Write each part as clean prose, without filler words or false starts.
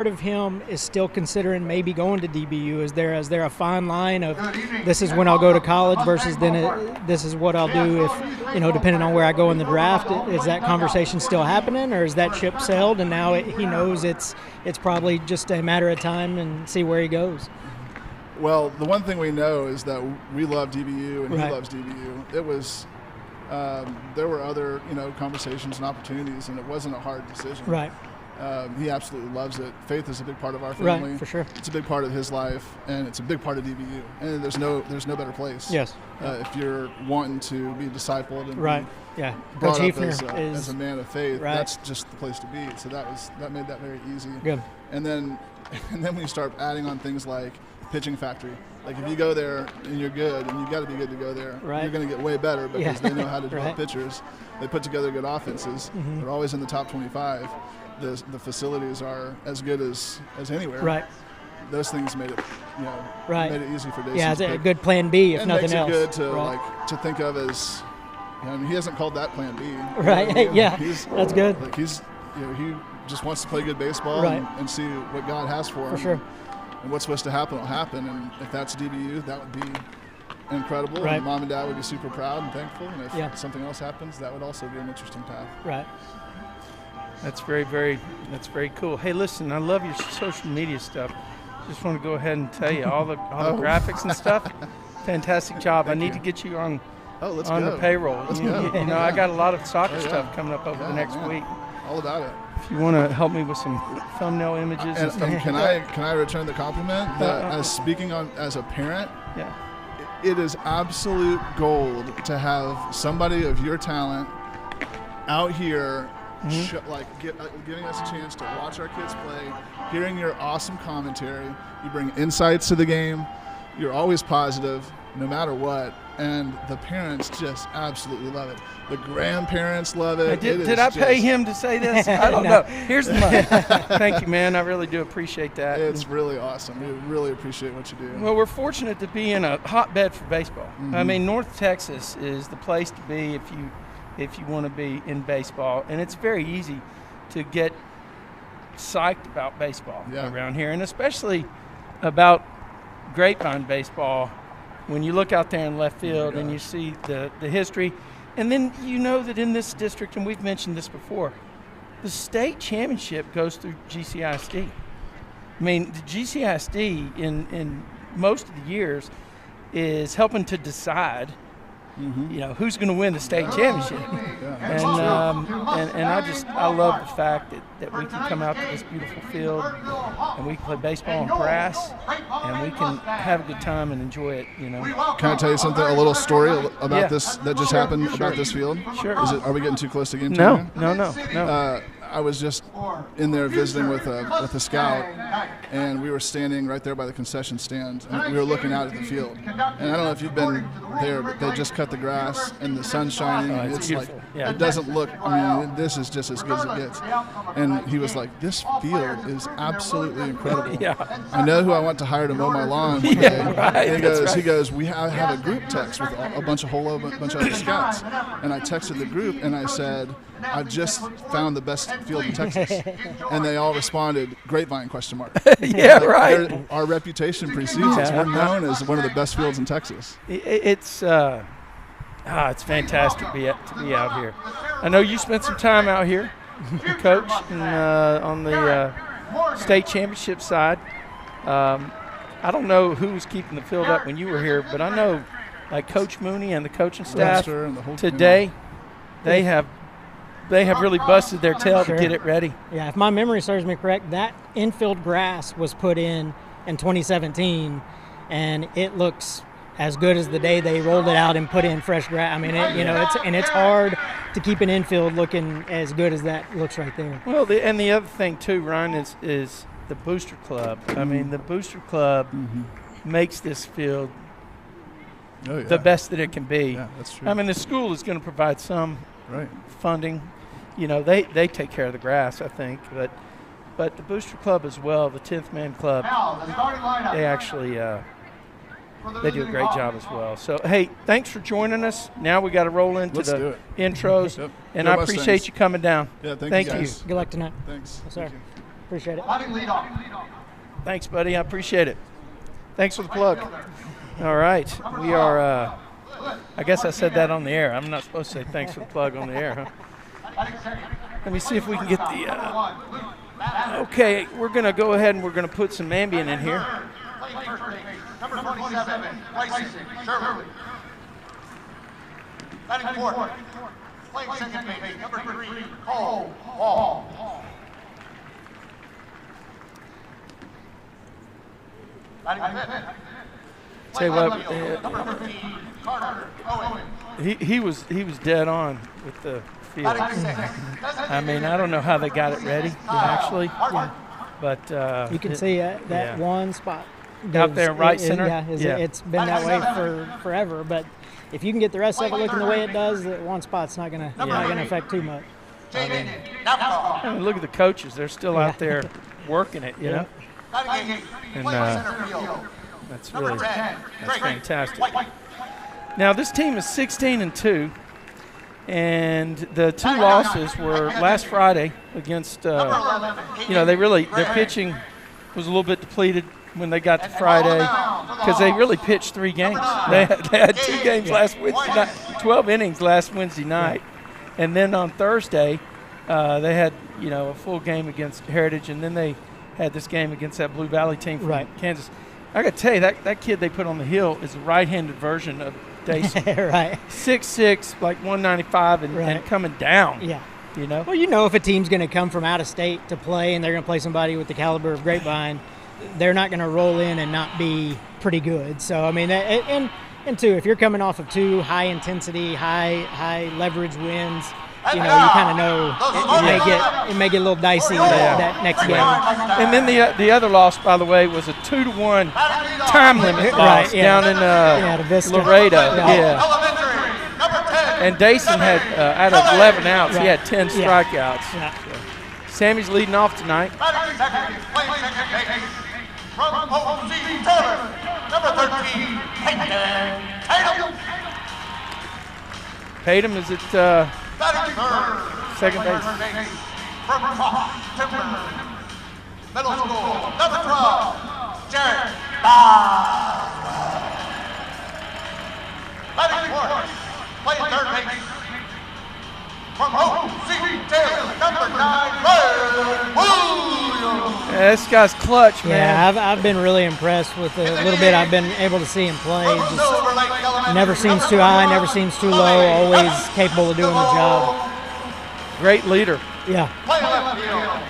of him is still considering maybe going to DBU? Is there a fine line of this is when I'll go to college versus then this is what I'll do if, depending on where I go in the draft? Is that conversation still happening, or is that ship sailed and now he knows it's probably just a matter of time and see where he goes? Well, the one thing we know is that we love DBU and Right. he loves DBU. It was there were other conversations and opportunities, and it wasn't a hard decision. Right. He absolutely loves it. Faith is a big part of our family. Right, for sure. It's a big part of his life, and it's a big part of DBU. And there's no better place. Yes. If you're wanting to be discipled and Right. be Yeah. brought Coach up Hefner as a man of faith, Right. that's just the place to be. So that made that very easy. Good. And then when you start adding on things like pitching factory, like if you go there and you're good, and you've got to be good to go there, Right. you're going to get way better because they know how to develop Right. pitchers. They put together good offenses. Mm-hmm. They're always in the top 25. The facilities are as good as anywhere. Right. Those things made it, Right. made it easy for Jason. Yeah, to it's a pick. good plan B if and nothing makes else. it good to Right. to think of as. He hasn't called that Plan B. Right. Yeah. He's, That's good. Like he just wants to play good baseball Right. and see what God has for him. For sure. And what's supposed to happen will happen. And if that's DBU, that would be incredible. Right. And Mom and Dad would be super proud and thankful. And if Yeah. something else happens, that would also be an interesting path. Right. That's that's very cool. Hey, listen, I love your social media stuff. Just want to go ahead and tell you all the graphics and stuff. Fantastic job. I need to get you on Let's on go. the payroll. Let's go. I got a lot of soccer Oh, yeah. stuff coming up over the next week. All about it. If you want to help me with some thumbnail images and And stuff. can I return the compliment that as speaking on as a parent, Yeah. it is absolute gold to have somebody of your talent out here, giving us a chance to watch our kids play, hearing your awesome commentary. You bring insights to the game. You're always positive, no matter what, and the parents just absolutely love it. The grandparents love it. Did I pay him to say this? I don't know. Here's the money. Thank you, man. I really do appreciate that. It's really awesome. We really appreciate what you do. Well, we're fortunate to be in a hotbed for baseball. Mm-hmm. I mean, North Texas is the place to be if you want to be in baseball, and it's very easy to get psyched about baseball around here, and especially about Grapevine baseball. When you look out there in left field and you see the history, and then you know that in this district, and we've mentioned this before, the state championship goes through GCISD. I mean, the GCISD in most of the years is helping to decide, who's going to win the state championship. And I love the fact that we can come out to this beautiful field and we can play baseball on grass and we can have a good time and enjoy it. Can I tell you something? A little story about this that just happened about this field. Sure. Are we getting too close to game time? No. I was just in there visiting with a scout, and we were standing right there by the concession stand, and we were looking out at the field. And I don't know if you've been there, but they just cut the grass, and the sun's shining. Oh, it's it's beautiful. like Yeah. it doesn't look. I mean, this is just as good as it gets. And he was like, "This field is absolutely incredible. Yeah. I know who I want to hire to mow my lawn one day." Right, And that's he goes, "We have a group text with a bunch of other scouts," and I texted the group and I said, "I just found the best field in Texas," and they all responded, "Grapevine?" ? Yeah, right. Our reputation precedes us. We're known as one of the best fields in Texas. It's fantastic to be out here. I know you spent some time out here, Coach, on the state championship side. I don't know who was keeping the field up when you were here, but I know like Coach Mooney and the coaching staff And the whole today, they have really busted their tail to get it ready. Yeah, if my memory serves me correct, that infield grass was put in 2017, and it looks as good as the day they rolled it out and put in fresh grass. I mean, it's hard to keep an infield looking as good as that looks right there. Well, the other thing too, Ryan, is the Booster Club. I mean, the Booster Club makes this field the best that it can be. Yeah, that's true. I mean, the school is going to provide some funding. They take care of the grass, I think, but the Booster Club as well, the 10th Man Club, they actually they do a great job as well. So, hey, thanks for joining us. Now we got to roll into the intros, Yep. and Go I Mustangs. appreciate you coming down. Yeah, thank you Thank guys. Good luck tonight. Thanks. Yes, sir. Thank you. Appreciate it. Thanks, buddy. I appreciate it. Thanks for the plug. All right. We are, I guess I said that on the air. I'm not supposed to say thanks for the plug on the air, huh? Let me see if we can get the, okay, we're going to go ahead and we're going to put some ambient in here. Number 27, Racing, Sherwood. Batting fourth, playing second base, number 3, Cole Hall. Batting fifth, Tell you what, number 13, Carter Owen. he was dead on with the field. I mean, I don't know how they got it ready, actually, but you can see that one spot out there, right center. It's been that way for forever. But if you can get the rest of it looking the way it does, that one spot's not gonna affect too much. I mean, look at the coaches; they're still out there working it, you know. And that's fantastic. Now this team is 16-2, and the 2 losses were last Friday against. Their pitching was a little bit depleted when they got to Friday because they really pitched 3 games. They had 2 games last Wednesday night, 12 innings last Wednesday night, and then on Thursday they had a full game against Heritage, and then they had this game against that Blue Valley team from Kansas. I got to tell you, that kid they put on the hill is a right-handed version of Dason. Right. 6'6", like 195, and coming down. Yeah. Well, if a team's going to come from out of state to play and they're going to play somebody with the caliber of Grapevine, they're not going to roll in and not be pretty good. So, I mean, and two, if you're coming off of 2 high-intensity, high leverage wins, you kind of know it may get a little dicey that next game. And then the other loss, by the way, was a 2-1 time limit loss down in Laredo. And Dason had out of 11 outs, he had 10 strikeouts. Yeah. So, Sammy's leading off tonight. From OC Taylor, number 13, Tatum. Tatum is at second base. From Timber, middle school, number 12, Jared Batting fourth, playing third base. From OC Taylor, number 9, Ray Williams. Yeah, this guy's clutch, man. Yeah, I've been really impressed with the little bit I've been able to see him play. Just never seems too high, never seems too low, always capable of doing the job. Great leader. Yeah. Playing left field.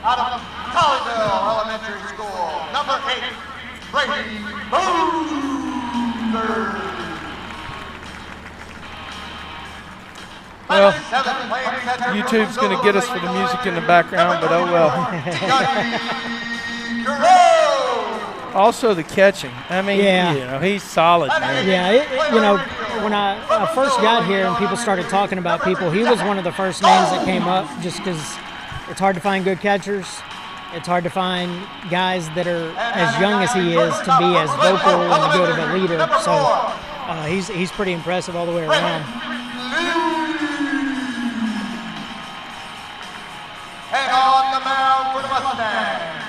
Out of Collegeville Elementary School, number 8, Brady Boozer. Well, YouTube's going to get us for the music in the background, but oh well. Also the catching. I mean, he's solid, man. Yeah, when I first got here and people started talking about people, he was one of the first names that came up just because it's hard to find good catchers. It's hard to find guys that are as young as he is to be as vocal and good of a leader. So he's pretty impressive all the way around. And on the mound for the Mustangs,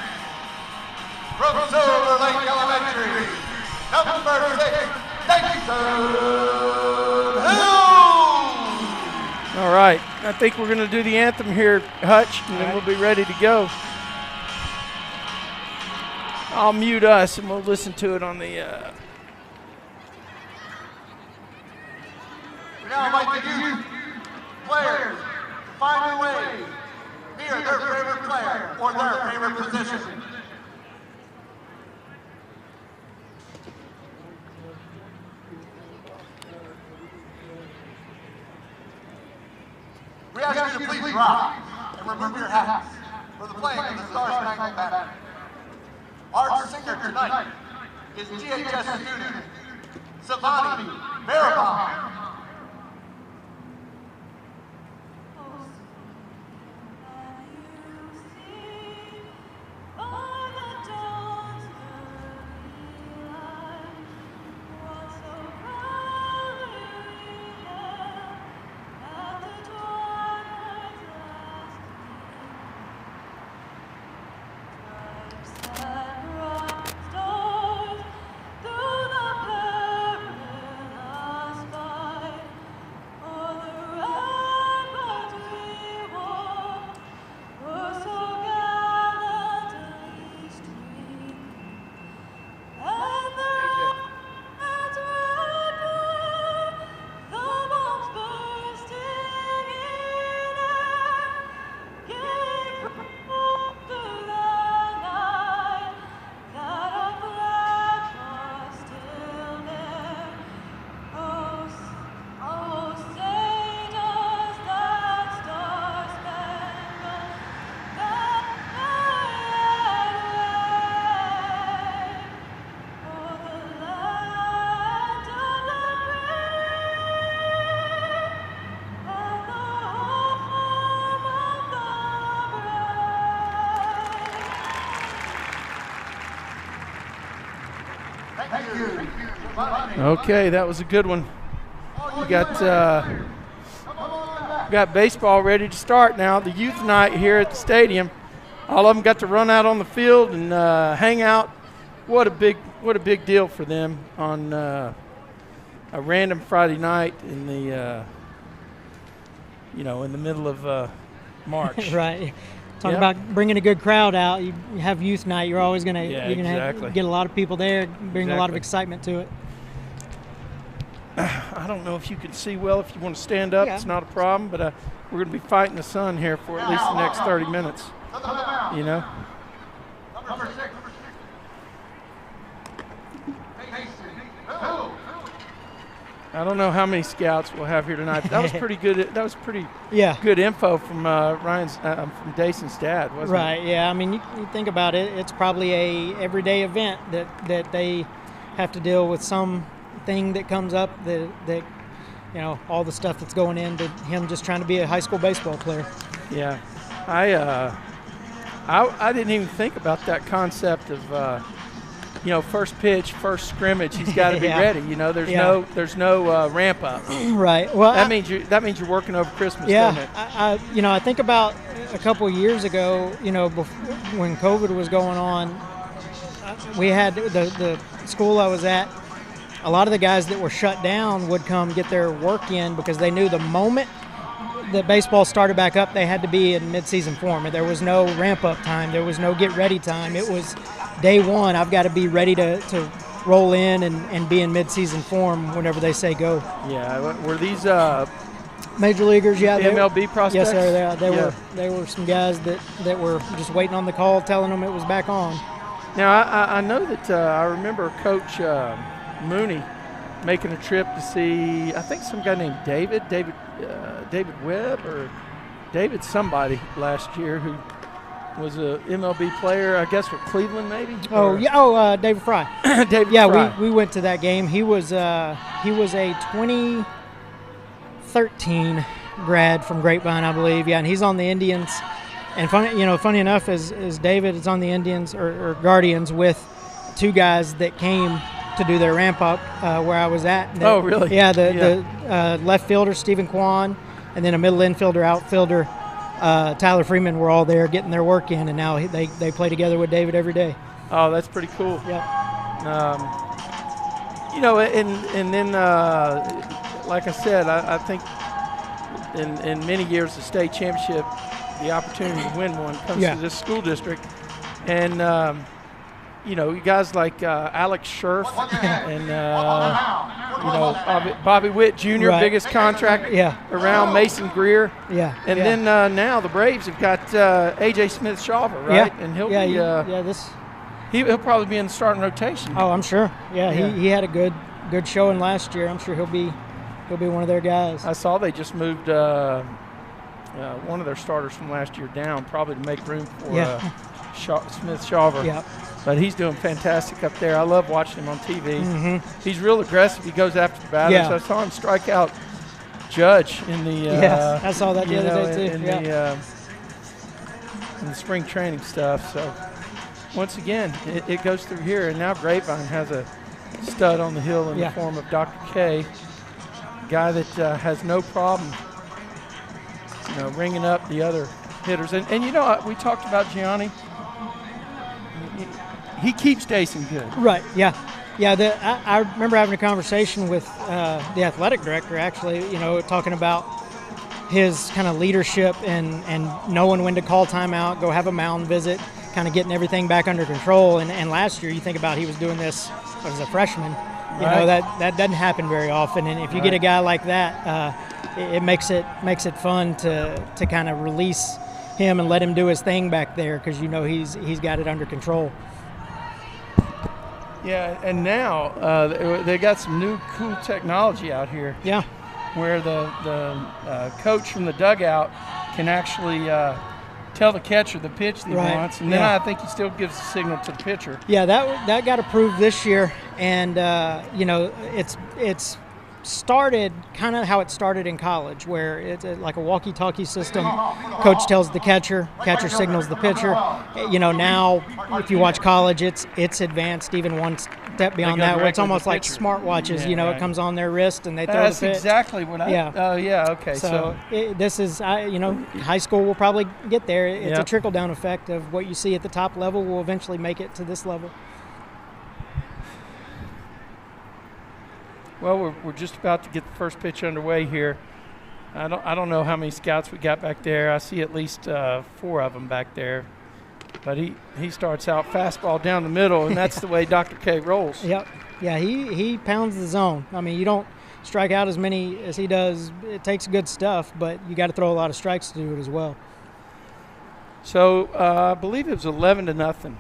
from Silver Lake Elementary, number 6, Dason Hill. All right, I think we're going to do the anthem here, Hutch, and then we'll be ready to go. I'll mute us, and we'll listen to it on the... We now invite the youth players to find their way near their favorite player or their favorite position. We ask you to please rise and remove your hats for the playing of the Star-Spangled Banner. Our singer tonight is GHS student Savani Maribon. Okay, that was a good one. We got baseball ready to start now. The youth night here at the stadium. All of them got to run out on the field and hang out. What a big deal for them on a random Friday night in the in the middle of March. Right. Talking about bringing a good crowd out. You have youth night. You're always gonna get a lot of people there, bring a lot of excitement to it. I don't know if you can see well. If you want to stand up, it's not a problem. But we're going to be fighting the sun here for at least the next 30 minutes. You know. Number 6. I don't know how many scouts we'll have here tonight. But that was pretty good. That was pretty good info from Ryan's from Dayson's dad, wasn't it? Right. Yeah. I mean, you think about it. It's probably a everyday event that they have to deal with some thing that comes up that all the stuff that's going into him just trying to be a high school baseball player. Yeah. I didn't even think about that concept of first pitch, first scrimmage. He's got to be ready. There's no ramp up. Right. Well, that means you're working over Christmas. Yeah. Doesn't it? I think about a couple of years ago. When COVID was going on, we had the school I was at. A lot of the guys that were shut down would come get their work in because they knew the moment that baseball started back up, they had to be in mid-season form. There was no ramp-up time. There was no get-ready time. It was day one. I've got to be ready to roll in and be in mid-season form whenever they say go. Yeah. Were these major leaguers? Yeah. MLB prospects? Yes, sir. They were some guys that were just waiting on the call, telling them it was back on. Now, I know that I remember Coach Mooney making a trip to see, I think, some guy named David Webb or David somebody last year who was a MLB player, I guess, with Cleveland maybe. David Fry. David Fry. we went to that game. He was a 2013 grad from Grapevine, I believe. Yeah, and he's on the Indians. And funny enough, is David is on the Indians or Guardians with two guys that came to do their ramp up where I was at. Oh, really? Yeah, the left fielder, Stephen Kwan, and then a middle infielder, outfielder, Tyler Freeman were all there getting their work in, and now they play together with David every day. Oh, that's pretty cool. Yeah. And then, like I said, I think in many years the state championship, the opportunity to win one comes to this school district. And you guys like Alex Scherf and Bobby Witt Jr., biggest contract around, Mason Greer. Yeah. And then now the Braves have got A.J. Smith-Shawver, right? Yeah. And he'll probably be in the starting rotation. Oh, I'm sure. Yeah. He had a good showing last year. I'm sure he'll be one of their guys. I saw they just moved one of their starters from last year down, probably to make room for Smith-Shawver. Yeah. But he's doing fantastic up there. I love watching him on TV. Mm-hmm. He's real aggressive. He goes after the batters. Yeah. I saw him strike out Judge in the I saw that the other day too. In the spring training stuff. So once again, it goes through here, and now Grapevine has a stud on the hill in the form of Dr. K, a guy that has no problem, ringing up the other hitters. And we talked about Gianni. He keeps Dayson good. Right, yeah. Yeah, I remember having a conversation with the athletic director, actually, talking about his kind of leadership and knowing when to call timeout, go have a mound visit, kind of getting everything back under control. And last year, you think about he was doing this as a freshman. That doesn't happen very often. And if you get a guy like that, it makes it fun to kind of release him and let him do his thing back there because he's got it under control. Yeah, and now they got some new cool technology out here. Yeah, where the coach from the dugout can actually tell the catcher the pitch that he wants, and then I think he still gives the signal to the pitcher. Yeah, that got approved this year, and it's started kind of how it started in college, where it's like a walkie-talkie system. Coach tells the catcher signals the pitcher. Now if you watch college, it's advanced even step beyond that, where it's almost like smartwatches. It comes on their wrist and they throw the pitch. That's exactly what I. Yeah. Oh yeah. Okay. So this is, high school will probably get there. It's a trickle down effect of what you see at the top level will eventually make it to this level. Well, we're just about to get the first pitch underway here. I don't know how many scouts we got back there. I see at least 4 of them back there. But he starts out fastball down the middle, and that's the way Dr. K rolls. Yep. Yeah, he pounds the zone. I mean, you don't strike out as many as he does. It takes good stuff, but you got to throw a lot of strikes to do it as well. So I believe it was 11-0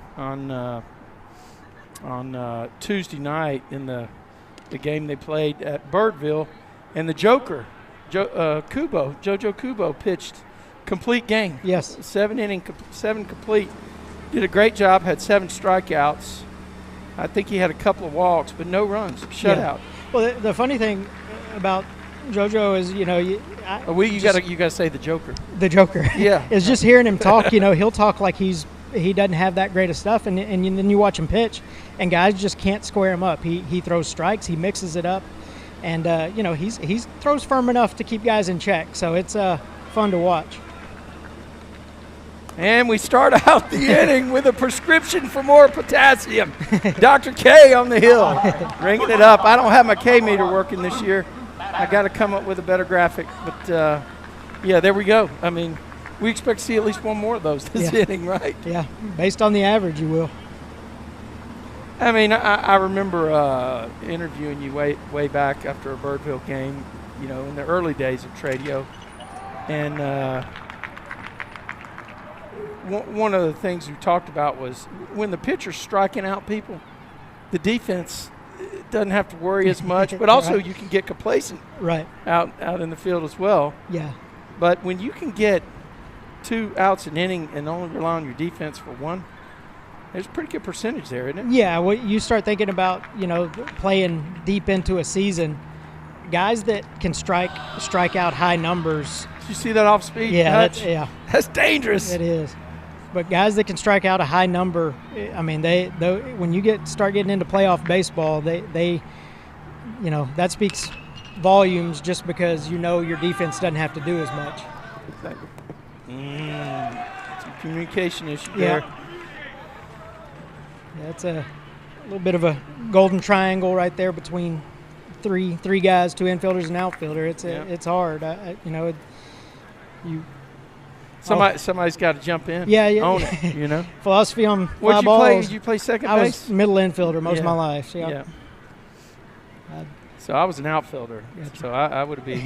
on Tuesday night in the game they played at Birdville, and the Joker, Jojo Kubo pitched complete game. Yes. 7 inning, 7 complete. Did a great job, had 7 strikeouts. I think he had a couple of walks, but no runs, shutout. Yeah. Well, the funny thing about JoJo is, you got to say the Joker. The Joker. Yeah. Is just hearing him talk. He'll talk like he doesn't have that great of stuff, and then you watch him pitch, and guys just can't square him up. He throws strikes, he mixes it up, and he throws firm enough to keep guys in check. So it's fun to watch. And we start out the inning with a prescription for more potassium. Dr. K on the hill, ringing it up. I don't have my K meter working this year. I got to come up with a better graphic. But, there we go. I mean, we expect to see at least one more of those this inning, right? Yeah, based on the average, you will. I mean, I remember interviewing you way back after a Birdville game, in the early days of Tradio. And one of the things you talked about was when the pitcher's striking out people, the defense doesn't have to worry as much, but also you can get complacent out in the field as well. Yeah. But when you can get 2 outs an inning and only rely on your defense for 1, there's a pretty good percentage there, isn't it? Yeah, well, you start thinking about, playing deep into a season, guys that can strike out high numbers. Did you see that off speed? Yeah, that's dangerous. It is. But guys that can strike out a high number, I mean, they when you start getting into playoff baseball, they that speaks volumes just because your defense doesn't have to do as much. Exactly. Some communication issue there. Yeah, it's a little bit of a golden triangle right there between three guys, 2 infielders and outfielder. It's hard. Somebody's got to jump in. Own it. Philosophy on fly What did you balls. play? Did you play second base? I was middle infielder most of my life. Yeah. So I was an outfielder. Gotcha. So I would be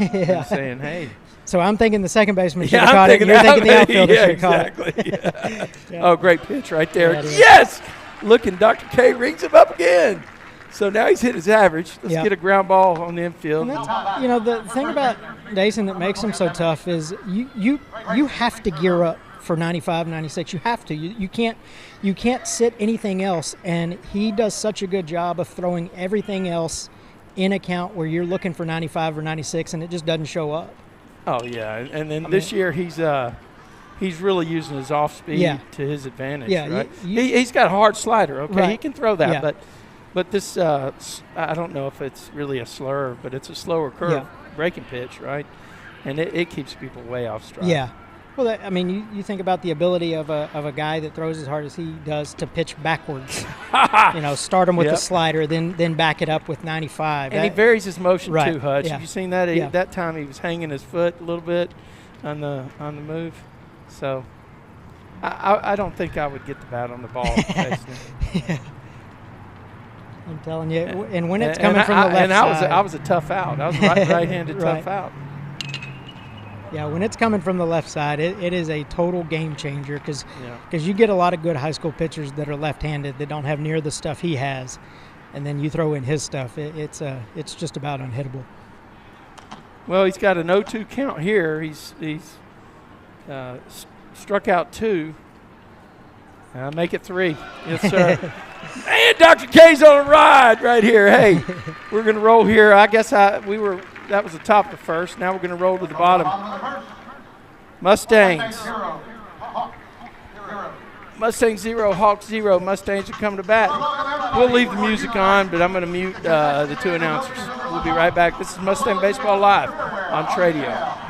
saying, hey. So I'm thinking the second baseman should have caught it. You're thinking the outfielder should have caught it. Exactly. Oh, great pitch right there. Yes! Looking, Dr. K rings him up again. So now he's hit his average. Let's get a ground ball on the infield. The thing about Dason that makes him so tough is you have to gear up for 95, 96. You have to. You can't sit anything else. And he does such a good job of throwing everything else in account where you're looking for 95 or 96, and it just doesn't show up. Oh yeah, and then this year he's really using his off speed to his advantage. Yeah, right? He's got a hard slider. Okay, he can throw that, but this I don't know if it's really a slur, but it's a slower curve breaking pitch, right? And it keeps people way off stride. Yeah. Well, you think about the ability of a guy that throws as hard as he does to pitch backwards. Start him with the slider, then back it up with 95. And he varies his motion too, Hutch. Yeah. Have you seen that? That time he was hanging his foot a little bit on the move. So I don't think I would get the bat on the ball. I'm telling you. And when it's coming from the left side. I was a tough out. I was right-handed tough out. Yeah, when it's coming from the left side, it is a total game changer because you get a lot of good high school pitchers that are left-handed that don't have near the stuff he has, and then you throw in his stuff. It's just about unhittable. Well, he's got an 0-2 count here. He's struck out 2. Make it 3. Yes, sir. And Dr. K's on a ride right here. Hey, we're going to roll here. I guess that was the top of the first. Now we're going to roll to the bottom. Mustangs 0, Hawks 0. Mustangs are coming to bat. We'll leave the music on, but I'm going to mute the two announcers. We'll be right back. This is Mustang Baseball Live on Tradio.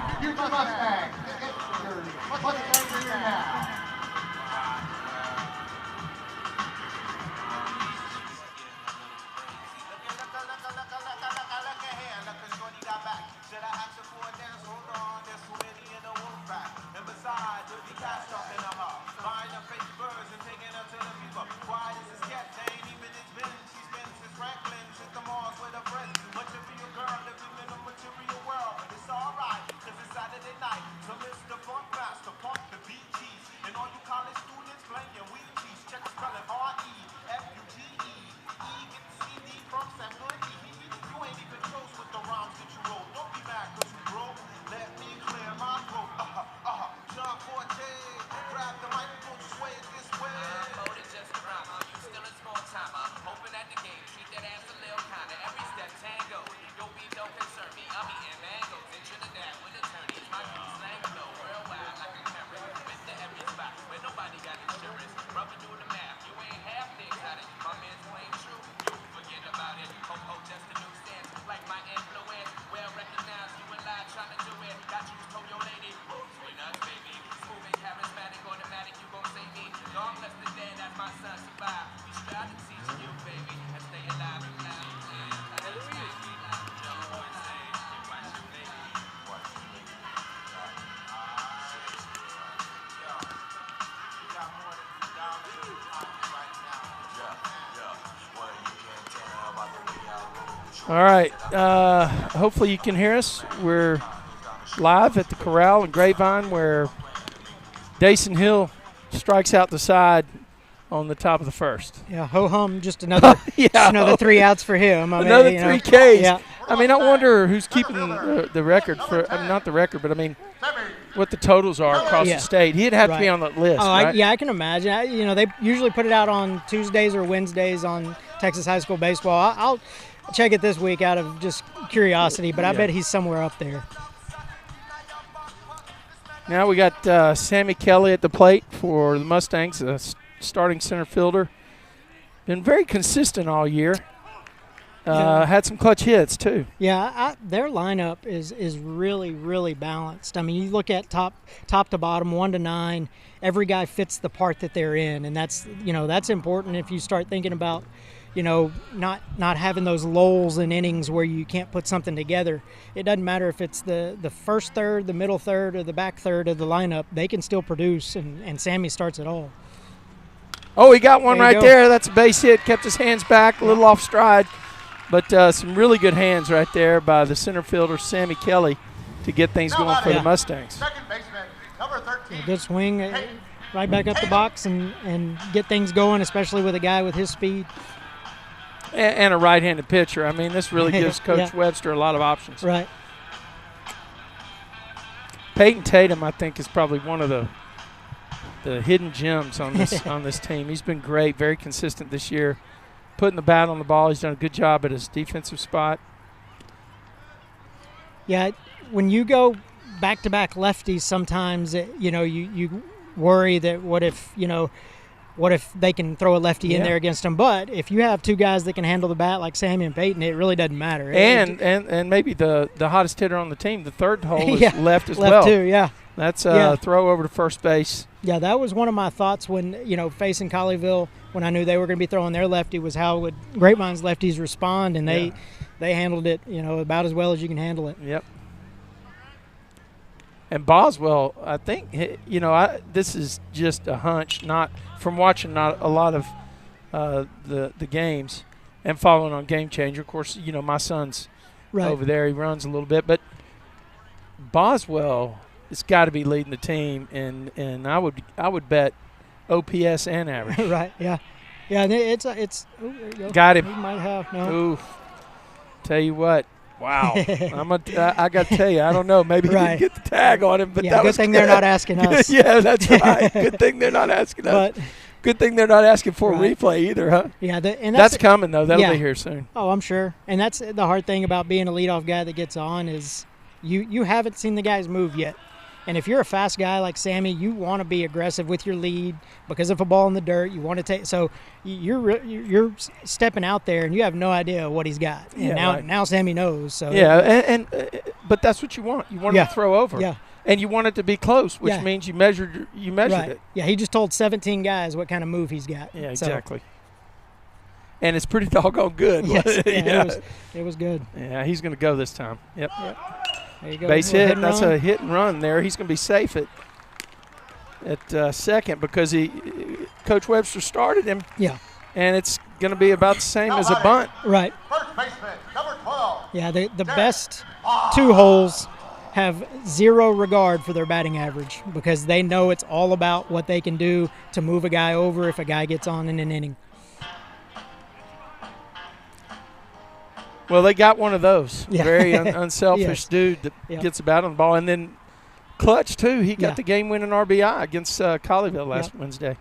All right. Hopefully you can hear us. We're live at the Corral in Grapevine where Dason Hill strikes out the side on the top of the first. Yeah, ho-hum, just another, just another 3 outs for him. Another 3 Ks. Yeah. I mean, I wonder who's keeping the record for, I mean, not the record, but I mean, what the totals are across the state. He'd have to be on that list, right? I can imagine. They usually put it out on Tuesdays or Wednesdays on Texas High School Baseball. I'll check it this week out of just curiosity, but I bet he's somewhere up there. Now we got Sammy Kelly at the plate for the Mustangs, a starting center fielder. Been very consistent all year. Had some clutch hits, too. Yeah, their lineup is really, really balanced. I mean, you look at top to bottom, 1 to 9, every guy fits the part that they're in, and that's important if you start thinking about, not having those lulls in innings where you can't put something together. It doesn't matter if it's the first third, the middle third, or the back third of the lineup. They can still produce, and Sammy starts it all. Oh, he got one right there. That's a base hit. Kept his hands back, a little off stride. But some really good hands right there by the center fielder, Sammy Kelly, to get things going for the Mustangs. Second baseman, number 13. A good swing right back up the box and get things going, especially with a guy with his speed. And a right-handed pitcher. I mean, this really gives Coach Webster a lot of options. Right. Peyton Tatum, I think, is probably one of the hidden gems on this team. He's been great, very consistent this year. Putting the bat on the ball, he's done a good job at his defensive spot. Yeah, when you go back-to-back lefties, sometimes you worry that what if they can throw a lefty in there against them? But if you have 2 guys that can handle the bat like Sammy and Peyton, it really doesn't matter. And maybe the hottest hitter on the team, the third hole is left as well. Left too, yeah. That's a throw over to first base. Yeah, that was one of my thoughts when, facing Colleyville, when I knew they were going to be throwing their lefty, was how would Grapevine's lefties respond, and they handled it, about as well as you can handle it. Yep. And Boswell, I think, this is just a hunch, not from watching not a lot of the games and following on Game Changer. Of course, my son's over there. He runs a little bit. But Boswell has got to be leading the team, and I would bet OPS and average. Right, yeah. Yeah, it's there you go. Got him. He might have, no. Oof. Tell you what. Wow. I got to tell you, I don't know. Maybe he didn't get the tag on him, but that was good thing they're not asking us. Yeah, that's right. Good thing they're not asking us. Good thing they're not asking for a replay either, huh? Yeah, that's coming, though. That'll be here soon. Oh, I'm sure. And that's the hard thing about being a leadoff guy that gets on is you haven't seen the guys move yet. And if you're a fast guy like Sammy, you want to be aggressive with your lead because of a ball in the dirt. You want to take, so you're stepping out there and you have no idea what he's got. And now Sammy knows. So but that's what you want. You want him to throw over. Yeah. And you want it to be close, which means you measured it. Yeah, he just told 17 guys what kind of move he's got. Yeah, exactly. And it's pretty doggone good. Yes, it was good. Yeah, he's going to go this time. Yep. There you go. Base hit. That's a hit and run there. He's going to be safe at second because Coach Webster started him. Yeah. And it's going to be about the same as a bunt. Right. First baseman, number 12. Yeah, the best two holes have zero regard for their batting average because they know it's all about what they can do to move a guy over if a guy gets on in an inning. Well, they got one of those. Yeah. Very unselfish Yes. dude that gets a bat on the ball. And then clutch, too. He got the game-winning RBI against Colleyville last Wednesday.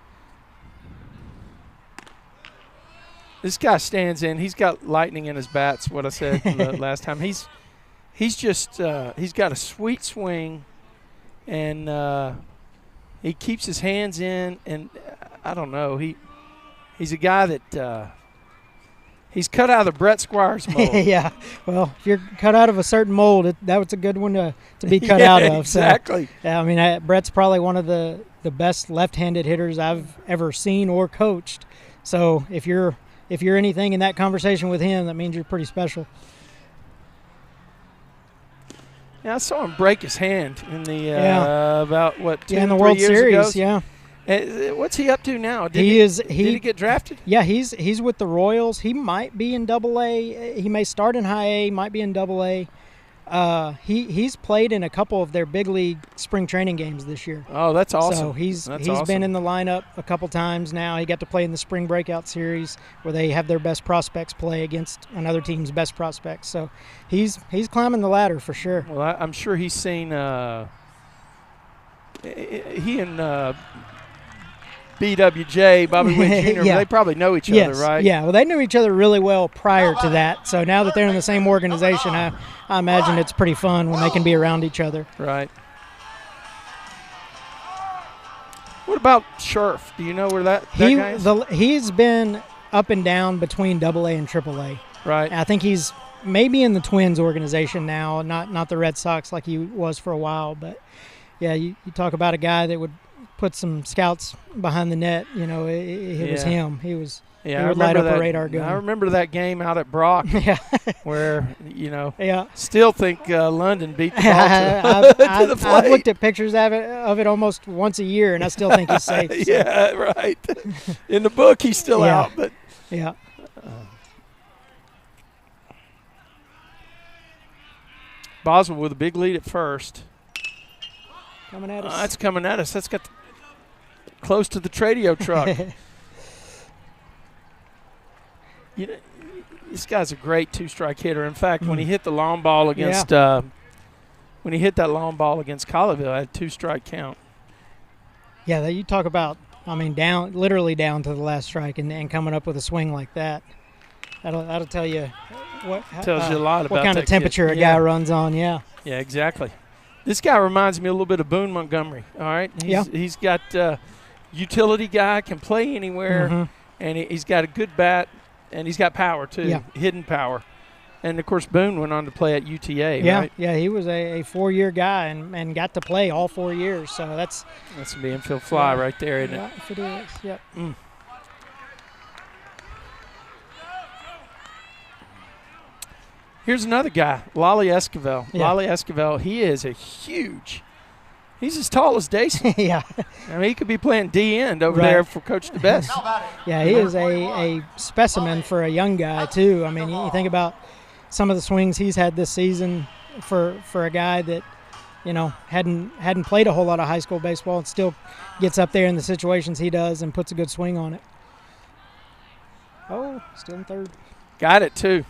This guy stands in. He's got lightning in his bats, what I said the last time. He's just he's got a sweet swing, and he keeps his hands in. And I don't know. He's a guy that he's cut out of the Brett Squires mold. Yeah. Well, if you're cut out of a certain mold, that was a good one to be cut out of. Exactly. So, I mean, Brett's probably one of the best left-handed hitters I've ever seen or coached. So if you're anything in that conversation with him, that means you're pretty special. Yeah, I saw him break his hand in the about what 2 in the 3 World years Series. ago. Yeah. What's he up to now? Did he get drafted? Yeah, he's with the Royals. He might be in Double-A. He may start in High A. Might be in Double-A. He's played in a couple of their big league spring training games this year. Oh, that's awesome. So he's awesome. been in the lineup a couple times now. He got to play in the spring breakout series where they have their best prospects play against another team's best prospects. So he's climbing the ladder for sure. Well, I'm sure he's seen he and BWJ, Bobby Witt Jr., they probably know each other, right? Yeah, well, they knew each other really well prior to that. So now that they're in the same organization, I imagine it's pretty fun when they can be around each other. Right. What about Scherf? Do you know where that guy is? He's been up and down between Double-A and Triple-A. Right. I think he's maybe in the Twins organization now, not the Red Sox like he was for a while. But, yeah, you talk about a guy that would put some scouts behind the net. You know, it was him. He would light up a radar gun. I remember that game out at Brock where, still think London beat the ball to the plate. I've looked at pictures of it almost once a year, and I still think he's safe. So. Yeah, right. In the book, he's still out. But yeah. Boswell with a big lead at first. Coming at us. That's coming at us. That's got close to the Tradio truck. This guy's a great two-strike hitter. In fact, when he hit the long ball against Colleyville, I had a two-strike count. Yeah, you talk about, literally down to the last strike and coming up with a swing like that. That'll tell you tells you a lot about what kind of temperature a guy runs on. Yeah. Yeah, exactly. This guy reminds me a little bit of Boone Montgomery. All right, he's got utility guy, can play anywhere, and he's got a good bat, and he's got power too, hidden power. And of course, Boone went on to play at UTA. Right? Yeah, he was a 4-year guy and got to play all 4 years. So that's an infield fly right there, isn't it? If it is, yep. Here's another guy, Lolly Esquivel. Yeah. Lolly Esquivel, he's as tall as Dason. Yeah. I mean, he could be playing D-end over there for Coach DeBest. Yeah, he is a specimen for a young guy, too. I mean, you think about some of the swings he's had this season for a guy that, hadn't played a whole lot of high school baseball and still gets up there in the situations he does and puts a good swing on it. Oh, still in third. Got it, too.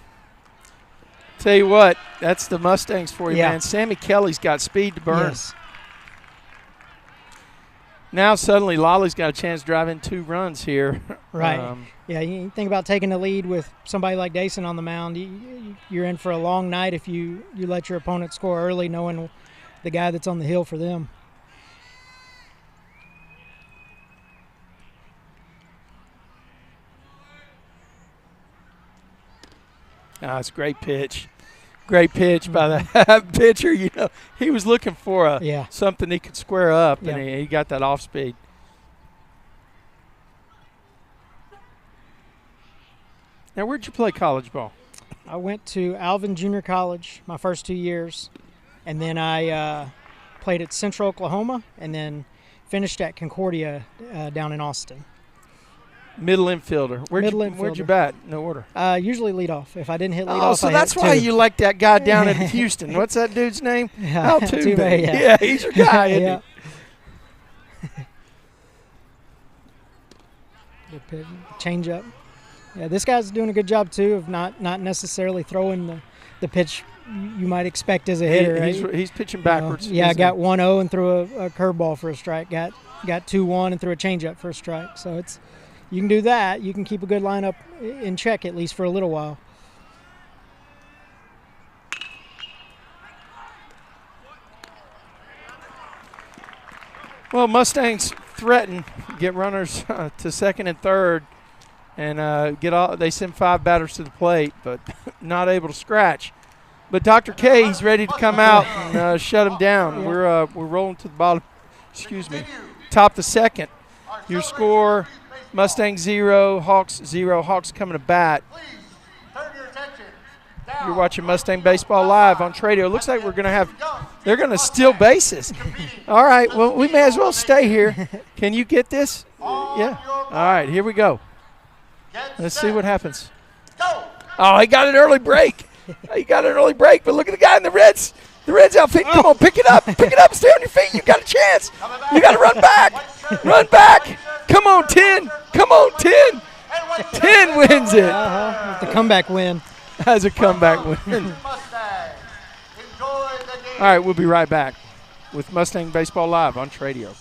Tell you what, that's the Mustangs for you, man. Sammy Kelly's got speed to burn. Yes. Now suddenly Lolly's got a chance to drive in 2 runs here. Right. You think about taking the lead with somebody like Dason on the mound. You're in for a long night if you let your opponent score early knowing the guy that's on the hill for them. It's a great pitch. Great pitch by the pitcher. You know, he was looking for something he could square up, and he got that off speed. Now, where'd you play college ball? I went to Alvin Junior College my first 2 years, and then I played at Central Oklahoma, and then finished at Concordia down in Austin. Middle infielder. Where'd you bat? No order. Usually lead off. If I didn't hit lead off, so that's why you like that guy down in Houston. What's that dude's name? Altuve. Yeah, he's your guy, isn't he? Good change up. Yeah, this guy's doing a good job too of not necessarily throwing the pitch you might expect as a hitter. He's pitching backwards. I got 1-0 and threw a curveball for a strike. Got 2-1 and threw a changeup for a strike. So you can do that. You can keep a good lineup in check at least for a little while. Well, Mustangs threaten, get runners to second and third, and they send 5 batters to the plate, but not able to scratch. But Dr. K, he's ready to come out and shut him down. We're rolling to the bottom. Top the second. Your score: Mustangs 0, Hawks 0. Hawks coming to bat. You're watching Mustang Baseball live on Tradio. It looks like they're going to steal bases. All right, well, we may as well stay here. Can you get this? Yeah. All right, here we go. Let's see what happens. Oh, he got an early break. But look at the guy in the Reds. The Reds outfit. Come on, pick it up. Stay on your feet. You got a chance. You got to run back. Come on, 10. 10 wins it. The comeback win. As a comeback win. All right, we'll be right back with Mustang Baseball Live on Tradio.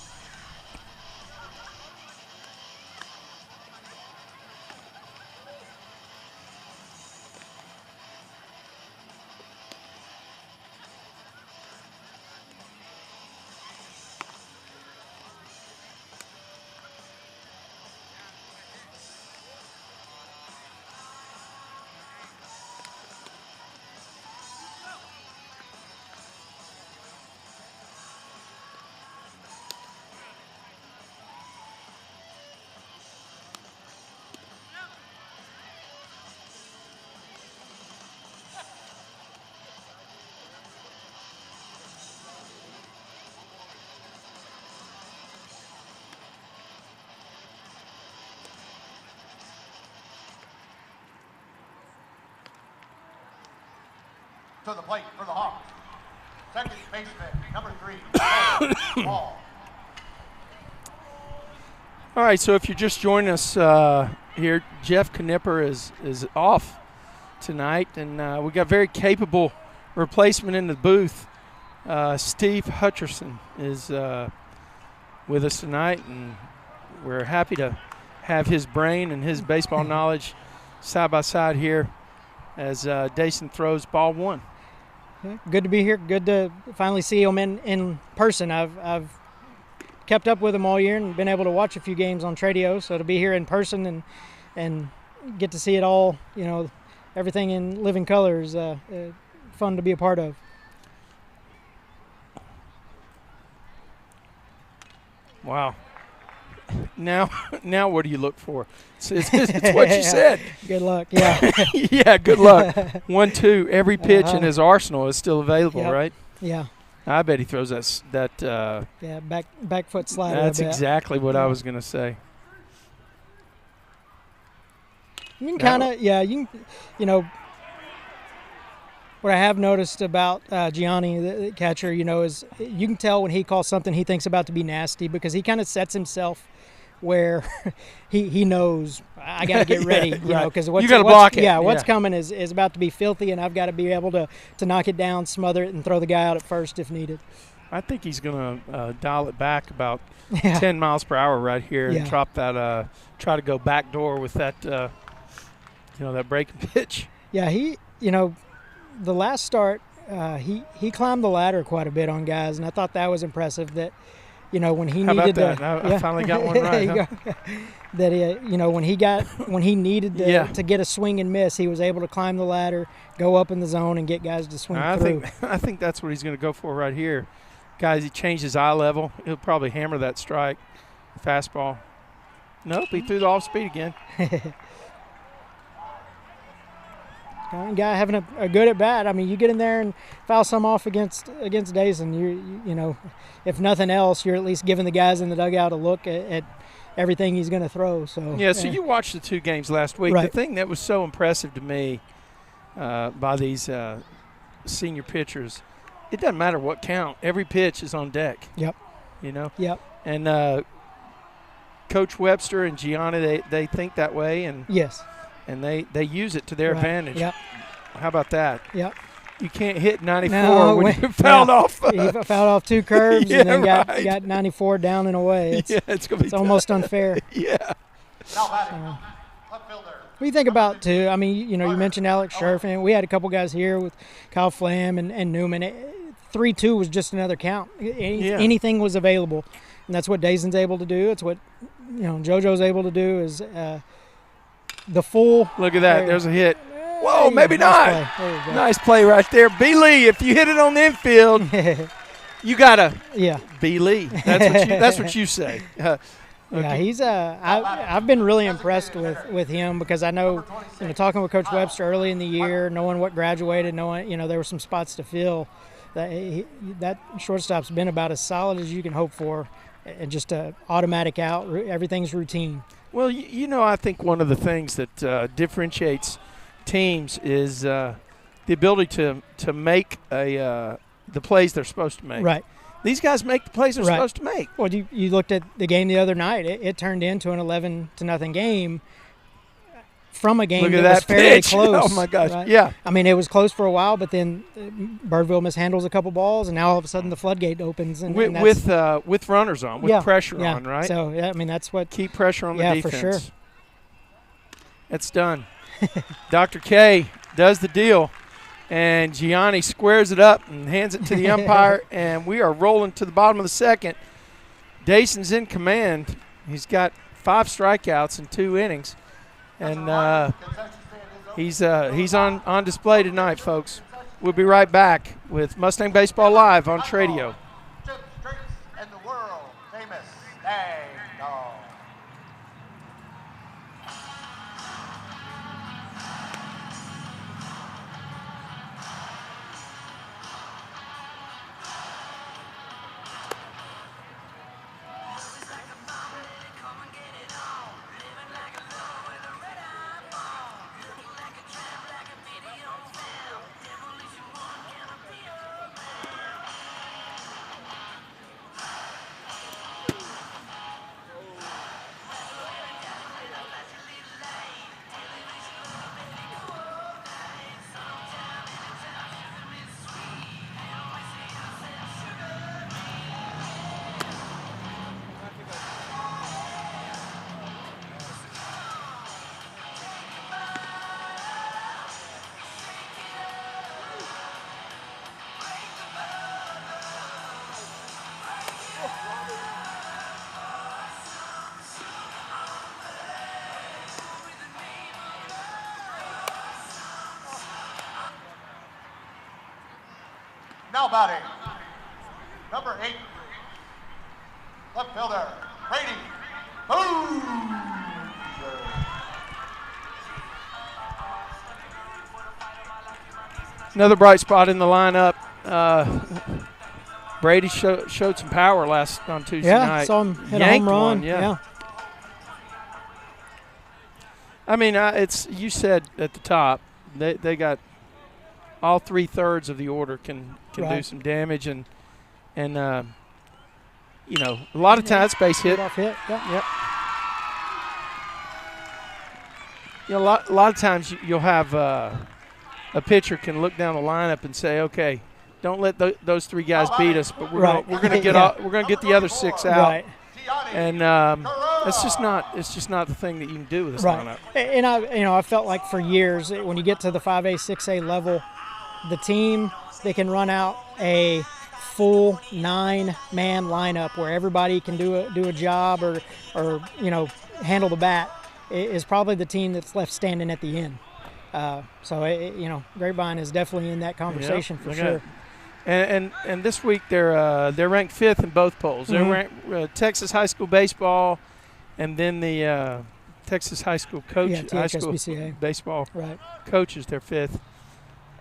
To the plate for the Hawks. Second baseman, number 3, Paul. All right, so if you're just joining us here, Jeff Knipper is off tonight, and we got a very capable replacement in the booth. Steve Hutcherson is with us tonight, and we're happy to have his brain and his baseball knowledge side by side here as Dason throws ball 1. Good to be here. Good to finally see him in person. I've kept up with him all year and been able to watch a few games on Tradio. So to be here in person and get to see it all, everything in living color is fun to be a part of. Wow. Now what do you look for? It's what you said. Good luck, yeah. Yeah, good luck. 1-2. Every pitch in his arsenal is still available, right? Yeah. I bet he throws that. Back foot slider. That's exactly what I was going to say. You can kind of, what I have noticed about Gianni, the catcher, is you can tell when he calls something he thinks about to be nasty because he kind of sets himself where he knows I got to get ready, because you got to block it. Yeah, what's coming is about to be filthy, and I've got to be able to knock it down, smother it, and throw the guy out at first if needed. I think he's going to dial it back about 10 miles per hour right here and drop that. Try to go back door with that, that breaking pitch. Yeah, the last start, he climbed the ladder quite a bit on guys, and I thought that was impressive. That when he How needed about that? I finally got one right. Huh? That when he needed to get a swing and miss, he was able to climb the ladder, go up in the zone, and get guys to swing through. I think that's what he's going to go for right here. Guys, he changed his eye level. He'll probably hammer that strike, fastball. Nope, he threw the off speed again. Guy having a good at bat. I mean, you get in there and foul some off against Dayson. You if nothing else, you're at least giving the guys in the dugout a look at everything he's going to throw. So so you watched the 2 games last week. Right. The thing that was so impressive to me by these senior pitchers, it doesn't matter what count. Every pitch is on deck. Yep. Yep. And Coach Webster and Gianni, they think that way, and yes. And they use it to their advantage. Yep. How about that? Yep. You can't hit 94 when you fouled off. He fouled off 2 curves and then got 94 down and away. It's almost unfair. Yeah. What do you think about, too? I mean, you mentioned Alex Scherf, and we had a couple guys here with Kyle Flam and Newman. 3-2 was just another count. Anything was available, and that's what Dayson's able to do. It's what JoJo's able to do is the full. Look at that. There's a hit. Whoa, maybe nice not. Play. Nice play right there. B. Lee, if you hit it on the infield, you got to B. Lee. That's what you say. Okay. Yeah, he's I've been really impressed with him because I know, talking with Coach Webster early in the year, knowing what graduated, knowing there were some spots to fill, that shortstop's been about as solid as you can hope for, and just automatic out. Everything's routine. Well, I think one of the things that differentiates teams is the ability to make the plays they're supposed to make. Right. These guys make the plays they're supposed to make. Well, you looked at the game the other night. It turned into an 11-0 game from a game that was fairly close. Oh, my gosh, right? Yeah. I mean, it was close for a while, but then Birdville mishandles a couple balls, and now all of a sudden the floodgate opens. And with runners on, with pressure on, right? So, I mean, that's what – keep pressure on the defense. For sure. It's done. Dr. K does the deal, and Gianni squares it up and hands it to the umpire, and we are rolling to the bottom of the second. Dayson's in command. He's got 5 strikeouts in 2 innings. And he's on display tonight, folks. We'll be right back with Mustang Baseball Live on Tradio. And the world famous Dang Dog. Now batting, number 8, left fielder, Brady Boom. Another bright spot in the lineup. Brady showed some power on Tuesday night. Yeah, saw him hit a home run. Yeah. I mean, you said at the top, they got all 3/3 of the order can do some damage, and a lot of times base hit. Yep. A lot of times you'll have a pitcher can look down the lineup and say, okay, don't let those 3 guys beat us, but we're going to get the other 6 out. Right. And it's just not the thing that you can do with this lineup. And I felt like for years when you get to the 5A, 6A level, the team, they can run out a full 9-man lineup where everybody can do a job or handle the bat is probably the team that's left standing at the end. So Grapevine is definitely in that conversation for sure. And this week they're ranked 5th in both polls. They're ranked Texas high school baseball, and then the Texas high school coach, high school baseball coaches, they're 5th.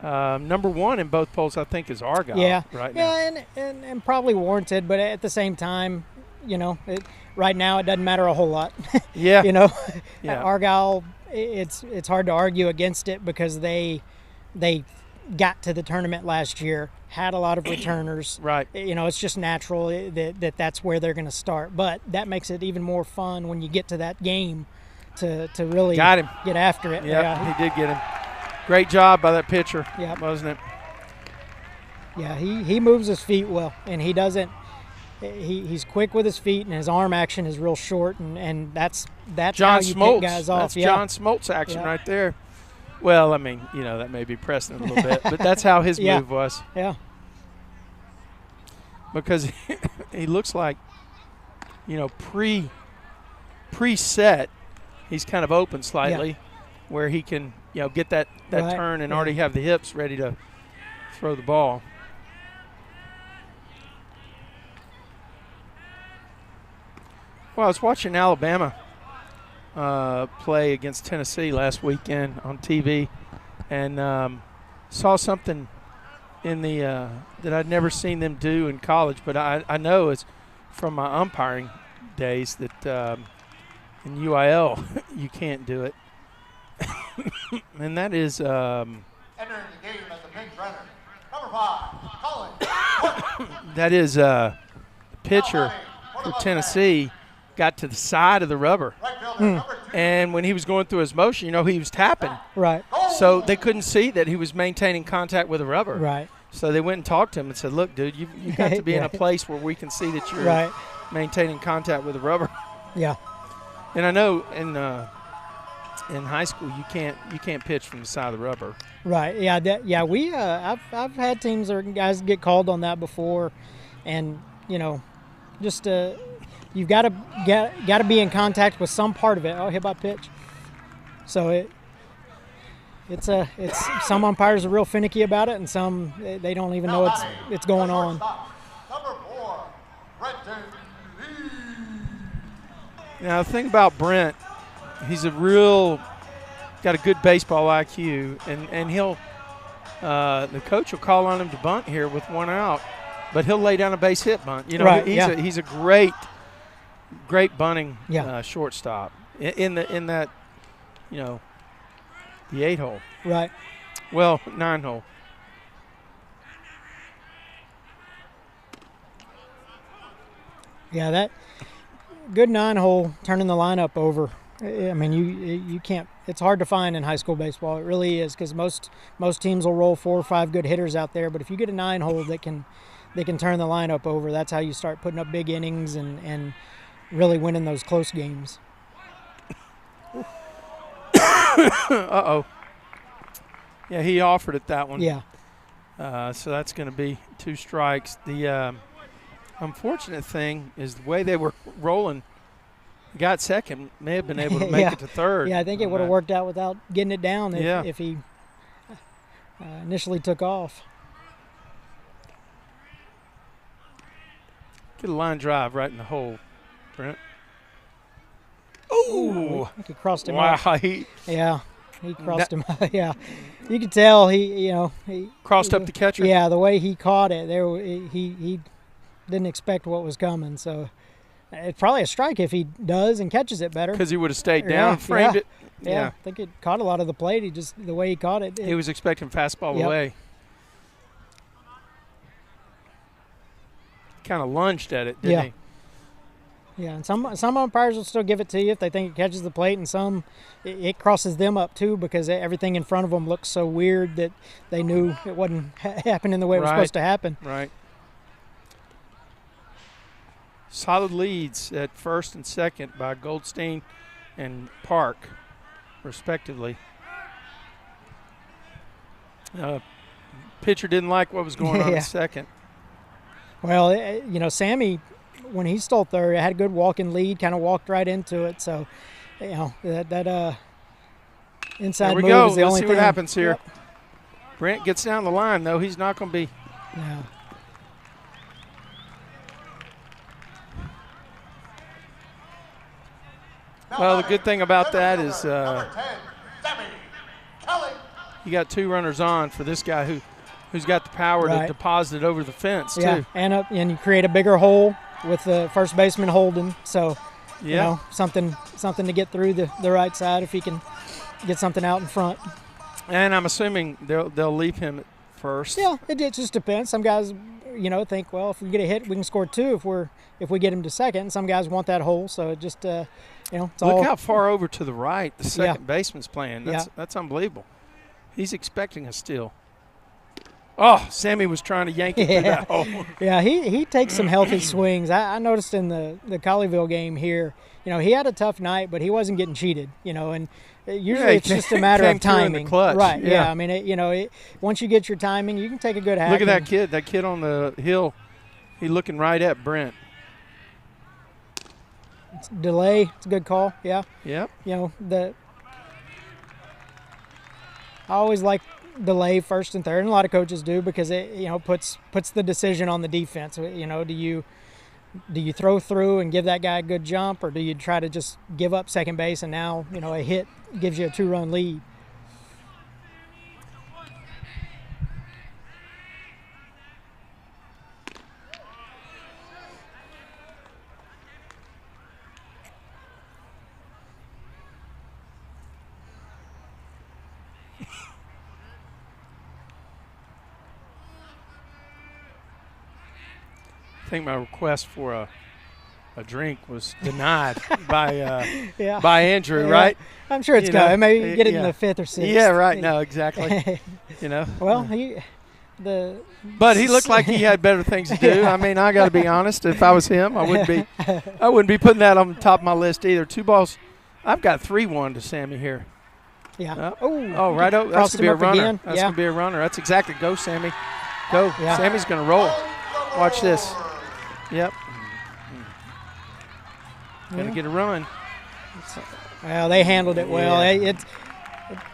Number 1 in both polls, I think, is Argyle. Right now. And probably warranted, but at the same time, right now it doesn't matter a whole lot. Argyle, it's hard to argue against it because they got to the tournament last year, had a lot of returners. Right. It's just natural that's where they're going to start. But that makes it even more fun when you get to that game to really get after it. Yeah, he did get him. Great job by that pitcher, wasn't it? Yeah, he moves his feet well, and he doesn't. He's quick with his feet, and his arm action is real short, and that's John how you Smoltz. pick guys off. That's John Smoltz action right there. Well, I mean, that may be pressing it a little bit, but that's how his move was. Yeah. Because he looks like, preset, he's kind of open slightly, where he can, get that turn and already have the hips ready to throw the ball. Well, I was watching Alabama play against Tennessee last weekend on TV, and saw something in the that I'd never seen them do in college, but I know it's from my umpiring days that in UIL you can't do it. And that is entering the game as a pinch runner, number 5, Colin. That is the pitcher for Tennessee got to the side of the rubber. And when he was going through his motion, he was tapping. Right. So they couldn't see that he was maintaining contact with the rubber. Right. So they went and talked to him and said, look, dude, you've got to be in a place where we can see that you're maintaining contact with the rubber. Yeah. And I know in high school you can't pitch from the side of the rubber. Right. Yeah. We I've had teams or guys get called on that before, and just you've got to be in contact with some part of it. Oh, hit by pitch. So it's some umpires are real finicky about it, and some they don't even know it's going on. Number 4, Brent. Now the thing about Brent, he's got a good baseball IQ, and he'll the coach will call on him to bunt here with 1 out, but he'll lay down a base hit bunt. He's a great bunting shortstop in that the 8-hole. Right. Well, 9-hole. Yeah, that good 9-hole turning the lineup over. I mean, you can't. It's hard to find in high school baseball. It really is, because most teams will roll 4 or 5 good hitters out there. But if you get a 9-hole that can turn the lineup over, that's how you start putting up big innings and really winning those close games. Uh-oh. Yeah, he offered it that one. Yeah. So that's going to be 2 strikes. The unfortunate thing is the way they were rolling. Got second, may have been able to make it to third. Yeah, I think it would have worked out without getting it down if he initially took off. Get a line drive right in the hole, Brent. Ooh! I think he crossed him wow, up. He crossed him up. Yeah, you could tell he crossed up the catcher. Yeah, the way he caught it, he didn't expect what was coming. So it's probably a strike if he does and catches it better. Because he would have stayed down, framed it. Yeah, I think it caught a lot of the plate. He just the way he caught it. He was expecting fastball away. Kind of lunged at it, didn't he? Yeah, and some umpires will still give it to you if they think it catches the plate, and some it crosses them up too because everything in front of them looks so weird that they knew it wasn't happening the way it was supposed to happen. Right. Solid leads at first and second by Goldstein and Park, respectively. Pitcher didn't like what was going on in second. Well, you know, Sammy, when he stole third, had a good walking lead, kind of walked right into it. So, you know, that inside move is the only thing. Let's see what happens here. Yep. Brent gets down the line, though. He's not going to be. Yeah. Well, the good thing about that is you got 2 runners on for this guy who's got the power to deposit it over the fence, too. And you create a bigger hole with the first baseman holding. So, you know, something to get through the right side if he can get something out in front. And I'm assuming they'll leave him at first. Yeah, it just depends. Some guys, you know, think, well, if we get a hit, we can score 2 if we get him to second. Some guys want that hole, so it just you know, it's Look all. how far over to the right the second baseman's playing. That's unbelievable. He's expecting a steal. Oh, Sammy was trying to yank it through that hole. Yeah, he takes some healthy swings. I noticed in the Colleyville game here, you know, he had a tough night, but he wasn't getting cheated, you know, and usually it's just a matter of timing. Right, yeah. I mean, once you get your timing, you can take a good hack. Look at that kid. That kid on the hill, he's looking right at Brent. It's delay. It's a good call, yeah. Yep. You know, I always like delay first and third, and a lot of coaches do because it, you know, puts the decision on the defense. You know, do you throw through and give that guy a good jump, or do you try to just give up second base and now, you know, a hit gives you a 2-run lead? I think my request for a drink was denied by Andrew, right? I'm sure it's good. Maybe get it in the 5th or 6th. Yeah, right. No, exactly. You know. Well, but he looked like he had better things to do. I mean, I got to be honest. If I was him, I wouldn't be putting that on the top of my list either. 2 balls. I've got 3-1 to Sammy here. Yeah. Right. That's going to be a runner. Again. That's going to be a runner. That's exactly. Go, Sammy. Go. Yeah. Sammy's going to roll. Watch this. Yep. Got to get a run. Well, they handled it well. Yeah.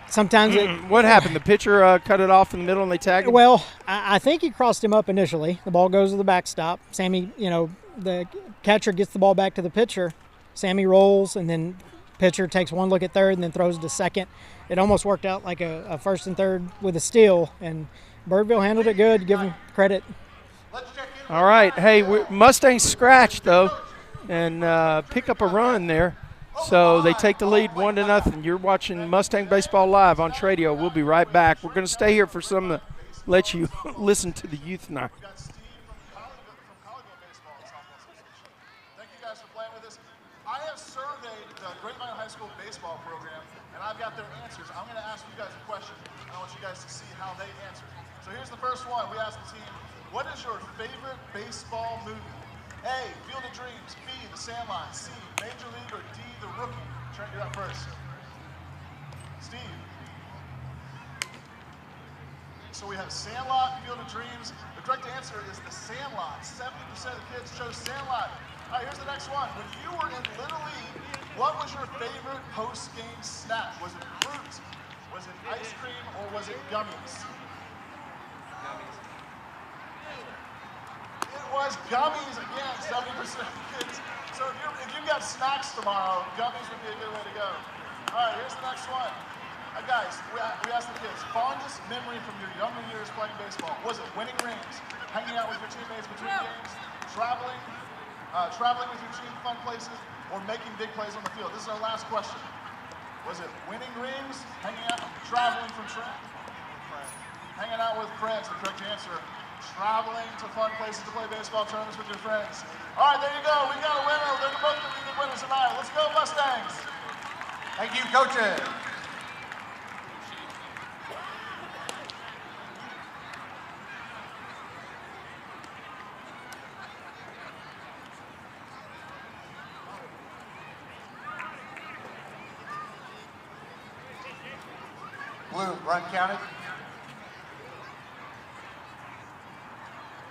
Sometimes what happened? The pitcher cut it off in the middle and they tagged him? Well, I think he crossed him up initially. The ball goes to the backstop. Sammy, you know, the catcher gets the ball back to the pitcher. Sammy rolls, and then pitcher takes one look at third and then throws to second. It almost worked out like a first and third with a steal, and Birdville handled it good. Give him credit. All right. Hey, Mustangs scratch, though, and pick up a run there. So they take the lead 1-0. You're watching Mustang Baseball Live on Tradio. We'll be right back. We're going to stay here for some to let you listen to the youth now. Thank you guys for playing with us. I have surveyed the Grapevine High School baseball program, and I've got their answers. I'm going to ask you guys a question, and I want you guys to see how they answer. So here's the first one. We asked the team, what is your favorite baseball movie? A, Field of Dreams, B, The Sandlot, C, Major League, or D, The Rookie? Trent, you're up first. Steve. So we have Sandlot, Field of Dreams. The correct answer is The Sandlot. 70% of the kids chose Sandlot. All right, here's the next one. When you were in Little League, what was your favorite post-game snack? Was it fruit? Was it ice cream? Or was it gummies? It was gummies again, 70% of the kids. So if you've got snacks tomorrow, gummies would be a good way to go. All right, here's the next one. Guys, we asked the kids, fondest memory from your younger years playing baseball. Was it winning rings, hanging out with your teammates between games, traveling with your team to fun places, or making big plays on the field? This is our last question. Was it winning rings, hanging out, traveling hanging out with friends? The correct answer. Traveling to fun places to play baseball tournaments with your friends. All right, there you go. We got a winner. They're both going to be the winners tonight. Let's go, Mustangs. Thank you, coaches. Blue, run counted.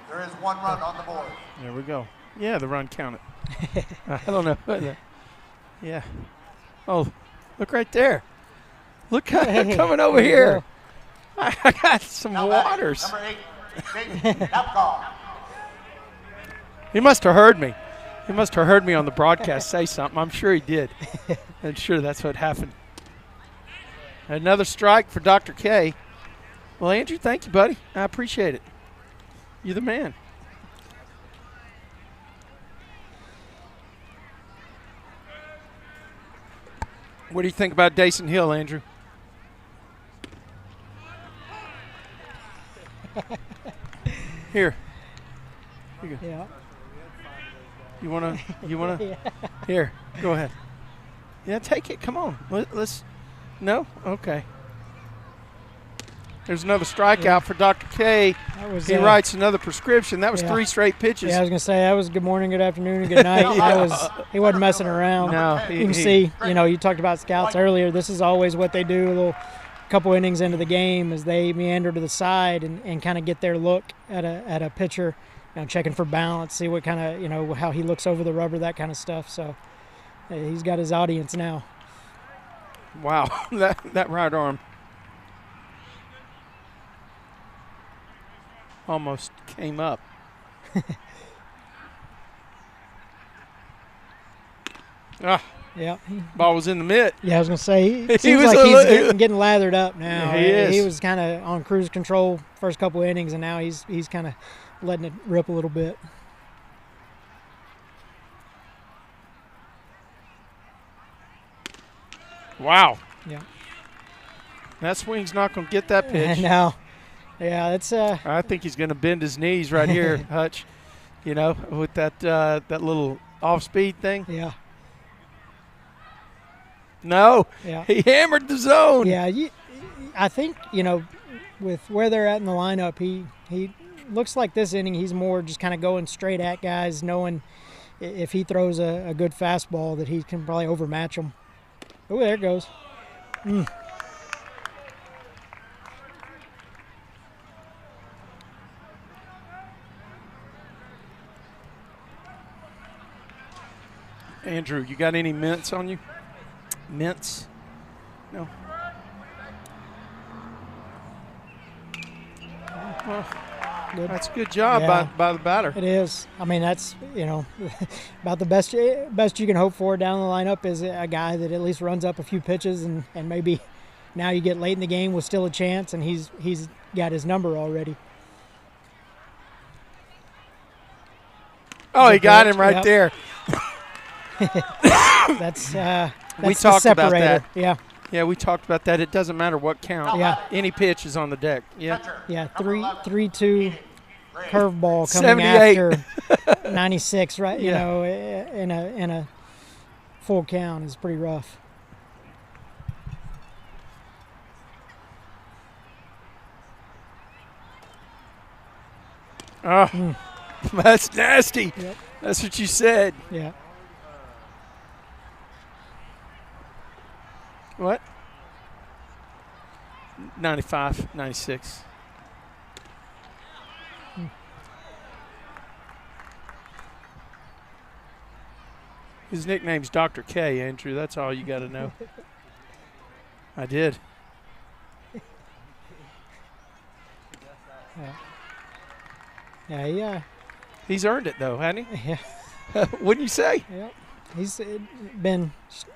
There is 1 run on the board. There we go. Yeah, the run counted. I don't know. Yeah. Oh, look right there. Look coming over here. I got some waters. Number 8, Jason Napcall. He must have heard me. He must have heard me on the broadcast say something. I'm sure he did. I'm sure that's what happened. Another strike for Dr. K. Well, Andrew, thank you, buddy. I appreciate it. You're the man. What do you think about Dason Hill, Andrew? Here. You go. Yeah. You wanna? Yeah. Here, go ahead. Yeah, take it. Come on. Let's. No? Okay. There's another strikeout for Dr. K. He writes another prescription. That was 3 straight pitches. Yeah, I was gonna say that was good morning, good afternoon, and good night. He wasn't messing around. No, you can see. You talked about scouts earlier. This is always what they do. A little couple innings into the game, as they meander to the side and kind of get their look at a pitcher, checking for balance, see what kind of how he looks over the rubber, that kind of stuff. So he's got his audience now. Wow, that right arm almost came up. Yeah. Ball was in the mitt. Yeah, I was going to say, it seems like he's getting lathered up now. He is. He was kind of on cruise control first couple innings, and now he's kind of letting it rip a little bit. Wow. Yeah. That swing's not going to get that pitch. No. Yeah, it's I think he's going to bend his knees right here, Hutch. With that little off-speed thing. Yeah. No. Yeah. He hammered the zone. Yeah, I think, with where they're at in the lineup, he looks like this inning he's more just kind of going straight at guys, knowing if he throws a good fastball that he can probably overmatch them. Oh, there it goes. Andrew, you got any mints on you? Mints? No. Well, that's a good job by the batter. It is. I mean, that's, about the best you can hope for down the lineup is a guy that at least runs up a few pitches and maybe now you get late in the game with still a chance, and he's got his number already. Oh, he got him right there. That's we talked about that. Yeah. Yeah, we talked about that. It doesn't matter what count. Yeah. Any pitch is on the deck. Yeah. Yeah, 3-2 curveball coming 78. after 96, right? Yeah. In a full count is pretty rough. Oh, that's nasty. Yep. That's what you said. Yeah. What? 95, 96. His nickname's Dr. K, Andrew. That's all you got to know. I did. Yeah. He's earned it, though, hasn't he? Yeah. Wouldn't you say? Yep. He's been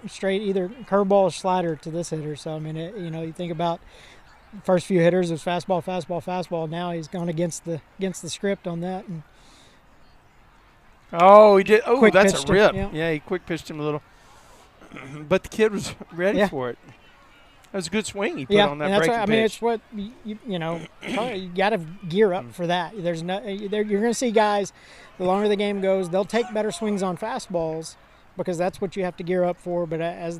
straight either curveball or slider to this hitter. So, I mean, you think about first few hitters, it was fastball. Now he's gone against the script on that. And oh, he did. Oh, that's a rip. Yeah. Yeah, he quick pitched him a little. But the kid was ready for it. That was a good swing he put on that breaking pitch. I mean, it's what you got to gear up for that. There's you're going to see guys. The longer the game goes, they'll take better swings on fastballs because that's what you have to gear up for. But as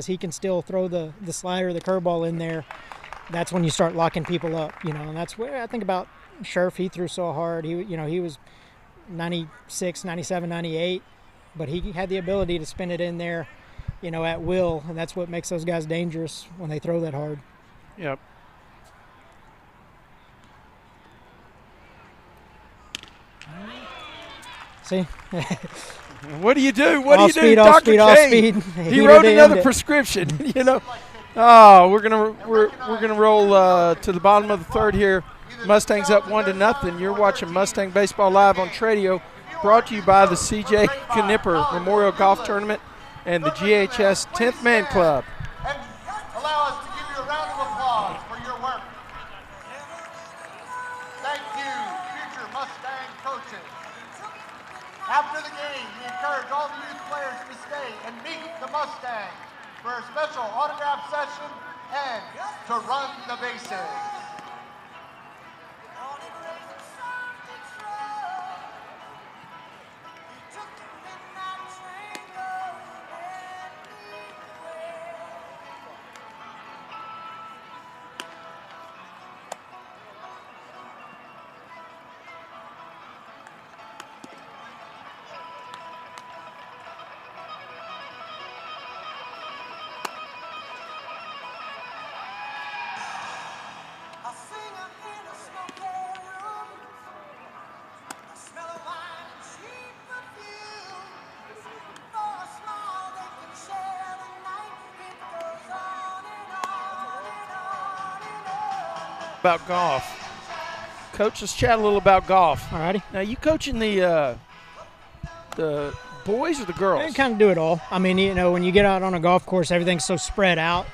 he can still throw the slider, the curveball in there, that's when you start locking people up. And that's where I think about Scherf. He threw so hard. He was 96, 97, 98, but he had the ability to spin it in there, at will, and that's what makes those guys dangerous when they throw that hard. Yep. See? What do you do? What do you speed, do, all Dr. speed, all King? speed. He wrote another prescription, you know. Oh, we're gonna roll to the bottom of the third here. Mustangs up 1-0. You're watching Mustang Baseball Live on Tradio, brought to you by the C.J. Knipper Memorial Golf Tournament and the GHS 10th Man Club. And allow us to give you a round of applause for your work. Thank you, future Mustang coaches. After the game, we encourage all the youth players to stay and meet the Mustangs for a special autograph session and to run the bases. About golf. Coach, let's chat a little about golf. All righty. Now, you coaching the boys or the girls? I kind of do it all. I mean, you know, when you get out on a golf course, everything's so spread out,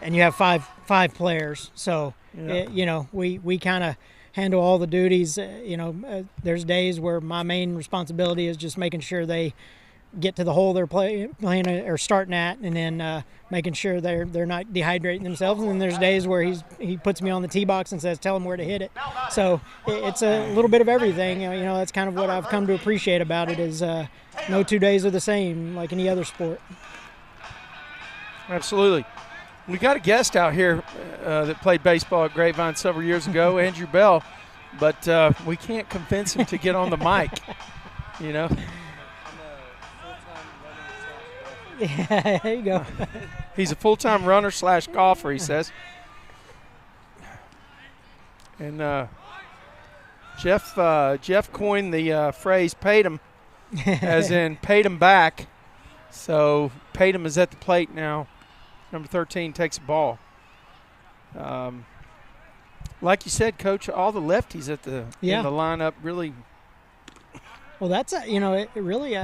and you have five players. So, you know, we kind of handle all the duties. There's days where my main responsibility is just making sure they get to the hole they're playing or starting at, and then making sure they're not dehydrating themselves. And then there's days where he puts me on the tee box and says, tell them where to hit it. So it's a little bit of everything. You know, that's kind of what I've come to appreciate about it is no 2 days are the same like any other sport. Absolutely. We got a guest out here that played baseball at Grapevine several years ago, Andrew Bell, but we can't convince him to get on the mic, you know. Yeah, there you go. He's a full-time runner / golfer, he says. And Jeff coined the phrase "paid him," as in paid him back. So paid him is at the plate now. Number 13 takes a ball. Like you said, Coach, all the lefties in the lineup really. Well, that's it really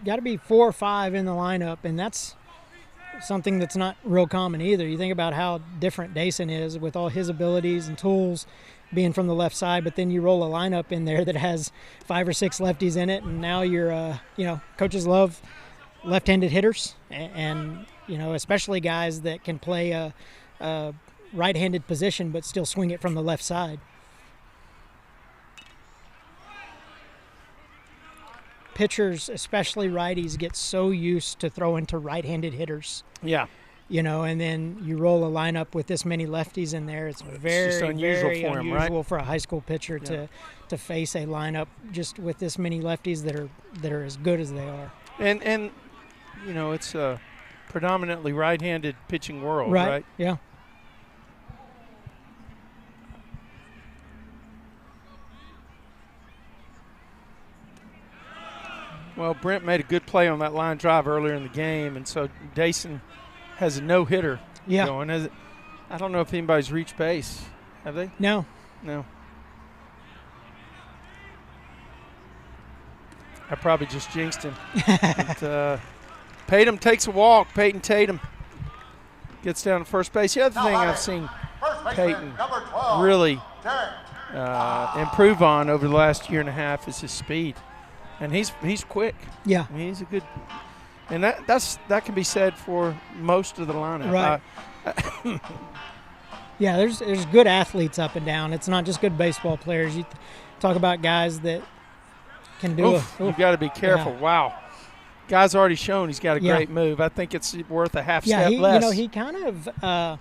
got to be 4 or 5 in the lineup, and that's something that's not real common either. You think about how different Dason is with all his abilities and tools being from the left side, but then you roll a lineup in there that has 5 or 6 lefties in it, and now you're coaches love left-handed hitters, and especially guys that can play a right-handed position but still swing it from the left side. Pitchers, especially righties, get so used to throwing to right-handed hitters. Yeah. And then you roll a lineup with this many lefties in there. It's very unusual for a high school pitcher to face a lineup just with this many lefties that are as good as they are. And it's a predominantly right-handed pitching world, right? Yeah. Well, Brent made a good play on that line drive earlier in the game, and so Dason has a no-hitter going. I don't know if anybody's reached base. Have they? No. I probably just jinxed him. But, Tatum takes a walk. Peyton Tatum gets down to first base. The other thing I've seen Peyton really improve on over the last year and a half is his speed. And he's quick. Yeah. I mean, he's a good – and that can be said for most of the lineup. Right. Yeah, there's good athletes up and down. It's not just good baseball players. You talk about guys that can do it. You've got to be careful. Yeah. Wow. Guy's already shown he's got a great move. I think it's worth a half step less. He kind of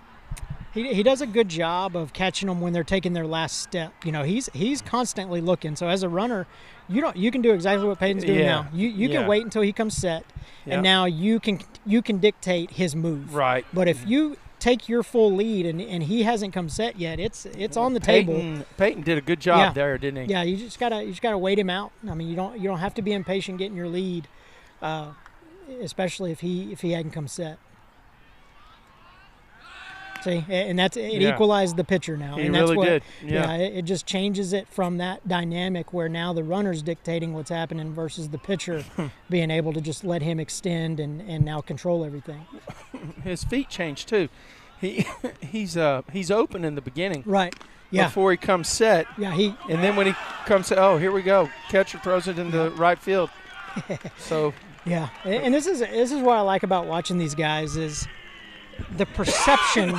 he does a good job of catching them when they're taking their last step. He's constantly looking. So as a runner, you can do exactly what Peyton's doing now. You can wait until he comes set, and now you can dictate his move. Right. But if you take your full lead and he hasn't come set yet, it's on the table. Peyton did a good job there, didn't he? Yeah, you just gotta wait him out. I mean, you don't have to be impatient getting your lead, especially if he hadn't come set. See, and it equalized the pitcher now. He and that's really did. Yeah, it just changes it from that dynamic where now the runner's dictating what's happening versus the pitcher being able to just let him extend and now control everything. His feet change too. He's open in the beginning. Right. Yeah. Before he comes set. Yeah. And then when he comes set, here we go. Catcher throws it into right field. So. Yeah, and this is what I like about watching these guys is the perception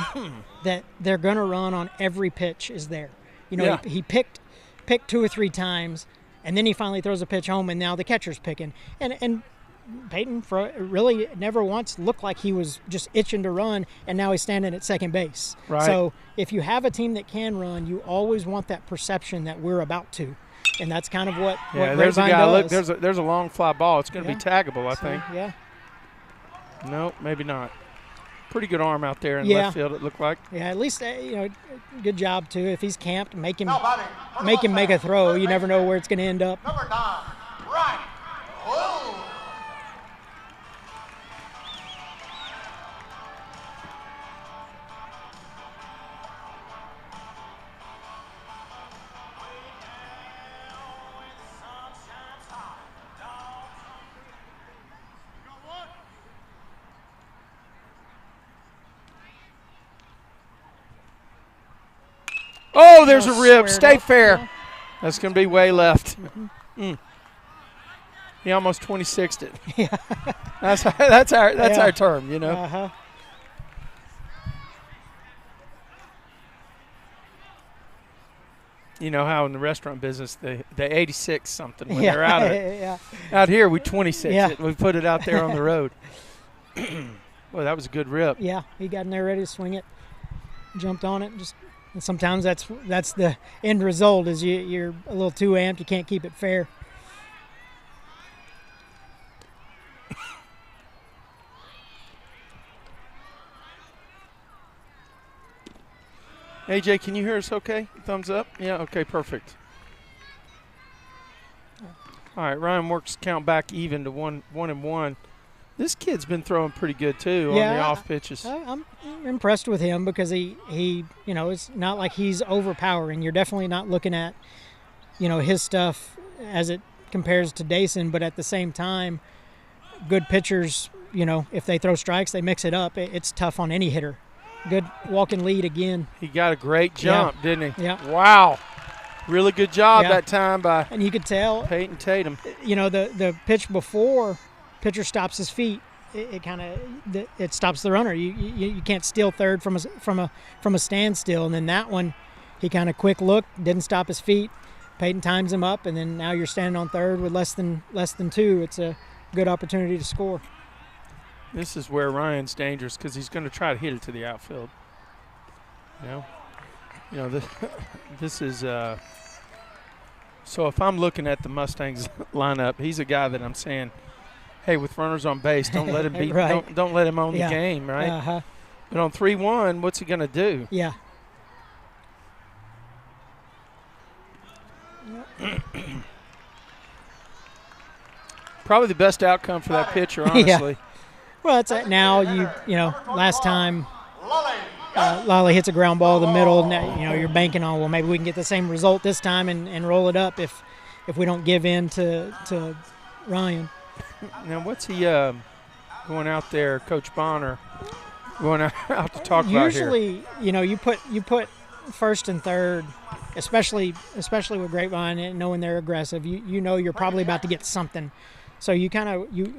that they're going to run on every pitch is there. He picked 2 or 3 times, and then he finally throws a pitch home, and now the catcher's picking. And Peyton really never once looked like he was just itching to run, and now he's standing at second base. Right. So if you have a team that can run, you always want that perception that we're about to. And that's kind of what there's a Grapevine guy. does. Look, there's a long fly ball. It's going to be taggable, I think. Yeah. No, maybe not. Pretty good arm out there in left field, it looked like. Yeah, at least good job too. If he's camped, make him make a throw. You never know where it's going to end up. Number 9, right. Whoa. Oh, there's a rib. Stay fair. Yeah. That's going to be way left. He almost 26'd it. Yeah. That's our term, Uh-huh. You know how in the restaurant business they 86 something when they're out of it. Yeah. Out here we 26 it. We put it out there on the road. Well, that was a good rip. Yeah, he got in there ready to swing it, jumped on it, and sometimes that's the end result is you're a little too amped. You can't keep it fair. AJ, can you hear us okay? Thumbs up? Yeah, okay, perfect. All right, Ryan works count back even to 1-1. This kid's been throwing pretty good too on the off pitches. I'm impressed with him because he it's not like he's overpowering. You're definitely not looking at, his stuff as it compares to Dason, but at the same time, good pitchers, if they throw strikes, they mix it up. It's tough on any hitter. Good walking lead again. He got a great jump, didn't he? Yeah. Wow. Really good job that time by and you could tell Peyton Tatum. The pitch before, pitcher stops his feet. It stops the runner. You can't steal third from a standstill. And then that one, he kind of quick looked, didn't stop his feet. Peyton times him up, and then now you're standing on third with less than 2. It's a good opportunity to score. This is where Ryan's dangerous because he's going to try to hit it to the outfield. This is so if I'm looking at the Mustangs lineup, he's a guy that I'm saying, hey, with runners on base, don't let him be right. don't let him own the game, right? Uh-huh. But on 3-1, what's he going to do? Yeah. Probably the best outcome for that pitcher, honestly. Well, it's now last time Lolly hits a ground ball in the middle. Now, you're banking on, well, maybe we can get the same result this time and roll it up if we don't give in to Ryan. Now, what's he going out there, Coach Bonner, going out to talk about here? Usually, you put first and third, especially with Grapevine, and knowing they're aggressive. You're probably about to get something. So you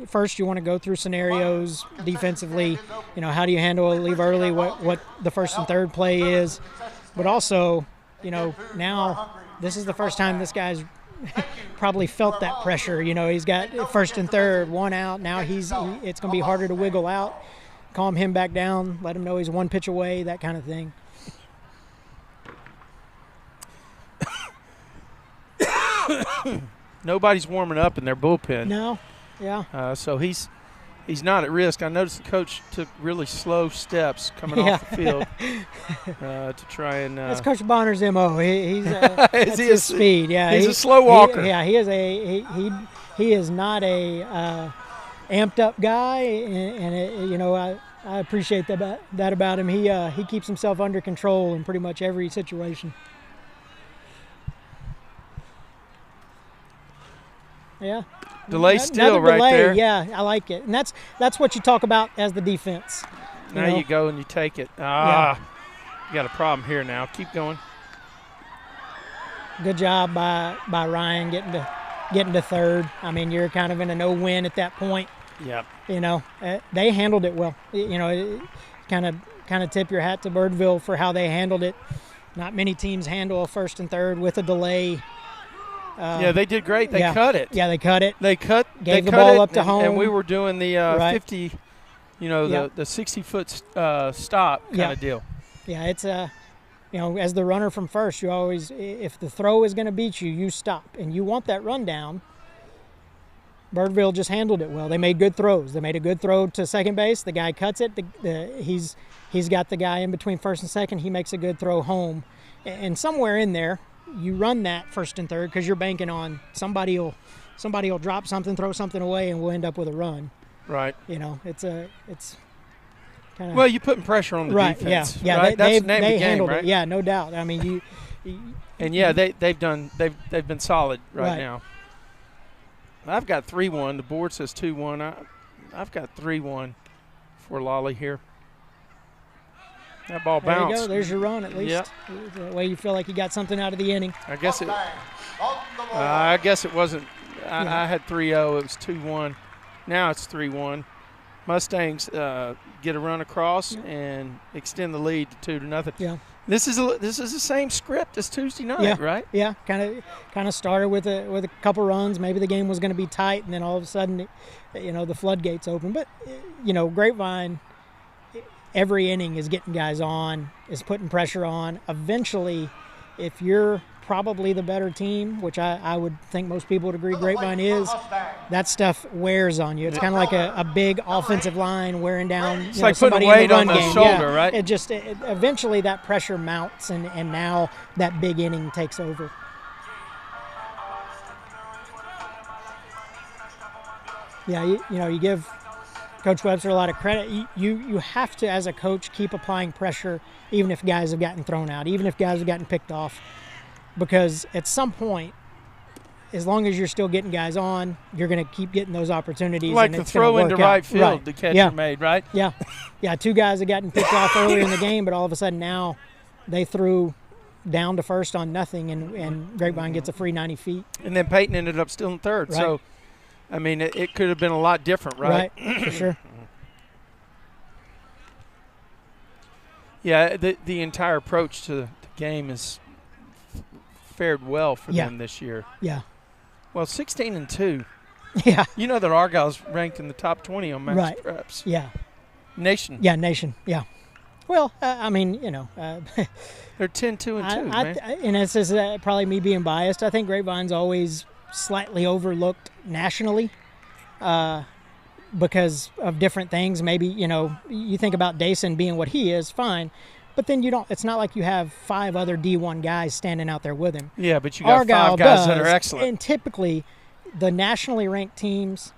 first want to go through scenarios defensively. How do you handle a leave early? What the first and third play is, but also, now this is the first time this guy's probably felt that pressure. He's got first and third, 1 out. Now it's going to be harder to wiggle out. Calm him back down. Let him know he's 1 pitch away. That kind of thing. Nobody's warming up in their bullpen. No, yeah. So he's he's not at risk. I noticed the coach took really slow steps coming off the field to try and. That's Coach Bonner's MO. He's that's his speed. Yeah, he's a slow walker. He is not a amped up guy, and I appreciate that about him. He keeps himself under control in pretty much every situation. Yeah. Delay still right there. Yeah, I like it. And that's what you talk about as the defense. Now you go and you take it. You got a problem here now. Keep going. Good job by Ryan getting to third. I mean, you're kind of in a no-win at that point. Yep. They handled it well. Kind of tip your hat to Birdville for how they handled it. Not many teams handle a first and third with a delay. They did great. They cut it. Yeah, they cut it. Gave the ball up to home. And we were doing the 50, the 60-foot stop kind of deal. Yeah, it's as the runner from first, you always, if the throw is going to beat you, you stop. And you want that rundown. Birdville just handled it well. They made good throws. They made a good throw to second base. The guy cuts it. He's got the guy in between first and second. He makes a good throw home. And somewhere in there, you run that first and third because you're banking on somebody will drop something, throw something away, and we'll end up with a run. Right. It's kind of. Well, you're putting pressure on the defense. Yeah. Right? That's the name of the game, handled right? it. Yeah, no doubt. I mean, they've been solid right now. I've got 3-1. The board says 2-1. I've got 3-1 for Lolly here. That ball bounced. There you go. There's your run at least. Yep. The way you feel like you got something out of the inning. I guess it wasn't. I had 3-0. It was 2-1. Now it's 3-1. Mustangs get a run across and extend the lead to 2-0. Yeah. This is the same script as Tuesday night, right? Yeah. Kind of started with a couple runs. Maybe the game was going to be tight, and then all of a sudden, the floodgates open. But Grapevine, every inning is getting guys on, is putting pressure on. Eventually, if you're probably the better team, which I would think most people would agree Grapevine is, that stuff wears on you. It's kind of like a big offensive line wearing down it's like putting weight on the shoulder, right? Eventually that pressure mounts, and now that big inning takes over. Yeah, you give Coach Webster a lot of credit. You have to, as a coach, keep applying pressure even if guys have gotten thrown out, even if guys have gotten picked off. Because at some point, as long as you're still getting guys on, you're going to keep getting those opportunities. Like and the throw into right field the catcher made, right? Yeah. Yeah, two guys have gotten picked off earlier in the game, but all of a sudden now they threw down to first on nothing, and Grapevine gets a free 90 feet. And then Peyton ended up still in third. Right. So, I mean, it could have been a lot different, right? Right, for sure. Yeah, the entire approach to the game is fared well for them this year. Yeah. Well, 16-2. Yeah. You know that Argyle's ranked in the top 20 on max preps. Yeah. Nation. Yeah, nation. Yeah. Well, I mean, they're 10-2 and 2, man. And this is probably me being biased. I think Grapevine's always slightly overlooked nationally because of different things. Maybe, you think about Dason being what he is, fine. But then it's not like you have 5 other D1 guys standing out there with him. Yeah, but you got Argyle 5 guys that are excellent. And typically the nationally ranked teams,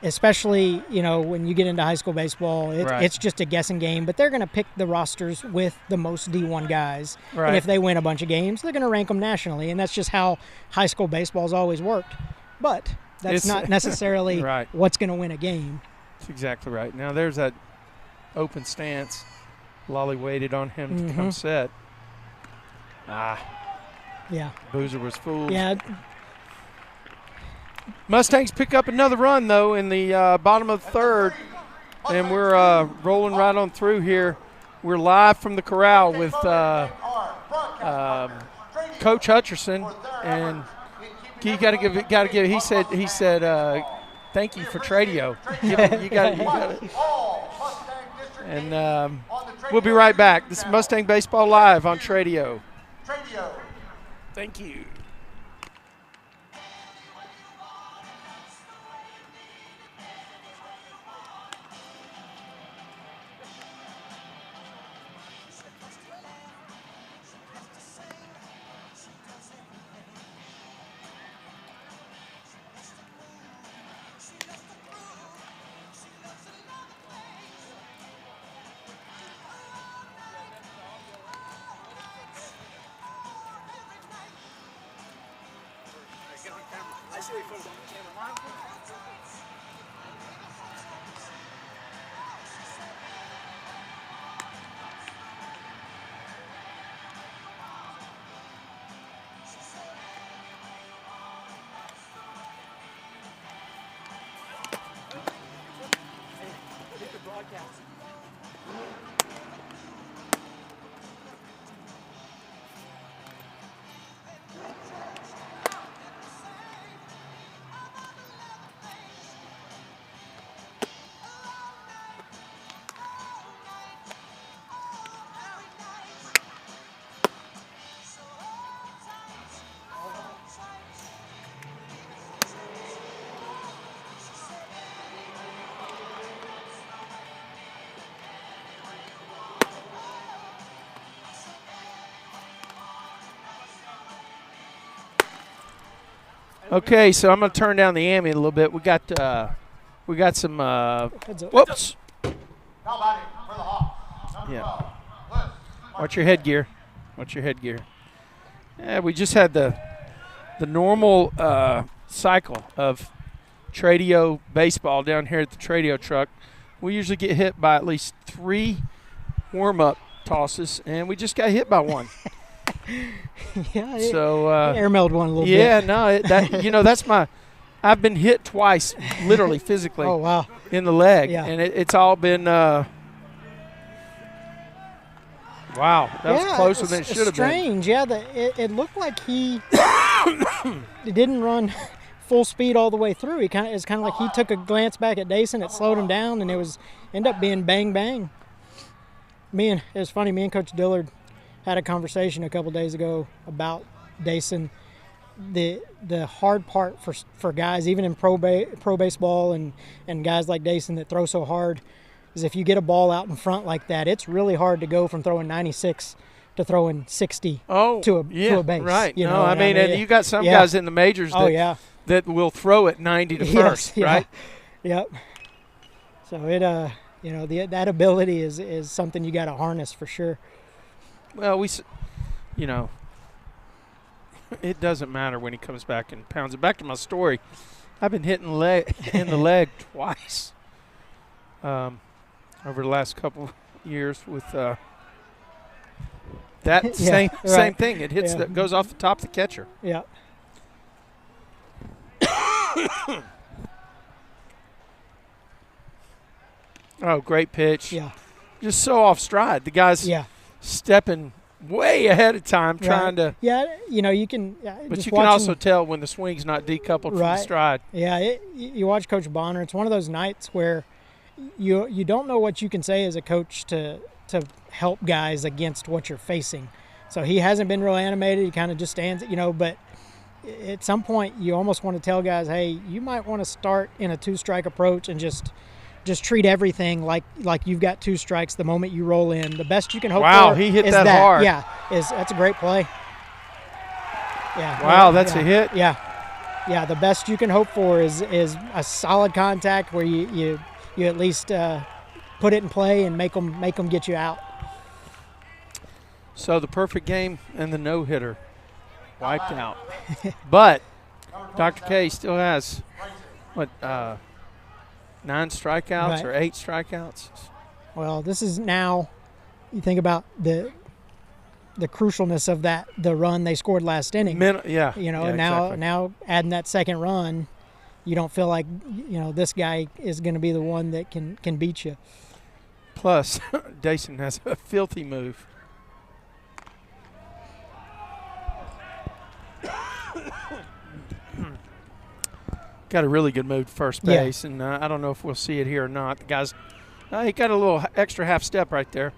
especially, when you get into high school baseball, it's just a guessing game. But they're going to pick the rosters with the most D1 guys. Right. And if they win a bunch of games, they're going to rank them nationally. And that's just how high school baseball's always worked. But that's not necessarily what's going to win a game. That's exactly right. Now there's that open stance. Lolly waited on him to come set. Yeah. Boozer was fooled. Yeah. Mustangs pick up another run, though, in the bottom of the third. And we're rolling right on through here. We're live from the corral with Coach Hutcherson. And you got to give. He said, thank you for Tradio. You got it. And we'll be right back. This is Mustang Baseball Live on Tradio. Thank you. Okay, so I'm going to turn down the ante a little bit. We got some. Whoops. Yeah. Watch your headgear. Watch your headgear. Yeah, we just had the normal cycle of Tradio baseball down here at the Tradio truck. We usually get hit by at least 3 warm-up tosses, and we just got hit by one. Yeah, so airmailed one a little bit. Yeah, no, that's my. I've been hit twice, literally physically. Oh wow! In the leg, yeah. And it's all been. Wow, that was closer than it should have been. Strange, yeah. It looked like he didn't run full speed all the way through. It's kind of like he took a glance back at Dayson, it slowed him down, and it was ended up being bang bang. It was funny. Me and Coach Dillard had a conversation a couple days ago about Dayson. The hard part for guys, even in pro baseball and guys like Dayson that throw so hard, is if you get a ball out in front like that, it's really hard to go from throwing 96 to throwing 60 to a base. Right. And you got some guys in the majors that will throw it 90 to first, right? Yep. So that ability is something you got to harness for sure. Well, it doesn't matter when he comes back and pounds it. Back to my story, I've been hitting in the leg twice over the last couple of years with that same thing. It hits goes off the top of the catcher. Yeah. Oh, great pitch. Yeah. Just so off stride. The guy's stepping way ahead of time trying to. Yeah, you can. But you can also tell when the swing's not decoupled from the stride. Yeah, you watch Coach Bonner. It's one of those nights where you don't know what you can say as a coach to help guys against what you're facing. So he hasn't been real animated. He kind of just stands, but at some point you almost want to tell guys, hey, you might want to start in a 2-strike approach and just treat everything like you've got 2 strikes the moment you roll in. The best you can hope for. Wow, he hit that hard. Yeah, that's a great play. Yeah. Wow, that's a hit. Yeah. Yeah, the best you can hope for is a solid contact where you at least put it in play and make them get you out. So the perfect game and the no-hitter wiped out. But Dr. K still has, 9 strikeouts or 8 strikeouts? Well, this is now, you think about the crucialness of the run they scored last inning. Now adding that second run, you don't feel like, this guy is going to be the one that can beat you. Plus, Dayson has a filthy move. Got a really good move to first base, and I don't know if we'll see it here or not. The guy's he got a little extra half step right there.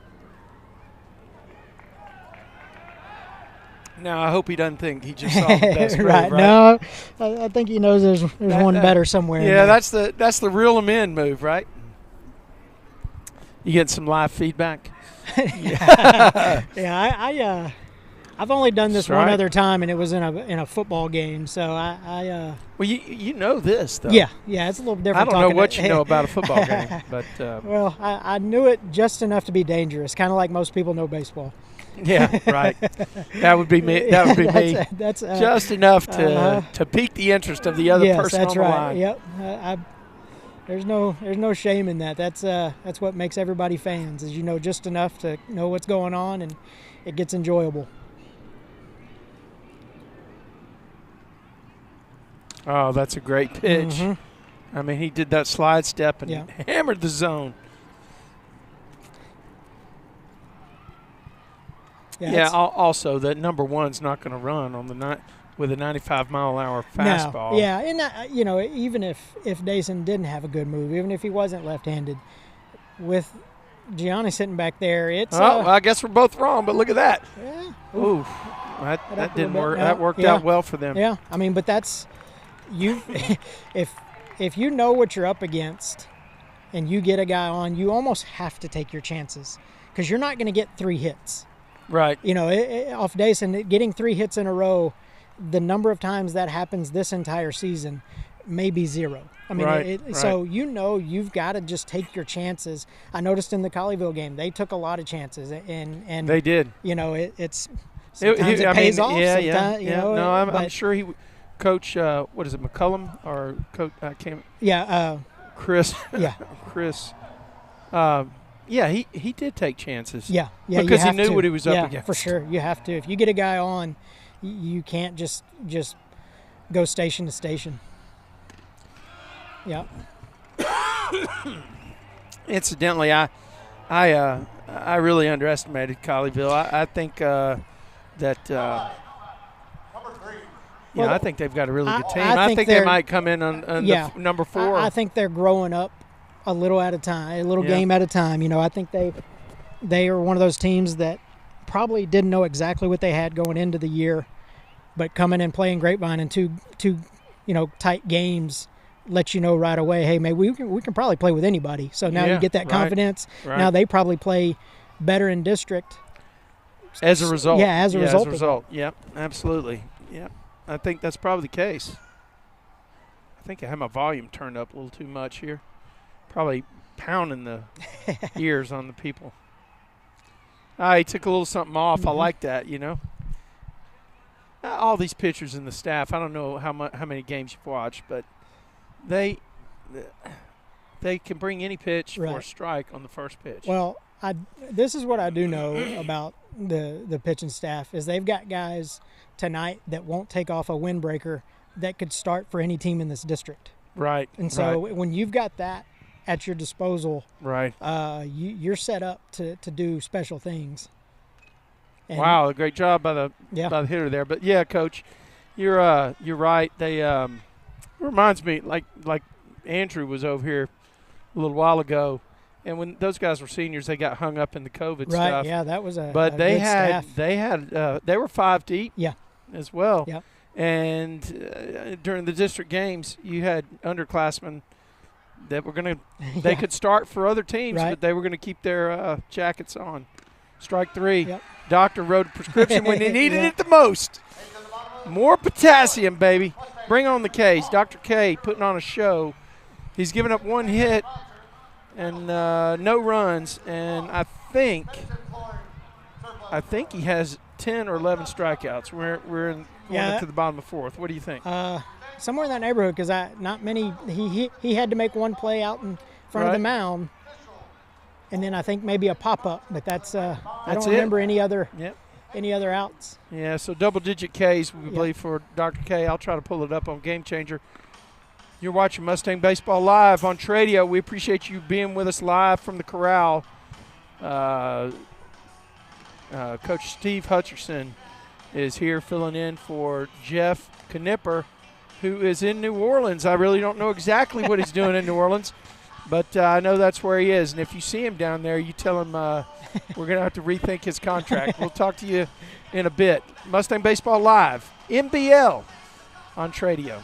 Now, I hope he doesn't think he just saw the best move, right? No, I think he knows there's one better somewhere. Yeah, that's the reel him in move, right? You get some live feedback? Yeah, I've only done this one other time, and it was in a football game. So I well, you know this though. Yeah, it's a little different. I don't know what you know about a football game, but well, I knew it just enough to be dangerous, kind of like most people know baseball. Yeah, right. That would be me. That would be me. That's just enough to pique the interest of the other person on the line. Yep. There's no shame in that. That's what makes everybody fans, is just enough to know what's going on, and it gets enjoyable. Oh, that's a great pitch. Mm-hmm. I mean, he did that slide step and hammered the zone. Yeah. Also, that number one's not going to run on with a 95-mile-an-hour fastball. No. Yeah, and even if Dason didn't have a good move, even if he wasn't left-handed, with Gianni sitting back there, it's. Well, I guess we're both wrong, but look at that. Yeah. Ooh, that didn't work. That worked out well for them. Yeah, I mean, but that's you. if you know what you're up against, and you get a guy on, you almost have to take your chances, because you're not going to get 3 hits. Right. Off Dason, getting 3 hits in a row, the number of times that happens this entire season may be 0. I mean, so you've got to just take your chances. I noticed in the Colleyville game, they took a lot of chances, and they did. It's sometimes it pays off. I'm sure he, Coach, what is it, McCullum or Coach? I can't. Yeah. Chris. Yeah. Chris. Yeah, he did take chances. Yeah, because he knew what he was up against. Yeah, for sure. You have to. If you get a guy on, you can't just go station to station. Yeah. Incidentally, I really underestimated Colleyville. I think that. I think they've got a really good team. I think they might come in on the number 4. I think they're growing up a little at a time, a little game at a time. I think they are one of those teams that probably didn't know exactly what they had going into the year, but coming and playing Grapevine in two tight games let you know right away, hey, maybe we can probably play with anybody. So now you get that confidence. Right. Now they probably play better in district. As a result. Yeah, as a result. Yep, absolutely. Yep. I think that's probably the case. I think I have my volume turned up a little too much here. Probably pounding the ears on the people. He took a little something off. Mm-hmm. I like that, All these pitchers and the staff, I don't know how many games you've watched, but they can bring any pitch for a strike on the first pitch. Well, this is what I do know about the pitching staff, is they've got guys tonight that won't take off a windbreaker that could start for any team in this district. Right. And so when you've got that at your disposal, you're set up to do special things. And wow, a great job by the hitter there. But yeah, Coach, you're right. They reminds me like Andrew was over here a little while ago, and when those guys were seniors, they got hung up in the COVID stuff. Right. Yeah, that was But they had they were 5 deep. Yeah. As well. Yeah. And during the district games, you had underclassmen that were going to they could start for other teams, but they were going to keep their jackets on. Strike 3. Yep. Doctor wrote a prescription when they needed it the most. More potassium, baby. Bring on the K's. Dr. K putting on a show. He's given up 1 hit and no runs, and I think he has 10 or 11 strikeouts. We're into the bottom of 4th. What do you think? Somewhere in that neighborhood, because not many. He had to make 1 play out in front of the mound, and then I think maybe a pop up. But that's I don't remember any other outs. Yeah, so double-digit Ks we believe for Dr. K. I'll try to pull it up on Game Changer. You're watching Mustang Baseball live on Tradio. We appreciate you being with us live from the corral. Coach Steve Hutcherson is here filling in for Jeff Knipper, who is in New Orleans. I really don't know exactly what he's doing in New Orleans, but I know that's where he is. And if you see him down there, you tell him we're going to have to rethink his contract. We'll talk to you in a bit. Mustang Baseball Live, MBL on Tradio.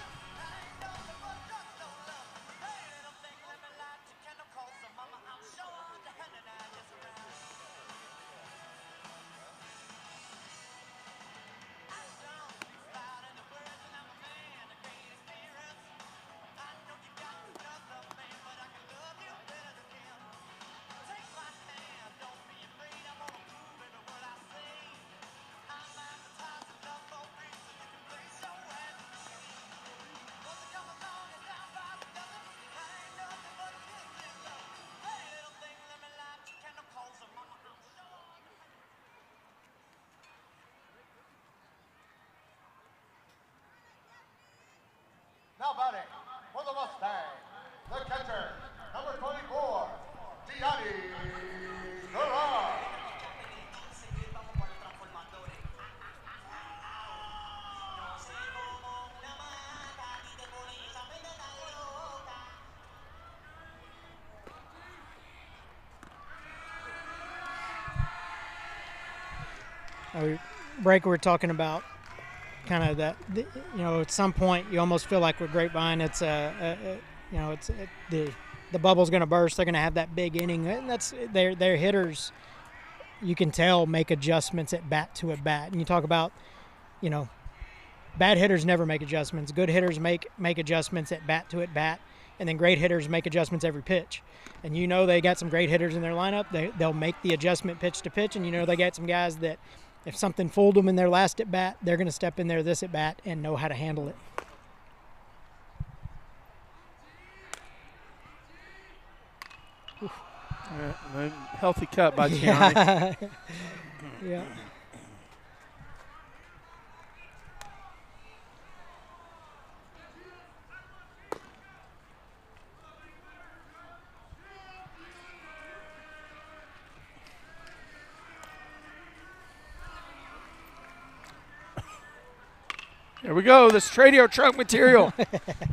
Breaker, we're talking about kind of that, at some point you almost feel like with Grapevine, it's the bubble's going to burst. They're going to have that big inning, and that's their hitters. You can tell make adjustments at bat to at bat, and you talk about, bad hitters never make adjustments. Good hitters make adjustments at bat to at bat, and then great hitters make adjustments every pitch. And they got some great hitters in their lineup. They'll make the adjustment pitch to pitch, and they got some guys that if something fooled them in their last at bat, they're going to step in there this at bat and know how to handle it. Healthy cut by Gianni. Yeah. Here we go. This Tradio truck material.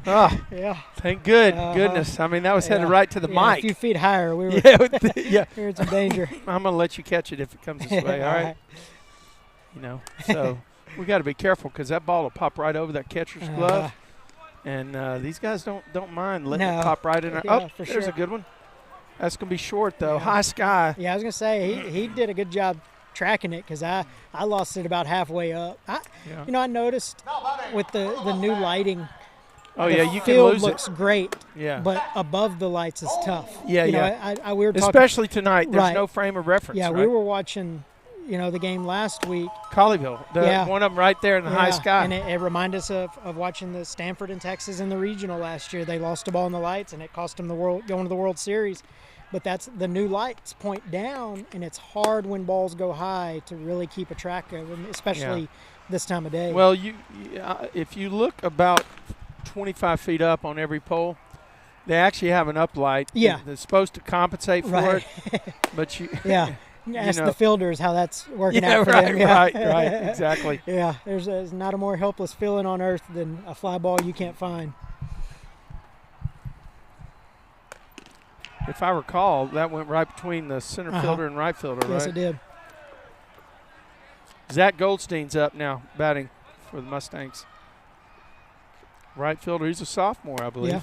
Yeah. Thank goodness. I mean, that was headed right to the mic. A few feet higher. We were we were in some danger. I'm going to let you catch it if it comes this way, all right? So we got to be careful because that ball will pop right over that catcher's glove. And these guys don't mind letting it pop right in there. Yeah, there's a good one. That's going to be short, though. Yeah. High sky. Yeah, I was going to say, he did a good job tracking it because I lost it about halfway up. I noticed with the new lighting. Oh, yeah, you can lose it. The field looks great, but above the lights is tough. We were talking, especially tonight. There's no frame of reference. Yeah, right? we were watching, the game last week. Colleyville, one of them right there in the high sky. And it reminded us of watching the Stanford and Texas in the regional last year. They lost a ball in the lights, and it cost them going to the World Series. But that's the new lights point down, and it's hard when balls go high to really keep a track of them, especially this time of day. Well, if you look about 25 feet up on every pole, they actually have an uplight that's supposed to compensate for it. But ask the fielders how that's working out for them. Right, exactly. Yeah, there's not a more helpless feeling on earth than a fly ball you can't find. If I recall, that went right between the center fielder and right fielder, right? Yes, it did. Zach Goldstein's up now, batting for the Mustangs. Right fielder, he's a sophomore, I believe. Yeah.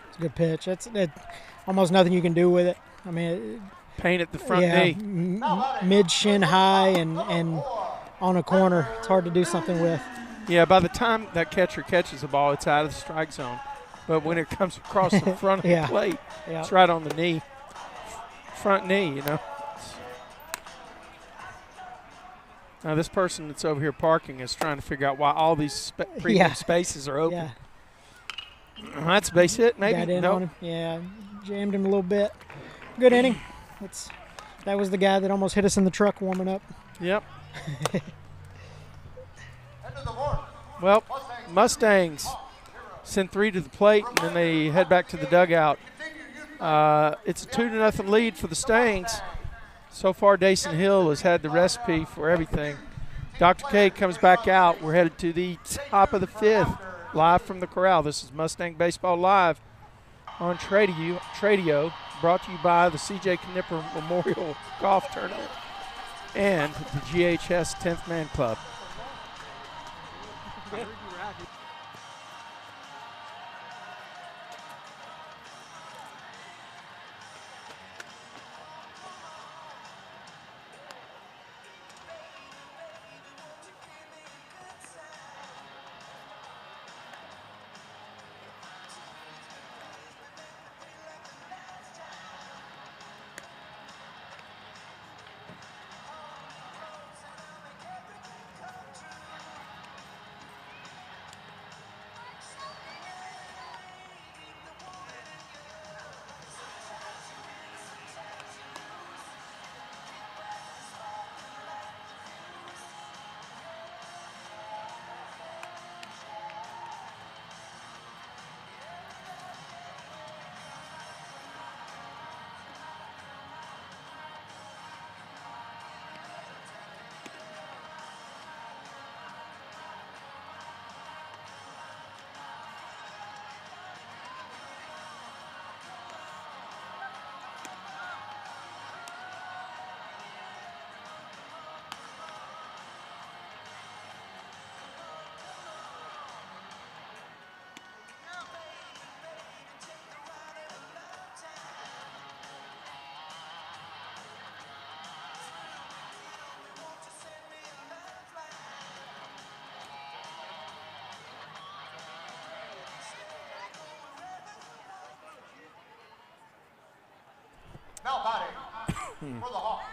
It's a good pitch. That's almost nothing you can do with it. I mean, paint at the front knee. Mid shin high and on a corner. It's hard to do something with. Yeah, by the time that catcher catches the ball, it's out of the strike zone. But when it comes across the front of the plate, it's right on the knee, front knee, Now, this person that's over here parking is trying to figure out why all these premium spaces are open. Yeah. That's a base hit, maybe? Got in on him. Yeah, jammed him a little bit. Good inning. That was the guy that almost hit us in the truck warming up. Yep. Well, Mustangs send 3 to the plate, and then they head back to the dugout. It's a 2-0 lead for the Stangs. So far, Dason Hill has had the recipe for everything. Dr. K comes back out. We're headed to the top of the 5th, live from the corral. This is Mustang Baseball Live on Tradio, brought to you by the C.J. Knipper Memorial Golf Tournament and the GHS 10th Man Club. Now batting for the Hawks,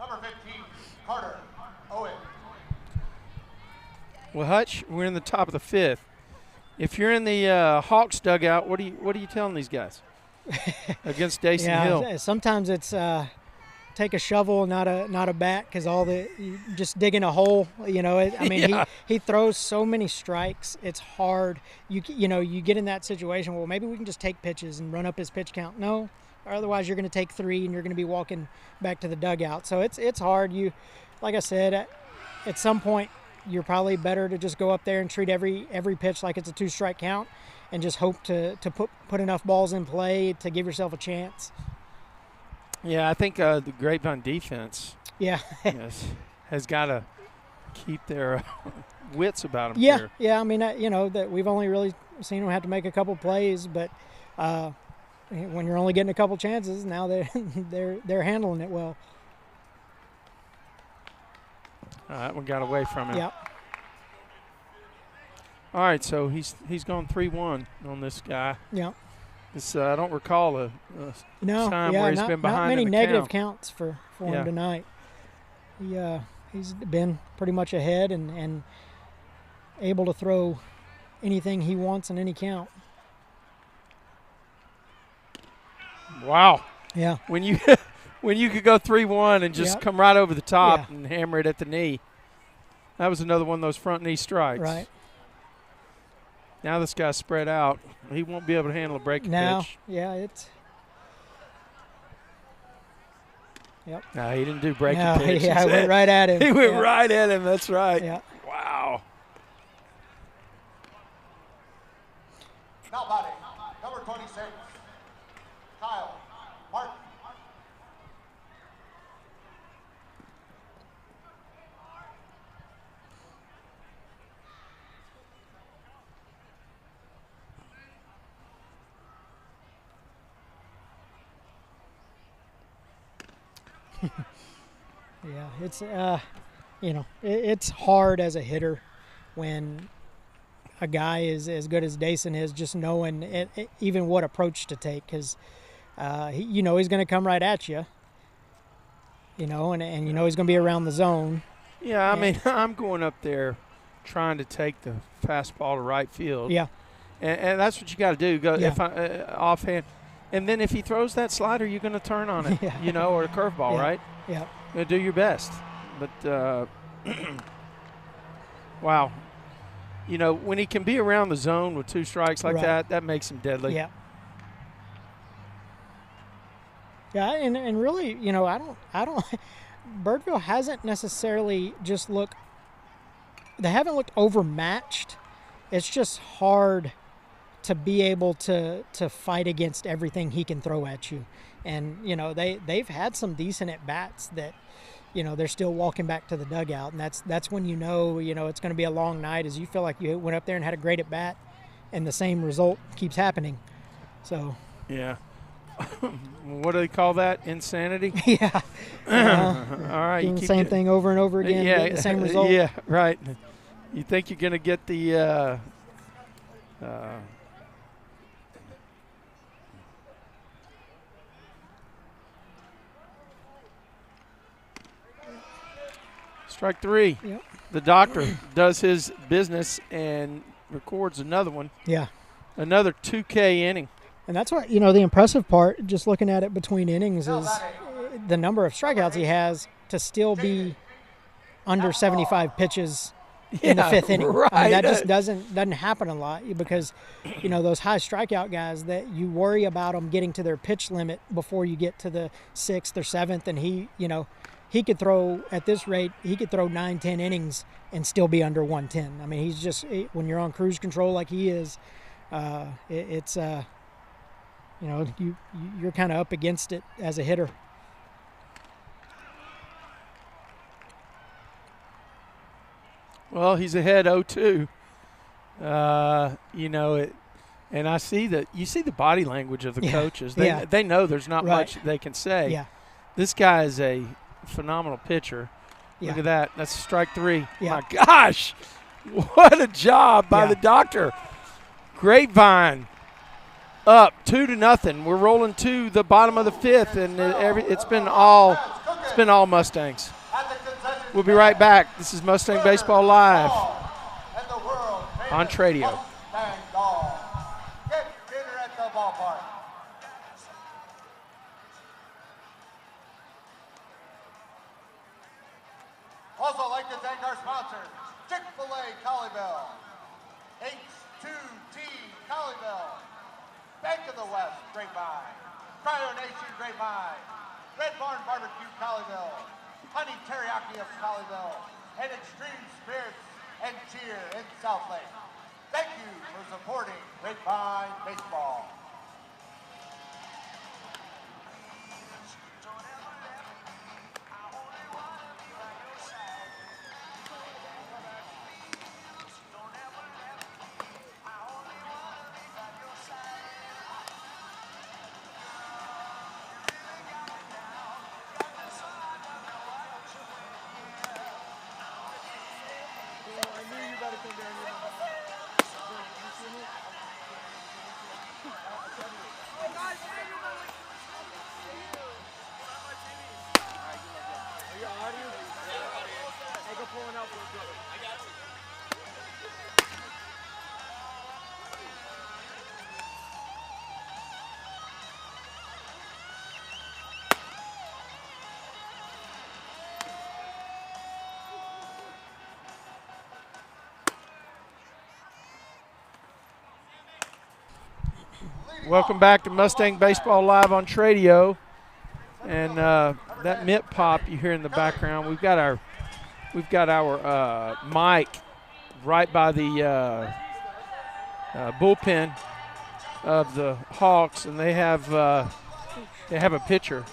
number 15, Carter Owen. Well, Hutch, we're in the top of the 5th. If you're in the Hawks dugout, what are you telling these guys against Dason Hill? Sometimes it's take a shovel, not a bat, because just digging a hole. He throws so many strikes. It's hard. You get in that situation. Well, maybe we can just take pitches and run up his pitch count. No, or otherwise you're going to take 3 and you're going to be walking back to the dugout. So it's hard. Like I said, at some point you're probably better to just go up there and treat every pitch like it's a 2-strike count, and just hope to put enough balls in play to give yourself a chance. Yeah, I think the Grapevine defense has got to keep their wits about them. Yeah, here. yeah. I mean, that we've only really seen them have to make a couple plays, but when you're only getting a couple chances, now they're handling it well. That one got away from him. Yeah. All right, so he's gone 3-1 on this guy. Yeah. I don't recall a time where he's been behind not many in the negative count. counts for him tonight. He's been pretty much ahead and able to throw anything he wants in any count. Wow. Yeah. When you could go 3-1 and just come right over the top and hammer it at the knee. That was another one of those front knee strikes. Right. Now this guy's spread out. He won't be able to handle a breaking pitch. Yeah, it's. Yep. No, he didn't do breaking pitch. Yeah, I went right at him. He went right at him. That's right. Yeah. Wow. Now batting, number 26, Kyle Martin. Yeah, it's it's hard as a hitter when a guy is as good as Dason is, just knowing even what approach to take, because he's going to come right at you. And he's going to be around the zone. Yeah, I mean, I'm going up there trying to take the fastball to right field. Yeah, and that's what you got to do. Go offhand, and then if he throws that slider, you're going to turn on it, or a curveball, right? Yeah. Do your best. But, wow. When he can be around the zone with 2 strikes like that makes him deadly. Yeah. Yeah, and really, I don't Birdville hasn't necessarily they haven't looked overmatched. It's just hard to be able to fight against everything he can throw at you. And, they've had some decent at-bats that, they're still walking back to the dugout. And that's when it's going to be a long night, as you feel like you went up there and had a great at-bat and the same result keeps happening. So. Yeah. What do they call that? Insanity? Yeah. All right. Doing the same thing over and over again, getting the same result. Yeah, right. You think you're going to get the strike 3. Yep. The doctor does his business and records another one. Yeah. Another 2K inning. And that's what, the impressive part, just looking at it between innings, is the number of strikeouts he has to still be under 75 pitches in the 5th inning. Right. I mean, that just doesn't happen a lot, because, those high strikeout guys, that you worry about them getting to their pitch limit before you get to the 6th or 7th, and he could throw, at this rate, he could throw 9-10 innings and still be under 110. I mean, he's just, when you're on cruise control like he is, it's you're kind of up against it as a hitter. Well, he's ahead 0-2. And I see that you see the body language of the coaches. They know there's not much they can say. Yeah. This guy is a phenomenal pitcher. Yeah. Look at that. That's strike 3. Yeah. My gosh. What a job by the doctor. Grapevine up 2-0. We're rolling to the bottom of the 5th, and it's been all Mustangs. We'll be right back. This is Mustang Baseball Live on Tradio. Get dinner at the ballpark. Also like to thank our sponsors, Chick-fil-A Colleyville, H2T Colleyville, Bank of the West Grapevine, Cryo Nation Grapevine, Red Barn Barbecue Colleyville, Honey Teriyaki of Colleyville, and Extreme Spirits and Cheer in South Lake. Thank you for supporting Grapevine Baseball. Welcome back to Mustang Baseball Live on Tradio. And that mitt pop you hear in the background, we've got our mic right by the bullpen of the Hawks, and they have a pitcher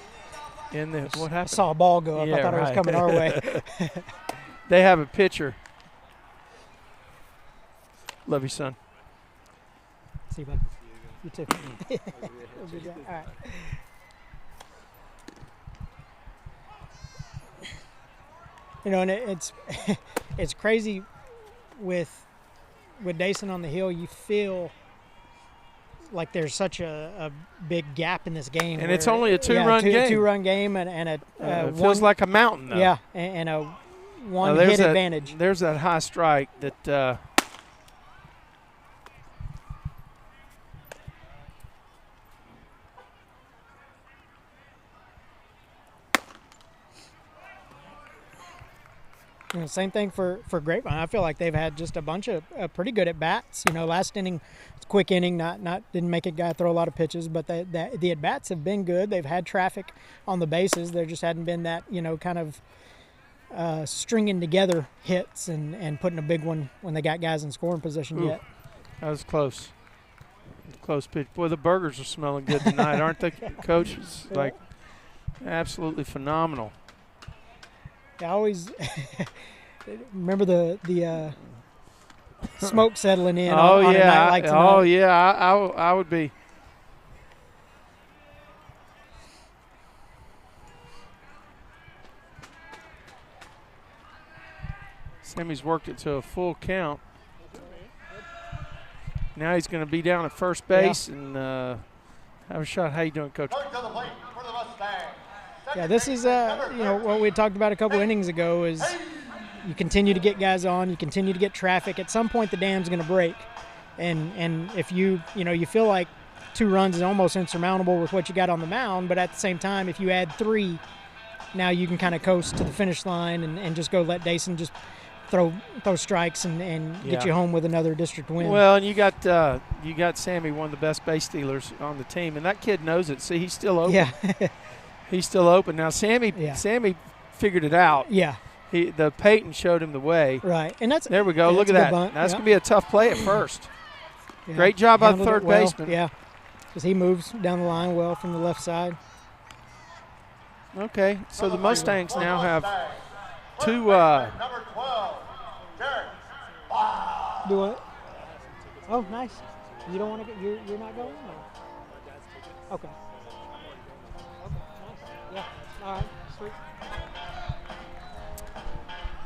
in the. What happened? I saw a ball go up. Yeah, I thought it was coming our way. They have a pitcher. Love you, son. See you, bud. You too. All right. You know, and it's it's crazy with Dason on the hill. You feel like there's such a big gap in this game, and it's only a two-run game. Two-run game, and a it feels like a mountain, though. Yeah, and a one-hit advantage. There's that high strike that. You know, same thing for Grapevine. I feel like they've had just a bunch of pretty good at bats. You know, last inning, quick inning, didn't make a guy throw a lot of pitches, but the at bats have been good. They've had traffic on the bases. There just hadn't been that, you know, kind of stringing together hits and putting a big one when they got guys in scoring position yet. That was close. Close pitch. Boy, the burgers are smelling good tonight, aren't they, Coach? It's like absolutely phenomenal. I always remember the smoke settling in on a night like tonight. Oh, yeah, I would be. Sammy's worked it to a full count. Now he's going to be down at first base and have a shot. How you doing, Coach? Yeah, this is, you know, what we talked about a couple innings ago is you continue to get guys on, you continue to get traffic. At some point, the dam's going to break. And if you feel like 2 runs is almost insurmountable with what you got on the mound, but at the same time, if you add 3, now you can kind of coast to the finish line and just go let Dason just throw strikes and get you home with another district win. Well, and you got Sammy, one of the best base stealers on the team, and that kid knows it. See, he's still open. Yeah. He's still open. Now, Sammy figured it out. Yeah. The Peyton showed him the way. Right. And there we go. Look at that. Bunt. That's going to be a tough play at first. Yeah. Great job by the third baseman. Yeah. Because he moves down the line well from the left side. Okay. So the Mustangs now have 2 Number 12, Derek. Do what? Oh, nice. You don't want to get, you're not going? No. Okay. Yeah. All right. Sweet.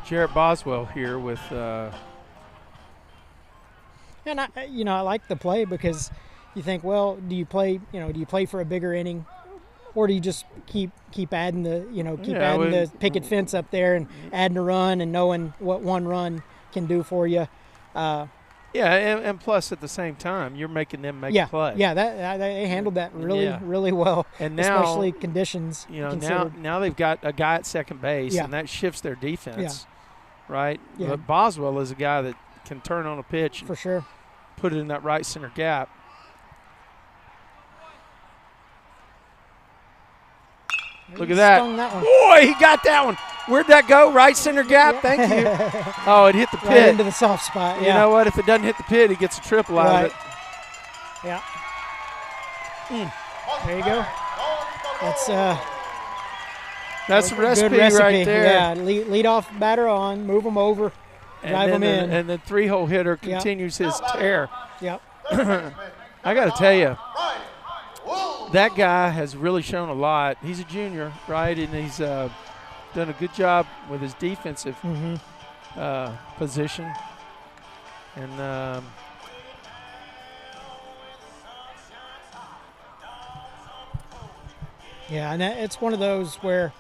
Jarrett Boswell here with. And I like the play because you think, well, do you play for a bigger inning, or do you just keep adding the picket fence up there and adding a run and knowing what one run can do for you? And plus at the same time, you're making them make a play. Yeah, they handled that really well, and now, especially conditions. Now they've got a guy at second base, and that shifts their defense, right? Yeah. But Boswell is a guy that can turn on a pitch for sure, put it in that right center gap. Look at that. Boy, he got that one. Where'd that go? Right center gap? Thank you. Oh, it hit the pit. Right into the soft spot, You know what? If it doesn't hit the pit, he gets a triple out of it. Yeah. There you go. That's a recipe right there. Yeah, lead off batter on, move them over, drive them in. And the 3-hole hitter continues his tear. Yep. I got to tell you, that guy has really shown a lot. He's a junior, right? And he's done a good job with his defensive position. And and it's one of those where,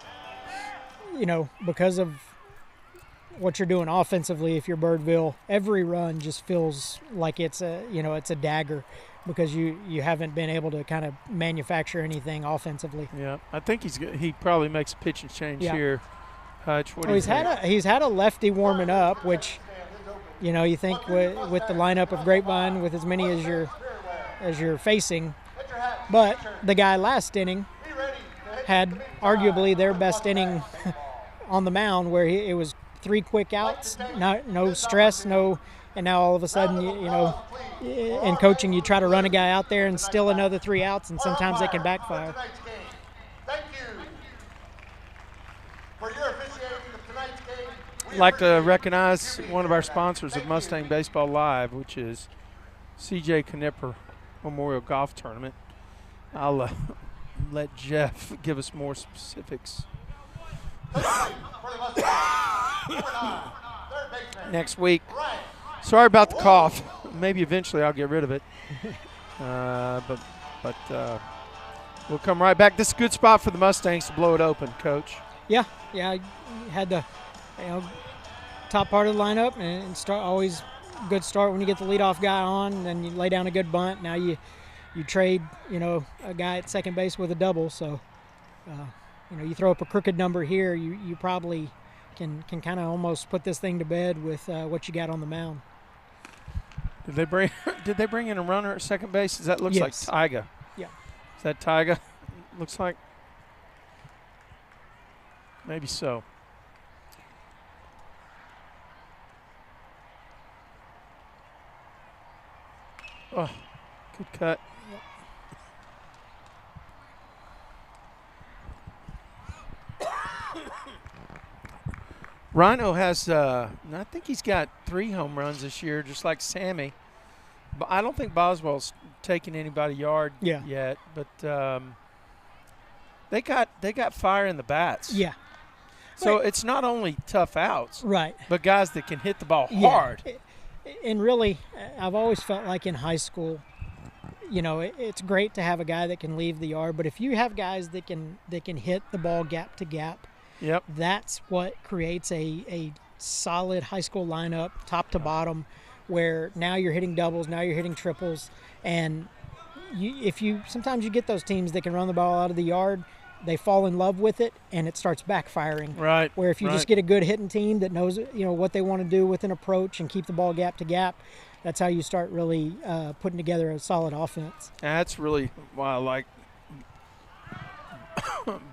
because of what you're doing offensively, if you're Birdville, every run just feels like it's a dagger, because you haven't been able to kind of manufacture anything offensively. Yeah, I think he probably makes a pitching change here. Hutch, what do you think? He's had a lefty warming up, which you think with the lineup of Grapevine, with as many as you're facing, but the guy last inning had arguably their best inning on the mound, where it was 3 quick outs, no stress, and now all of a sudden, in coaching, you try to run a guy out there and still another 3 outs, and sometimes they can backfire. Thank you for your officiating of tonight's game. I'd like to recognize one of our sponsors of Mustang Baseball Live, which is C.J. Knipper Memorial Golf Tournament. I'll let Jeff give us more specifics next week. Sorry about the cough. Maybe eventually I'll get rid of it. But we'll come right back. This is a good spot for the Mustangs to blow it open, Coach. Yeah, I had the top part of the lineup, and always good start when you get the leadoff guy on, and then you lay down a good bunt. Now you trade a guy at second base with a double, so you throw up a crooked number here, you probably can kind of almost put this thing to bed with what you got on the mound. Did they bring in a runner at second base? That looks like Tyga. Yeah. Is that Tyga? Looks like. Maybe so. Oh, good cut. Rhino has, I think he's got 3 home runs this year, just like Sammy. But I don't think Boswell's taken anybody yard yet. But they got fire in the bats. Yeah. So it's not only tough outs, right, but guys that can hit the ball hard. And really, I've always felt like in high school, it's great to have a guy that can leave the yard. But if you have guys that can hit the ball gap to gap, that's what creates a solid high school lineup, top to bottom, where now you're hitting doubles, now you're hitting triples, and sometimes you get those teams that can run the ball out of the yard, they fall in love with it, and it starts backfiring. Right. Where if you just get a good hitting team that knows what they want to do with an approach and keep the ball gap to gap, that's how you start really putting together a solid offense. That's really why I like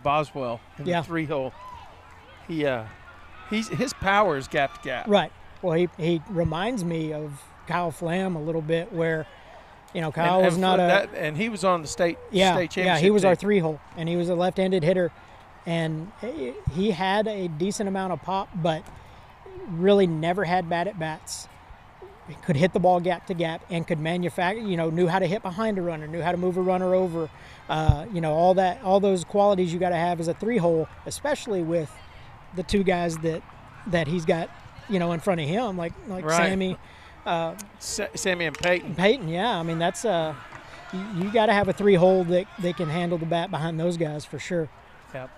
Boswell in the 3-hole. His power is gap to gap. Right. Well, he reminds me of Kyle Flam a little bit, where Kyle was not and he was on the state championship. Yeah, he was our 3-hole, and he was a left-handed hitter, and he had a decent amount of pop, but really never had bad at bats. He could hit the ball gap to gap and could manufacture. Knew how to hit behind a runner, knew how to move a runner over. All those qualities you got to have as a 3-hole, especially with the 2 guys that he's got, in front of him, like Sammy. Sammy and Peyton. Yeah. I mean, that's you got to have a 3-hole that they can handle the bat behind those guys for sure. Yep.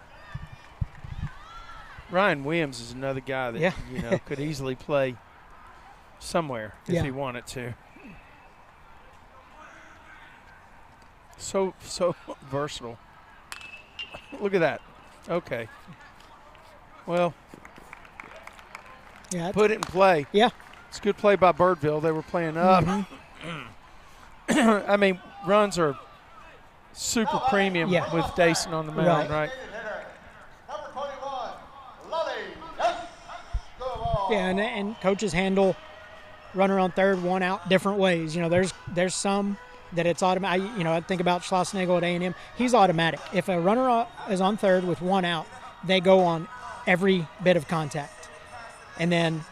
Ryan Williams is another guy that could easily play somewhere if he wanted to. So versatile. Look at that. Okay. Well, put it in play. Yeah. It's a good play by Birdville. They were playing up. I mean, runs are super premium with Dason on the mound, right? Number 21, Lolly. Yes. Go ball. Yeah, and coaches handle runner on third, 1 out different ways. There's some that it's automatic. I think about Schlossnagel at A&M. He's automatic. If a runner is on third with 1 out, they go on every bit of contact. And then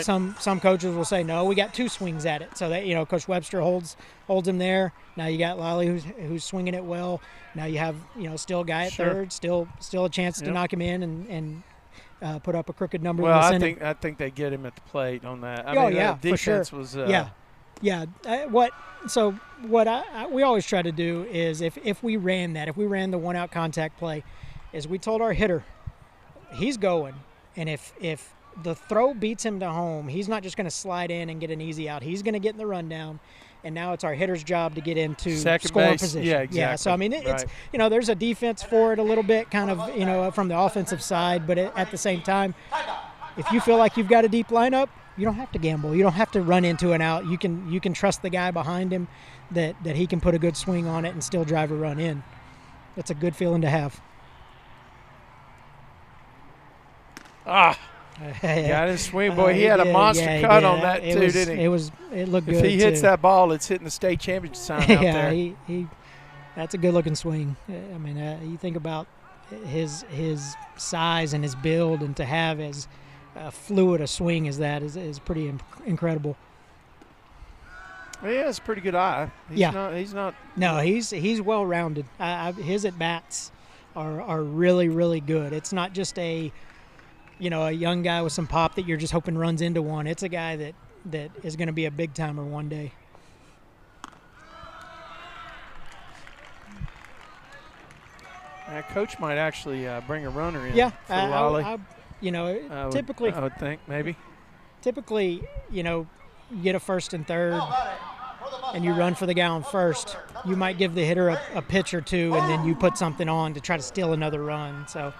some coaches will say, no, we got 2 swings at it. So that Coach Webster holds him there. Now you got Lolly who's swinging it well. Now you have still a guy at third, still a chance to knock him in and put up a crooked number. Well, I think they get him at the plate on that. I mean, the defense was what we always try to do is if we ran the 1 out contact play, is we told our hitter he's going, and if the throw beats him to home, he's not just going to slide in and get an easy out. He's going to get in the rundown, and now it's our hitter's job to get into second scoring base. position. Yeah, exactly. Yeah, so I mean, it's there's a defense for it a little bit, kind of from the offensive side, but at the same time, if you feel like you've got a deep lineup, you don't have to gamble. You don't have to run into an out. You can trust the guy behind him that he can put a good swing on it and still drive a run in. That's a good feeling to have. Got his swing, boy. He had a monster cut on that too, didn't he? It looked good. If he hits that ball, it's hitting the state championship sign out there. he that's a good looking swing. I mean, you think about his size and his build, and to have as fluid a swing as that is pretty incredible. Well, he has a pretty good eye. He's not. No, he's well rounded. His at bats are really, really good. It's not just a young guy with some pop that you're just hoping runs into one. It's a guy that is going to be a big timer one day. Coach might actually bring a runner in. Yeah, for Lolly. Typically I would think maybe. Typically, you get a first and third, and you run for the guy on first. You might give the hitter a pitch or two, and then you put something on to try to steal another run. So,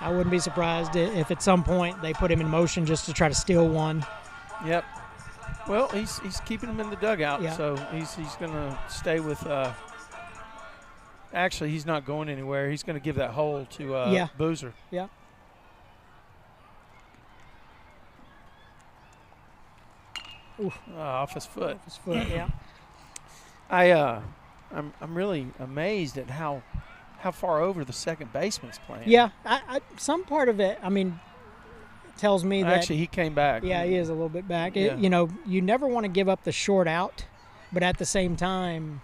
I wouldn't be surprised if at some point they put him in motion just to try to steal one. Yep. Well, he's keeping him in the dugout, so he's going to stay with actually, he's not going anywhere. He's going to give that hole to Boozer. Yeah. Off his foot. Yeah. I'm really amazed at how far over the second baseman's playing. Yeah, some part of it, tells me that actually he came back. Yeah, he is a little bit back. Yeah. You never want to give up the short out, but at the same time,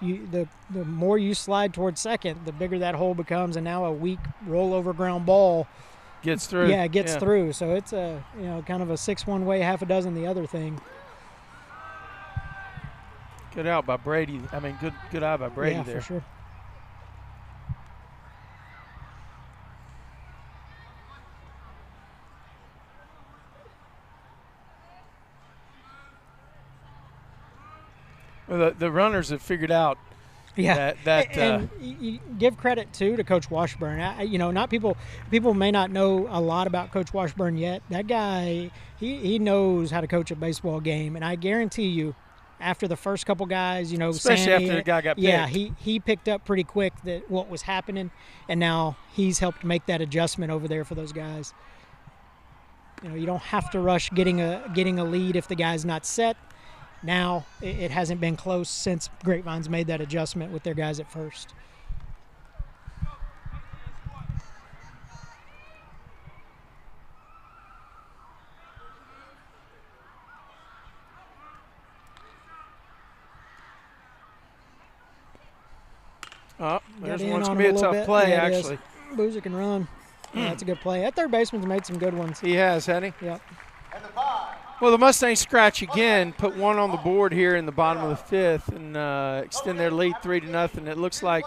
the more you slide towards second, the bigger that hole becomes, and now a weak rollover ground ball gets through. Yeah, it gets through. So it's a kind of a 6 one way, half a dozen the other thing. Good out by Brady. Good eye by Brady there. Yeah, for sure. Well, the runners have figured out and you give credit to Coach Washburn. Not people may not know a lot about Coach Washburn yet. That guy, he knows how to coach a baseball game, and I guarantee you, after the first couple guys, especially Sandy, after the guy got picked. Yeah, he picked up pretty quick that what was happening, and now he's helped make that adjustment over there for those guys. You don't have to rush getting a lead if the guy's not set. Now it hasn't been close since Grapevine's made that adjustment with their guys at first. There's one's going to be a tough play, actually. Boozer can run. Yeah, that's a good play. That third baseman's made some good ones. He has, hasn't he? Yep. And the 5, Well, the Mustangs scratch again, put one on the board here in the bottom of the fifth, and extend their lead 3-0. It looks like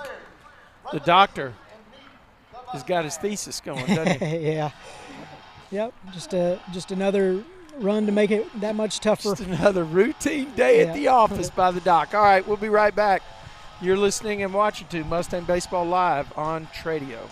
the doctor has got his thesis going, doesn't he? Yeah. Yep. Just another run to make it that much tougher. Just another routine day at the office by the doc. All right, we'll be right back. You're listening and watching to Mustang Baseball Live on Tradio.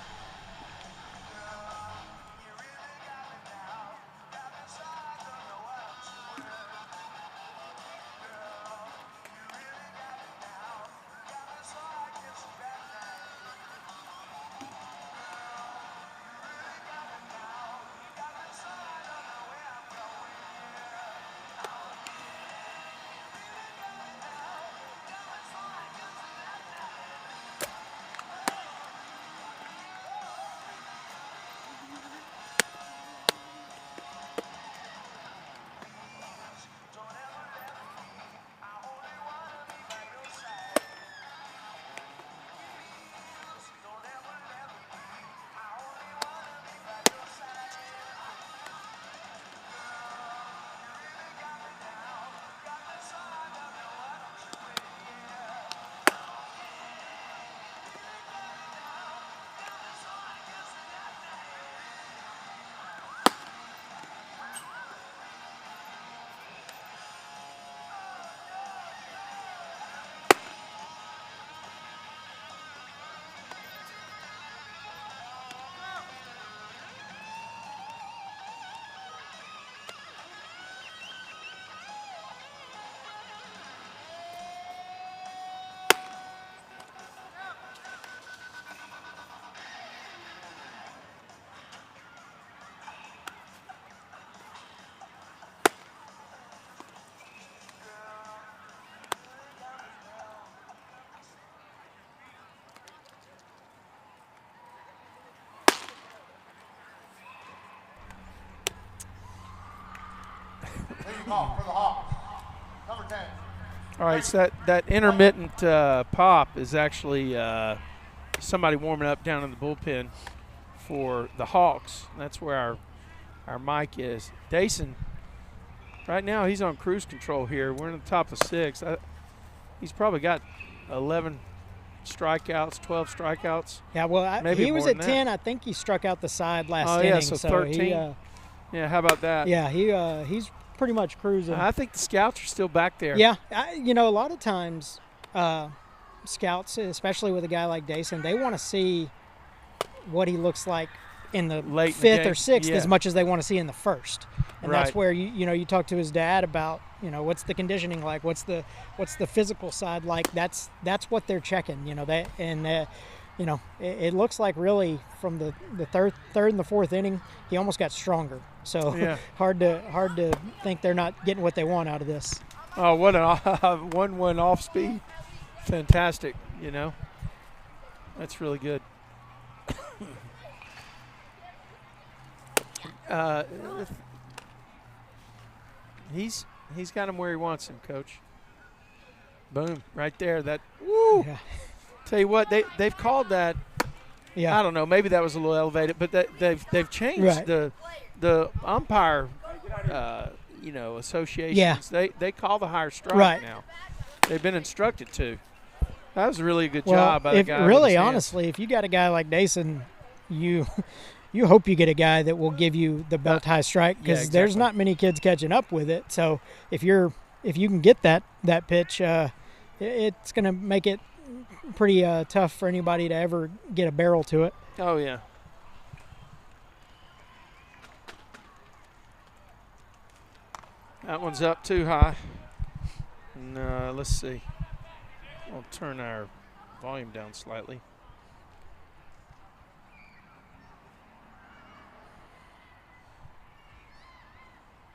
Call for the Hawks. Number 10. All right, so that intermittent pop is actually somebody warming up down in the bullpen for the Hawks. That's where our mic is. Dason, right now he's on cruise control here. We're in the top of 6. He's probably got 11 strikeouts, 12 strikeouts. Yeah, well, maybe he was more at than 10. that. I think he struck out the side last Oh, inning. yeah, so 13. Yeah, how about that? Yeah, he's pretty much cruising. I think the scouts are still back there. Yeah, a lot of times scouts, especially with a guy like Dason, they want to see what he looks like in the Late in the fifth game. or sixth Yeah. as much as they want to see in the first. And Right. that's where you talk to his dad about, what's the conditioning like, what's the physical side like. That's what they're checking, it looks like really from the third and the fourth inning, he almost got stronger. So Yeah. hard to think they're not getting what they want out of this. Oh, what an 1-1 off speed. Fantastic, That's really good. He's got him where he wants him, Coach. Boom, right there. That woo. Yeah. Tell you what, they've called that. Yeah. I don't know. Maybe that was a little elevated, but they've changed Right. the umpire, associations. Yeah. They call the higher strike Right. now. They've been instructed to. That was a really good job by the guy. Really, honestly, if you got a guy like Dason, you hope you get a guy that will give you the belt high strike, because there's not many kids catching up with it. So if you can get that pitch, it's going to make it pretty tough for anybody to ever get a barrel to it. Oh, yeah. That one's up too high. And let's see. I'll turn our volume down slightly.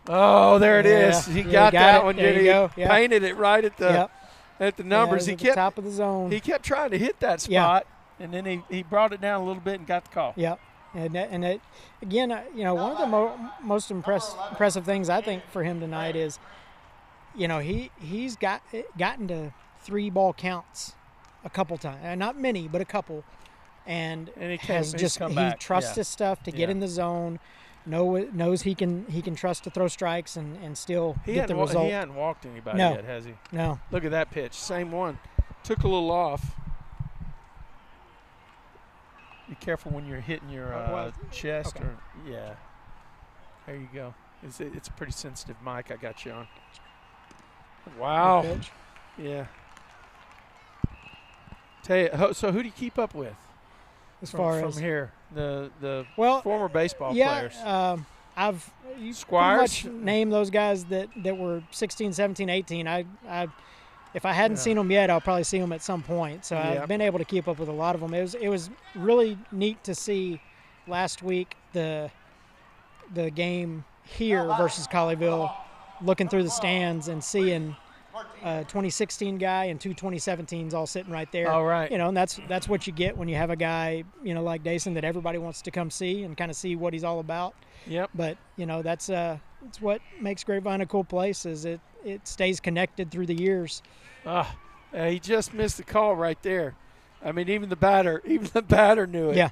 Oh, there it is. He got that one. There you go. He painted it right at the numbers. He kept top of the zone. He kept trying to hit that spot, and then he brought it down a little bit and got the call. Yep. And it, again, one of the most impressive things I think for him tonight is, he's gotten to 3-ball counts a couple times, not many, but a couple, and he trusts his stuff to get in the zone. knows he can trust to throw strikes and still get the result. He hadn't walked anybody No. yet, has he? No. Look at that pitch. Same one. Took a little off. Be careful when you're hitting your chest. Okay. Yeah. There you go. It's a pretty sensitive mic I got you on. Wow. Good pitch. Yeah. Tell you, so who do you keep up with? As far from as here, the well, former baseball players. I've you Squires? pretty much named those guys that were 16, 17, 18. If I hadn't seen them yet, I'll probably see them at some point. So I've been able to keep up with a lot of them. It was really neat to see last week the game here versus Colleyville, looking through the stands and seeing a 2016 guy and two 2017s all sitting right there. Oh, right. And that's what you get when you have a guy, like Dason that everybody wants to come see and kind of see what he's all about. Yep. But, that's what makes Grapevine a cool place is it stays connected through the years. He just missed the call right there. I mean, even the batter knew it. Yeah.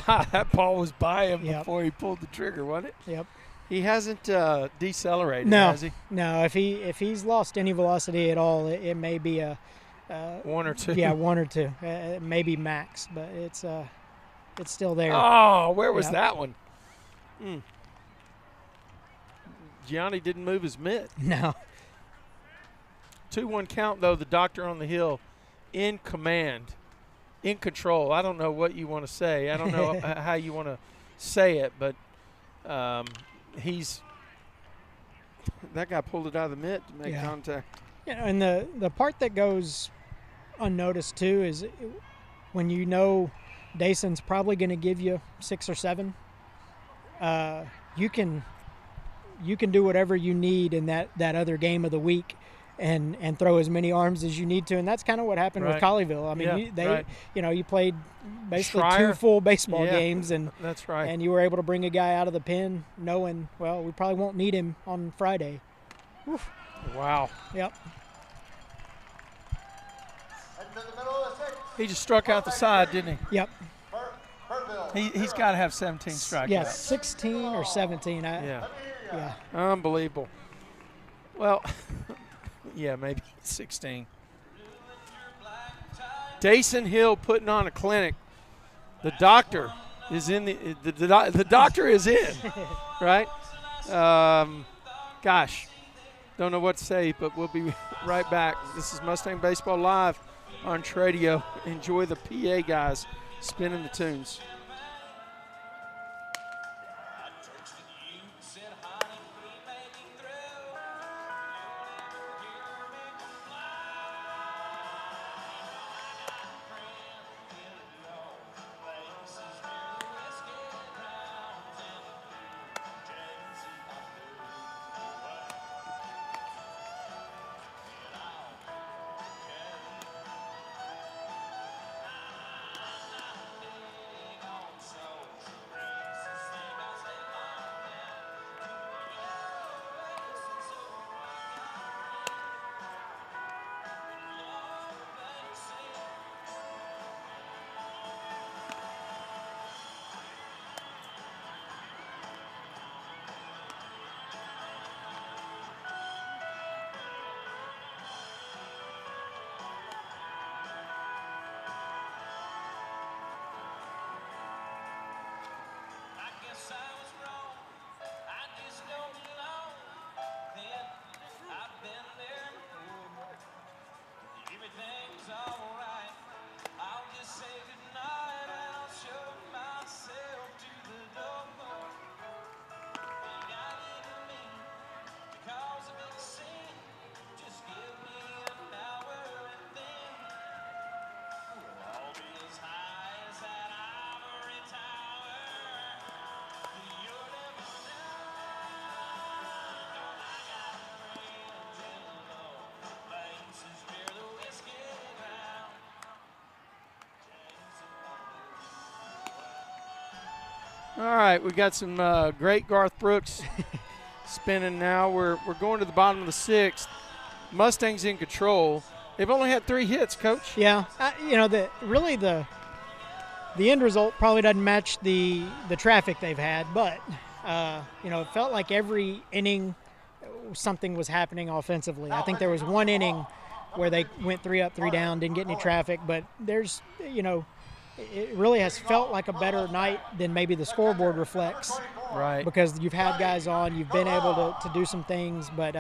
That ball was by him Yep. before he pulled the trigger, wasn't it? Yep. He hasn't decelerated, No. has he? No. If he's lost any velocity at all, it may be a One or two. Yeah, one or two, maybe max, but it's still there. Oh, where was Yep. that one? Gianni didn't move his mitt. No. 2-1 count, though. The doctor on the hill in command, in control. I don't know what you want to say. I don't know how you want to say it, but that guy pulled it out of the mitt to make contact. And the part that goes unnoticed too is when Dason's probably going to give you 6 or 7. You can do whatever you need in that other game of the week, and throw as many arms as you need to, and that's kind of what happened with Colleyville. I mean, you played basically Schreier. 2 full baseball games, and that's right. And you were able to bring a guy out of the pen, knowing we probably won't need him on Friday. Oof. Wow. Yep. He just struck out the side, didn't he? Yep. He's got to have 17 strikeouts. Yeah, 16 or 17. Yeah. Yeah. Unbelievable. Well, yeah, maybe 16. Dason Hill putting on a clinic. The doctor is in the doctor is in, right? Gosh, don't know what to say, but we'll be right back. This is Mustang Baseball Live on Tradio. Enjoy the PA guys spinning the tunes. All right, we got some great Garth Brooks spinning now. We're going to the bottom of the 6th. Mustangs in control. They've only had 3 hits, Coach. Yeah, the end result probably doesn't match the traffic they've had, but it felt like every inning something was happening offensively. I think there was one inning where they went 3 up, 3 down, didn't get any traffic, but there's it really has felt like a better night than maybe the scoreboard reflects. Right. Because you've had guys on, you've been able to do some things, but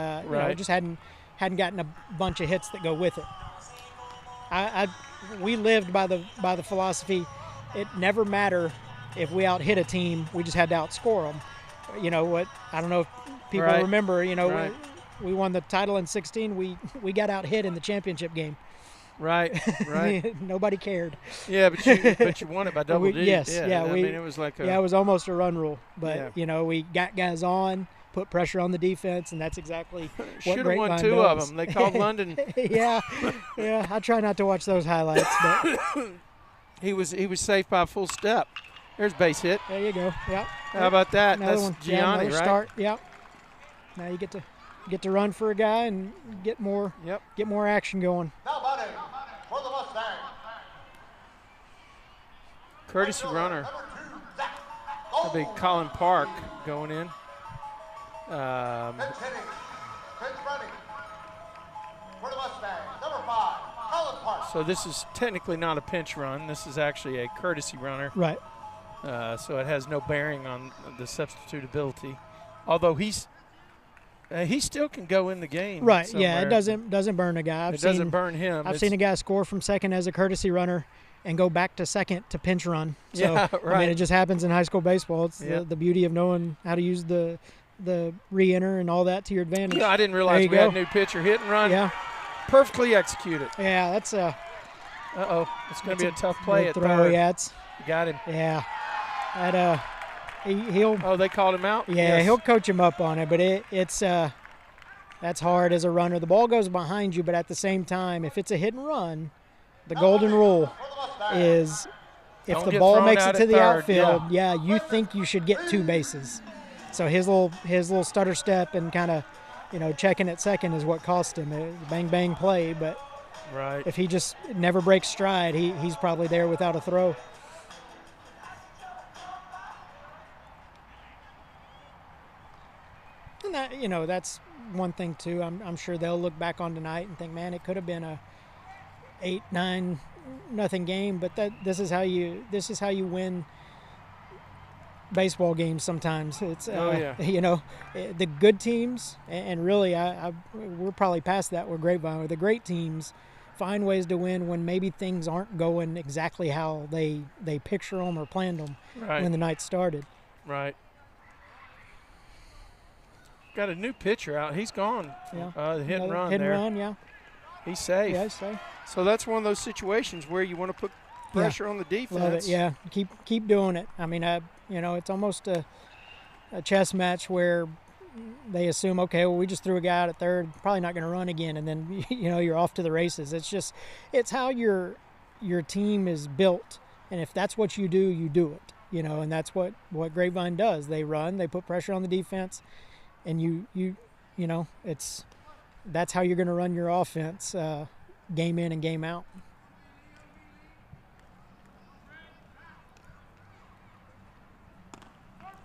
just hadn't gotten a bunch of hits that go with it. We lived by the philosophy, it never mattered if we out hit a team, we just had to outscore them. I don't know if people remember, we won the title in 16, we got out hit in the championship game. Right. Nobody cared. Yeah, but you won it by double digits. Yes, yeah. It was like it was almost a run rule. But we got guys on, put pressure on the defense, and that's exactly what should have Grapevine won 2 does. of them. They called London. yeah. I try not to watch those highlights, but he was safe by a full step. There's base hit. There you go. Yep. How about that? Another That's one. Gianni, another right? Start. Yep. Now you get to run for a guy and get more action going. Now batting for the Mustangs. Courtesy runner. That'll be Colin Park going in. Pitch hitting. Pitch running. For the Mustangs, number 5, Colin Park. So this is technically not a pinch run. This is actually a courtesy runner. Right. So it has no bearing on the substitutability. Although he still can go in the game. Right. somewhere. Yeah. It doesn't burn a guy. It doesn't burn him. I've seen a guy score from second as a courtesy runner and go back to second to pinch run. So, yeah, right. I mean, it just happens in high school baseball. It's the beauty of knowing how to use the re-enter and all that to your advantage. Yeah, I didn't realize we had a new pitcher hit and run. Yeah. Perfectly executed. Yeah, that's a. It's going to be a tough play at throw. third. Yeah, You got him. Yeah. That he'll. Oh, they called him out. Yeah, Yes. he'll coach him up on it, but it's that's hard as a runner. The ball goes behind you, but at the same time, if it's a hit and run, the golden rule is if Don't the get ball thrown makes out it to at the third, outfield, you think you should get 2 bases. So his little stutter step and kind of, checking at second is what cost him. It was a bang bang play, but Right. if he just never breaks stride, he's probably there without a throw. And that, that's one thing too. I'm sure they'll look back on tonight and think, man, it could have been a 8-9 nothing game, but this is how you win baseball games sometimes. It's the good teams, and really we're probably past that with Grapevine. The great teams find ways to win when maybe things aren't going exactly how they picture them or planned them when the night started. Right. Got a new pitcher out. He's gone. Yeah. Hit and run Hit there. and run, yeah. He's safe. Yeah, he's safe. So that's one of those situations where you want to put pressure on the defense. Love it. Yeah. Keep doing it. I mean, it's almost a chess match where they assume, okay, well, we just threw a guy out at third, probably not going to run again, and then you're off to the races. It's how your team is built, and if that's what you do, you do it. And that's what Grapevine does. They run, they put pressure on the defense, and that's how you're going to run your offense, game in and game out.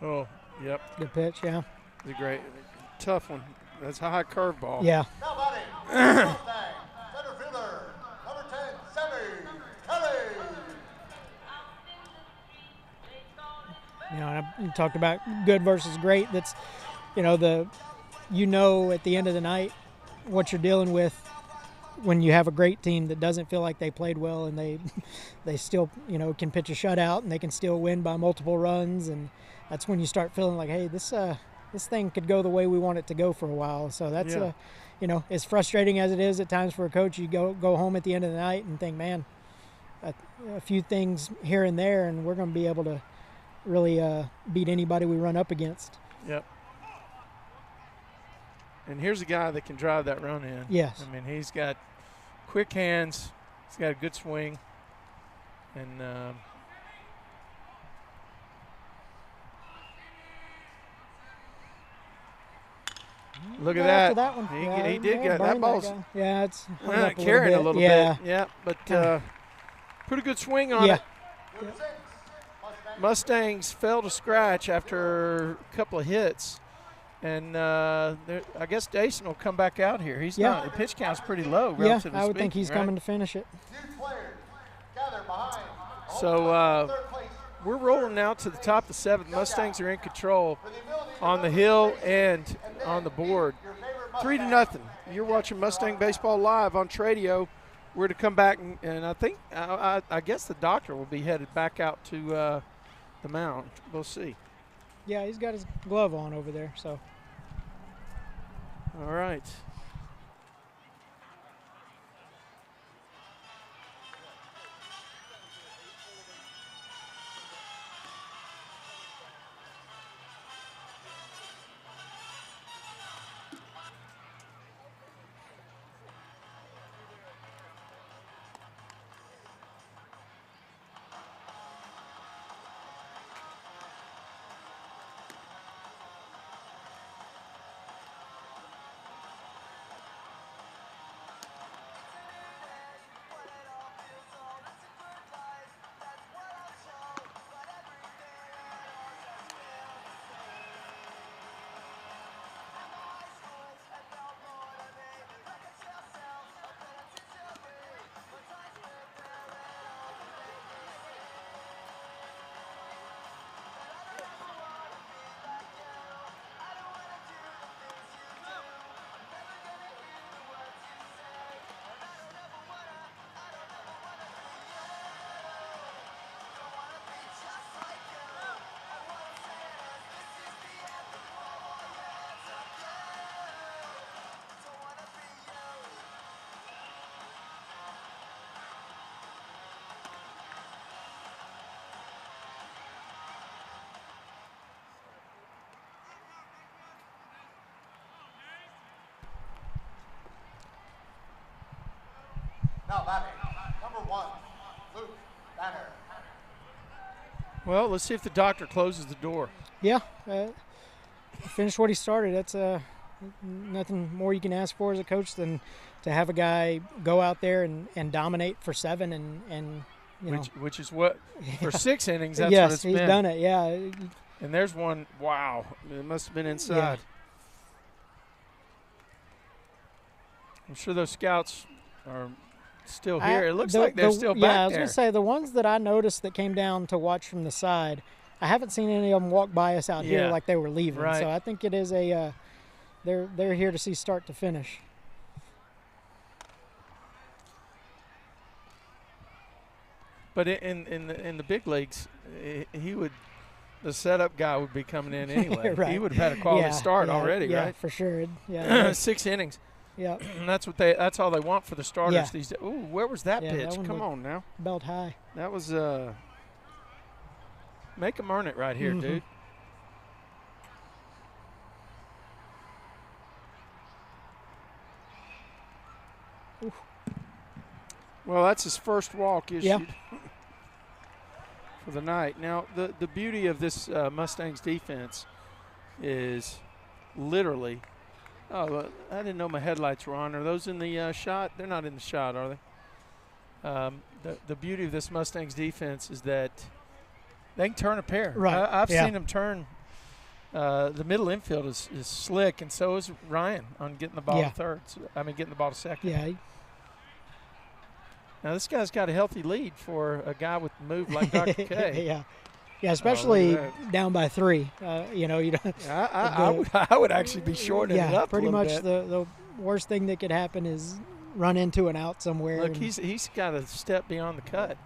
Oh, yep. Good pitch, yeah. It's a great, tough one. That's a high curveball. Yeah. Now batting, Mustang, center fielder, number 10, Sammy Kelly. And I talked about good versus great. That's, at the end of the night what you're dealing with when you have a great team that doesn't feel like they played well, and they still, can pitch a shutout and they can still win by multiple runs, and that's when you start feeling like, hey, this thing could go the way we want it to go for a while. So that's as frustrating as it is at times for a coach. You go home at the end of the night and think, man, a few things here and there, and we're going to be able to really beat anybody we run up against. Yep. And here's a guy that can drive that run in. Yes. I mean, he's got quick hands. He's got a good swing. And Look at after that. One. He did get that ball's it's carrying a little bit. Yeah, but pretty good swing on it. Yeah. Mustangs fell to scratch after a couple of hits. And I guess Dason will come back out here. He's not. The pitch count's pretty low, relatively speaking. I would think he's coming to finish it. So we're rolling now to the top of the seventh. Mustangs are in control on the hill and on the board. 3-0. You're watching Mustang Baseball live on Tradio. We're to come back, and I think I guess the doctor will be headed back out to the mound. We'll see. Yeah, he's got his glove on over there. So. All right. Now batting, number 1, Luke Banner. Well, let's see if the doctor closes the door. Yeah, finish what he started. That's nothing more you can ask for as a coach than to have a guy go out there and dominate for 7 and you know. Which is what, for 6 innings, that's yes, what it's he's been. done it, yeah. And there's one, wow, it must have been inside. Yeah. I'm sure those scouts are still here. It looks like they're still back there. Yeah, I was there. going to say, the ones that I noticed that came down to watch from the side, I haven't seen any of them walk by us out here like they were leaving. Right. So I think it is they're here to see start to finish. But in the big leagues, the setup guy would be coming in anyway. Right. He would have had a quality start already, yeah, right? for sure. Yeah. 6 innings. Yeah. That's all they want for the starters Yeah. these days. Ooh, where was that Yeah, pitch? that one Come looked on now. Belt high. That was make him earn it right here, dude. Oof. Well, that's his first walk issued. Yeah. For the night. Now, the beauty of this Mustangs defense is literally – oh, I didn't know my headlights were on. Are those in the shot? They're not in the shot, are they? The beauty of this Mustangs defense is that they can turn a pair. Right. I've seen them turn. The middle infield is slick, and so is Ryan on getting the ball to third. Getting the ball to second. Yeah. Now, this guy's got a healthy lead for a guy with move like Dr. K. Yeah, especially down by 3. You don't. I would actually be shortening it up pretty a much bit. the worst thing that could happen is run into an out somewhere. Look, he's got a step beyond the cut.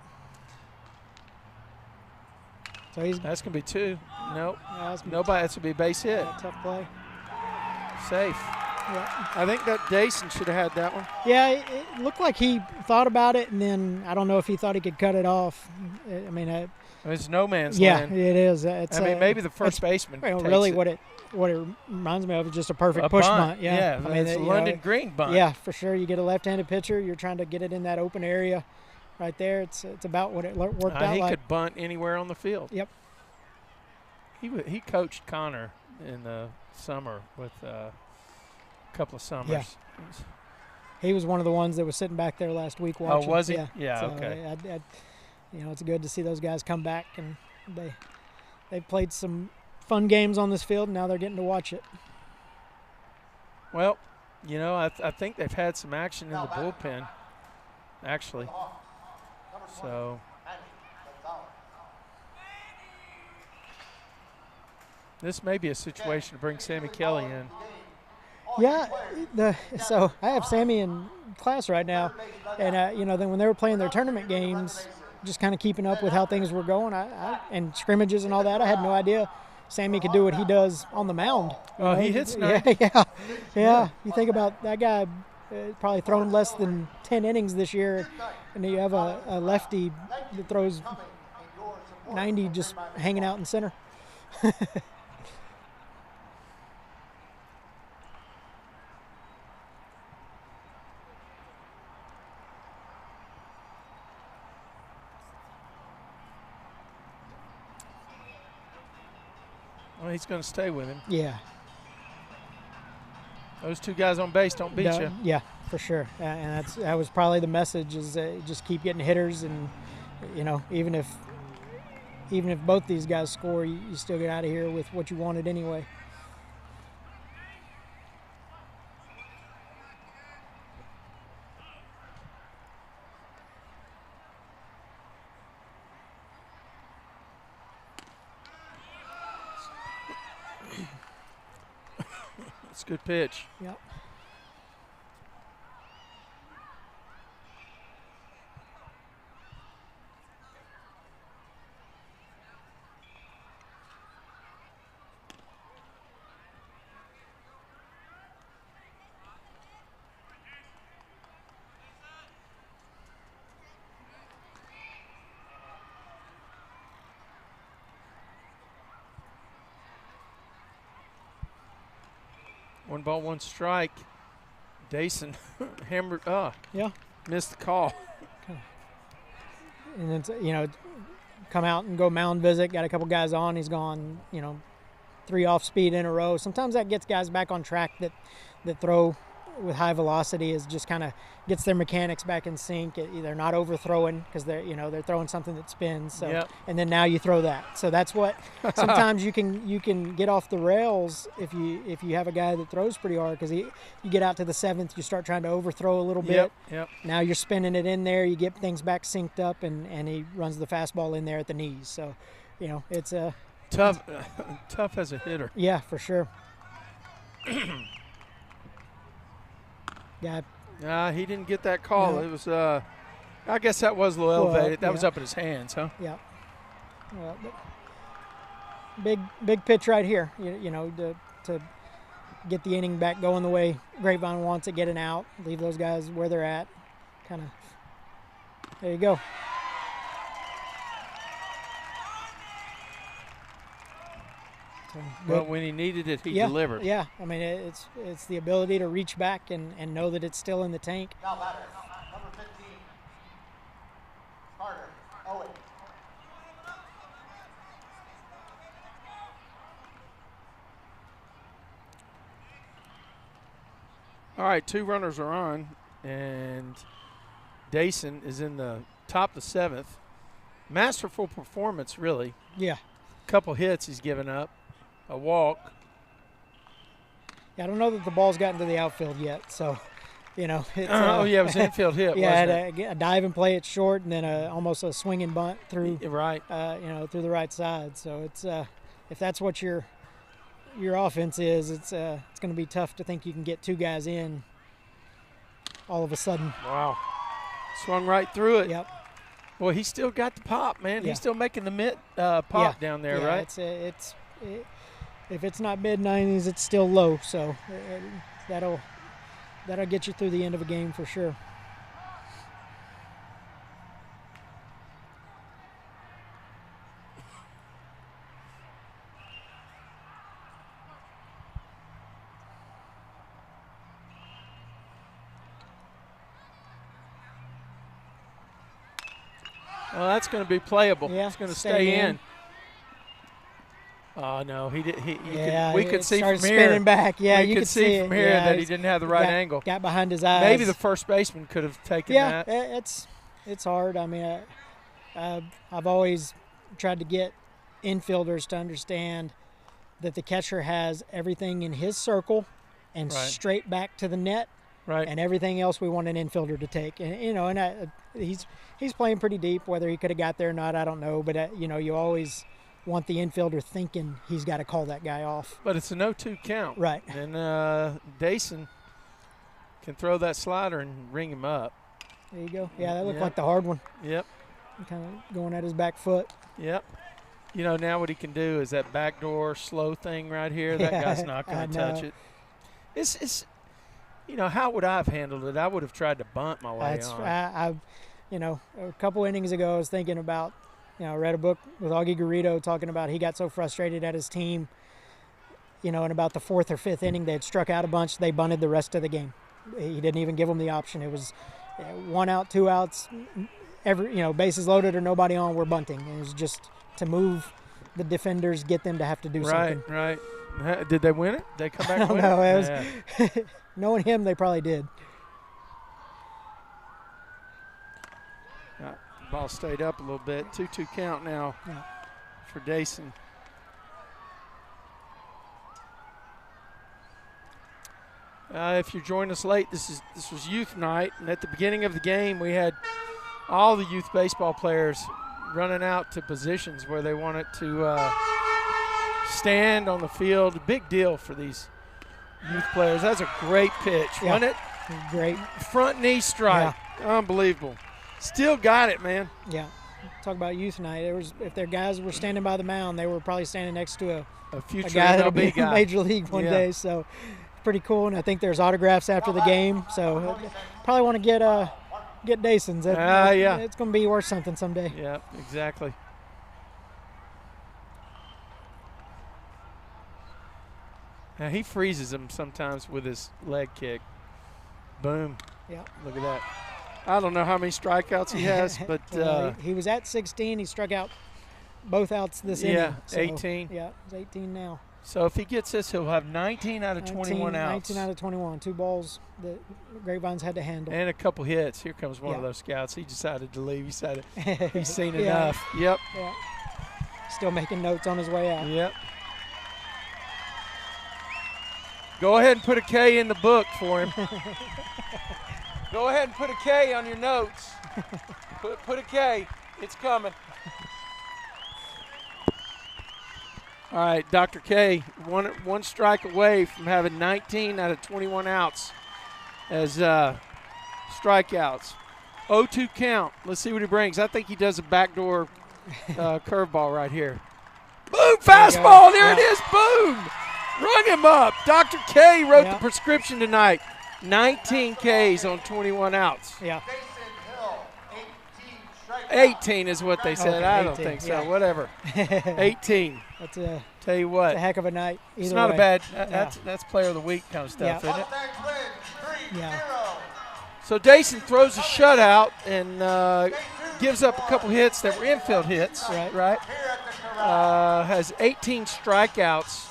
So that's gonna be 2. Nope. Nobody. That's gonna be a base hit. Tough play. Safe. Yeah. I think that Dason should have had that one. Yeah, it looked like he thought about it, and then I don't know if he thought he could cut it off. It's no man's land. Yeah, it is. It's, maybe the first baseman. Really, what it reminds me of is just a perfect push bunt. Yeah, it's a London Green bunt. Yeah, for sure. You get a left-handed pitcher, you're trying to get it in that open area, right there. It's about what it worked out he like. He could bunt anywhere on the field. Yep. He coached Connor in the summer with couple of summers. Yeah. He was one of the ones that was sitting back there last week watching. Oh, was he? Yeah. Yeah, so okay. It's good to see those guys come back, and they played some fun games on this field, and now they're getting to watch it. Well, I think they've had some action in the bullpen, actually. So this may be a situation to bring Sammy Kelly in. Yeah, so I have Sammy in class right now, and then when they were playing their tournament games, just kind of keeping up with how things were going, and scrimmages and all that, I had no idea Sammy could do what he does on the mound. Oh, he hits nice. Yeah. You think about that guy, probably thrown less than 10 innings this year, and you have a lefty that throws 90 just hanging out in center. Well, he's going to stay with him. Yeah. Those two guys on base don't beat you. Yeah, for sure. And that was probably the message, is just keep getting hitters, and even if both these guys score, you still get out of here with what you wanted anyway. It's a good pitch. Yep. One ball, one strike. Dason hammered. Yeah. Missed the call. And then, come out and go mound visit. Got a couple guys on. He's gone, 3 off speed in a row. Sometimes that gets guys back on track that throw with high velocity, is just kind of gets their mechanics back in sync. They're not overthrowing because they're throwing something that spins. So, yep. And then now you throw that. So that's what sometimes you can get off the rails if you have a guy that throws pretty hard, because you get out to the 7th, you start trying to overthrow a little bit. Yep. Now you're spinning it in there. You get things back synced up, and he runs the fastball in there at the knees. So, it's a tough as a hitter. Yeah, for sure. Yeah. He didn't get that call. No. It was, I guess that was a little elevated. That was up in his hands, huh? Yeah. Well, big pitch right here. To get the inning back going the way Grapevine wants it, get it out, leave those guys where they're at. Kind of. There you go. Well, when he needed it, he delivered. Yeah, I mean, it's the ability to reach back and know that it's still in the tank. Now batter, number 15, Carter Owen. All right, 2 runners are on, and Dason is in the top of the 7th. Masterful performance, really. Yeah. Couple hits he's given up. A walk. Yeah, I don't know that the ball's gotten to the outfield yet, so, it's, it was an infield hit, yeah, wasn't it? A dive and play it short, and then almost a swinging bunt through right. Through the right side. So it's if that's what your offense is, it's going to be tough to think you can get 2 guys in all of a sudden. Wow. Swung right through it. Yep. Well, he's still got the pop, man. Yeah. He's still making the mid pop down there, right? If it's not mid-90s, it's still low. So that'll get you through the end of a game for sure. Well, that's going to be playable. Yeah, it's going to stay in. Oh no, he did. We could see from spinning here. back. Yeah, you could see from here that he didn't have the right angle. Got behind his eyes. Maybe the first baseman could have taken that. Yeah, it's hard. I mean, I've always tried to get infielders to understand that the catcher has everything in his circle and straight back to the net, and everything else we want an infielder to take. And he's playing pretty deep. Whether he could have got there or not, I don't know. But you always want the infielder thinking he's got to call that guy off. But it's a 0-2 count. Right. And Dason can throw that slider and ring him up. There you go. Yeah, that looked like the hard one. Yep. Kind of going at his back foot. Yep. Now what he can do is that backdoor slow thing right here. That guy's not going to touch it. It's how would I have handled it? I would have tried to bunt my way on. A couple innings ago I was thinking about, I read a book with Augie Garrido talking about he got so frustrated at his team, in about the fourth or fifth inning they had struck out a bunch. They bunted the rest of the game. He didn't even give them the option. It was 1 out, 2 outs, bases loaded or nobody on, we're bunting. It was just to move the defenders, get them to have to do something. Right. Did they win it? Did they come back and win it? No, knowing him, they probably did. Ball stayed up a little bit. 2-2 count now for Dason. If you're joining us late, this was youth night, and at the beginning of the game, we had all the youth baseball players running out to positions where they wanted to stand on the field. Big deal for these youth players. That's a great pitch, wasn't it? Great. Front knee strike. Yeah. Unbelievable. Still got it, man. Yeah. Talk about youth night. If their guys were standing by the mound, they were probably standing next to a future guy that'll be guy. in Major League one day. So pretty cool. And I think there's autographs after the game. So probably want to get Dason's. It's going to be worth something someday. Yeah, exactly. Now he freezes them sometimes with his leg kick. Boom. Yeah. Look at that. I don't know how many strikeouts he has, but he was at 16. He struck out both outs this inning. Yeah, so, 18. Yeah, it's 18 now. So if he gets this, he'll have 19 out of 21 outs. 19 out of 21. 2 balls that Grapevine's had to handle. And a couple hits. Here comes one of those scouts. He decided to leave. He said he's seen enough. Yep. Yeah. Still making notes on his way out. Yep. Go ahead and put a K in the book for him. Go ahead and put a K on your notes. Put a K. It's coming. All right, Dr. K, one strike away from having 19 out of 21 outs as strikeouts. 0-2 count. Let's see what he brings. I think he does a backdoor curveball right here. Boom, fastball. There it is. Boom. Rung him up. Dr. K wrote the prescription tonight. 19 Ks on 21 outs. Yeah. 18 is what they said. Okay, I don't think so. Whatever. 18. That's tell you what. It's a heck of a night. It's not a bad. That's player of the week kind of stuff, isn't it? Yeah. So Dason throws a shutout and gives up a couple hits that were infield hits. Right. Has 18 strikeouts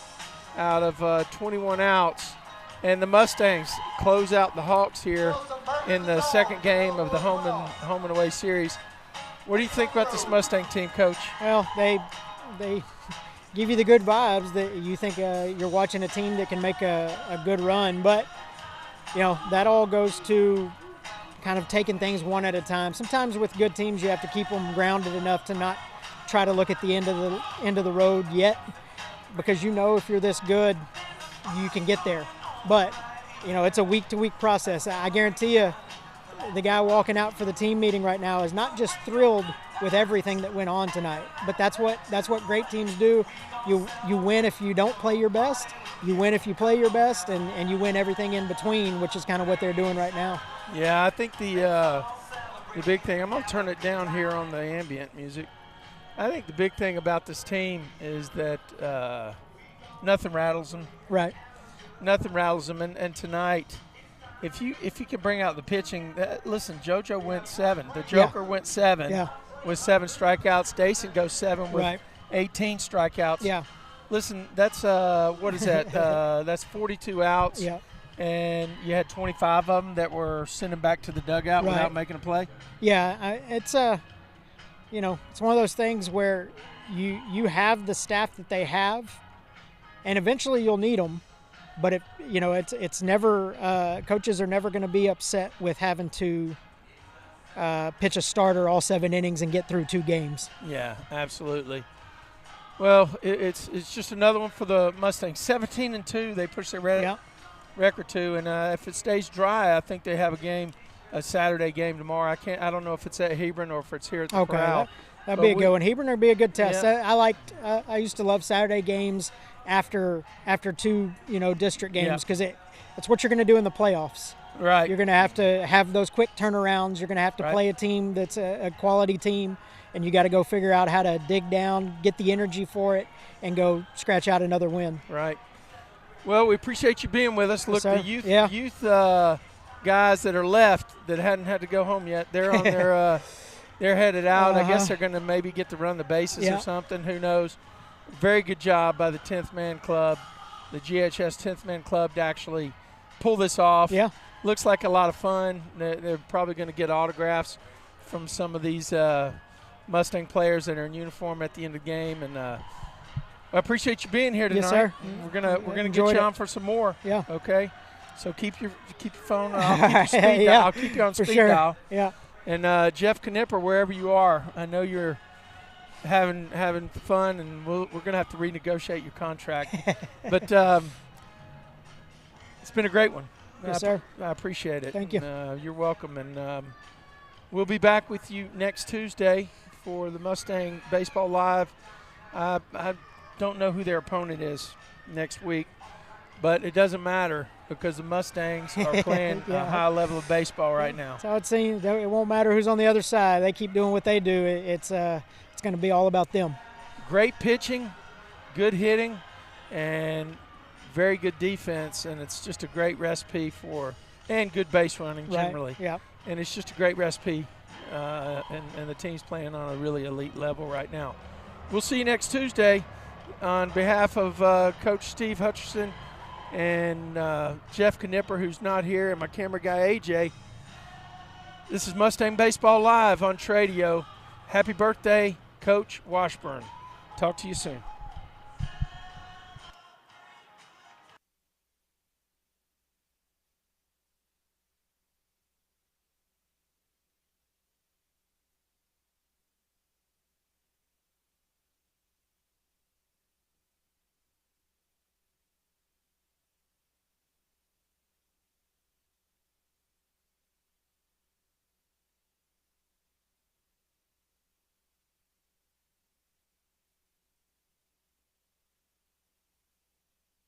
out of 21 outs. And the Mustangs close out the Hawks here in the second game of the home and away series. What do you think about this Mustang team, Coach? Well, they give you the good vibes that you think you're watching a team that can make a good run. But, that all goes to kind of taking things one at a time. Sometimes with good teams you have to keep them grounded enough to not try to look at the end of the road yet, because if you're this good, you can get there. But, it's a week-to-week process. I guarantee you the guy walking out for the team meeting right now is not just thrilled with everything that went on tonight, but that's what great teams do. You win if you don't play your best. You win if you play your best, and you win everything in between, which is kind of what they're doing right now. Yeah, I think the big thing, I'm going to turn it down here on the ambient music. I think the big thing about this team is that nothing rattles them. Right. Nothing rattles them, and tonight, if you can bring out the pitching, listen, JoJo went 7. The Joker went 7 with 7 strikeouts. Dason goes 7 with 18 strikeouts. Yeah. Listen, that's what is that? That's 42 outs. Yeah. And you had 25 of them that were sending back to the dugout without making a play. Yeah, it's it's one of those things where you have the staff that they have, and eventually you'll need them. But it's never coaches are never going to be upset with having to pitch a starter all 7 innings and get through 2 games. Yeah, absolutely. Well, it's just another one for the Mustangs. 17-2, they push their record to, and if it stays dry, I think they have a Saturday game tomorrow. I don't know if it's at Hebron or if it's here at the Corral. That'd be a good one. Hebron would be a good test. Yeah. I used to love Saturday games after 2 district games because it's what you're going to do in the playoffs. Right. You're going to have those quick turnarounds. You're going to have to play a team that's a quality team, and you got to go figure out how to dig down, get the energy for it, and go scratch out another win. Right. Well, we appreciate you being with us. Look, the youth guys that are left that hadn't had to go home yet, they're on their they're headed out. I guess they're going to maybe get to run the bases or something. Who knows? Very good job by the 10th Man Club, the GHS 10th Man Club, to actually pull this off. Yeah. Looks like a lot of fun. They're probably going to get autographs from some of these Mustang players that are in uniform at the end of the game. And I appreciate you being here tonight. Yes, sir. We're gonna get you on for some more. Yeah. Okay. So keep your phone. I'll keep your speed dial. I'll keep you on speed dial. Yeah. And Jeff Knipper, wherever you are, I know you're having fun, and we're gonna have to renegotiate your contract. But it's been a great one. Yes, sir. I appreciate it. Thank you. You're welcome. And we'll be back with you next Tuesday for the Mustang Baseball Live. I don't know who their opponent is next week, but it doesn't matter because the Mustangs are playing a high level of baseball right now. That's how it seems. It won't matter who's on the other side. They keep doing what they do. It's going to be all about them. Great pitching, good hitting, and very good defense, and it's just a great recipe and good base running generally. Right. Yeah. And it's just a great recipe, and the team's playing on a really elite level right now. We'll see you next Tuesday. On behalf of Coach Steve Hutcherson and Jeff Knipper, who's not here, and my camera guy, AJ, this is Mustang Baseball Live on Tradio. Happy birthday, Coach Washburn. Talk to you soon.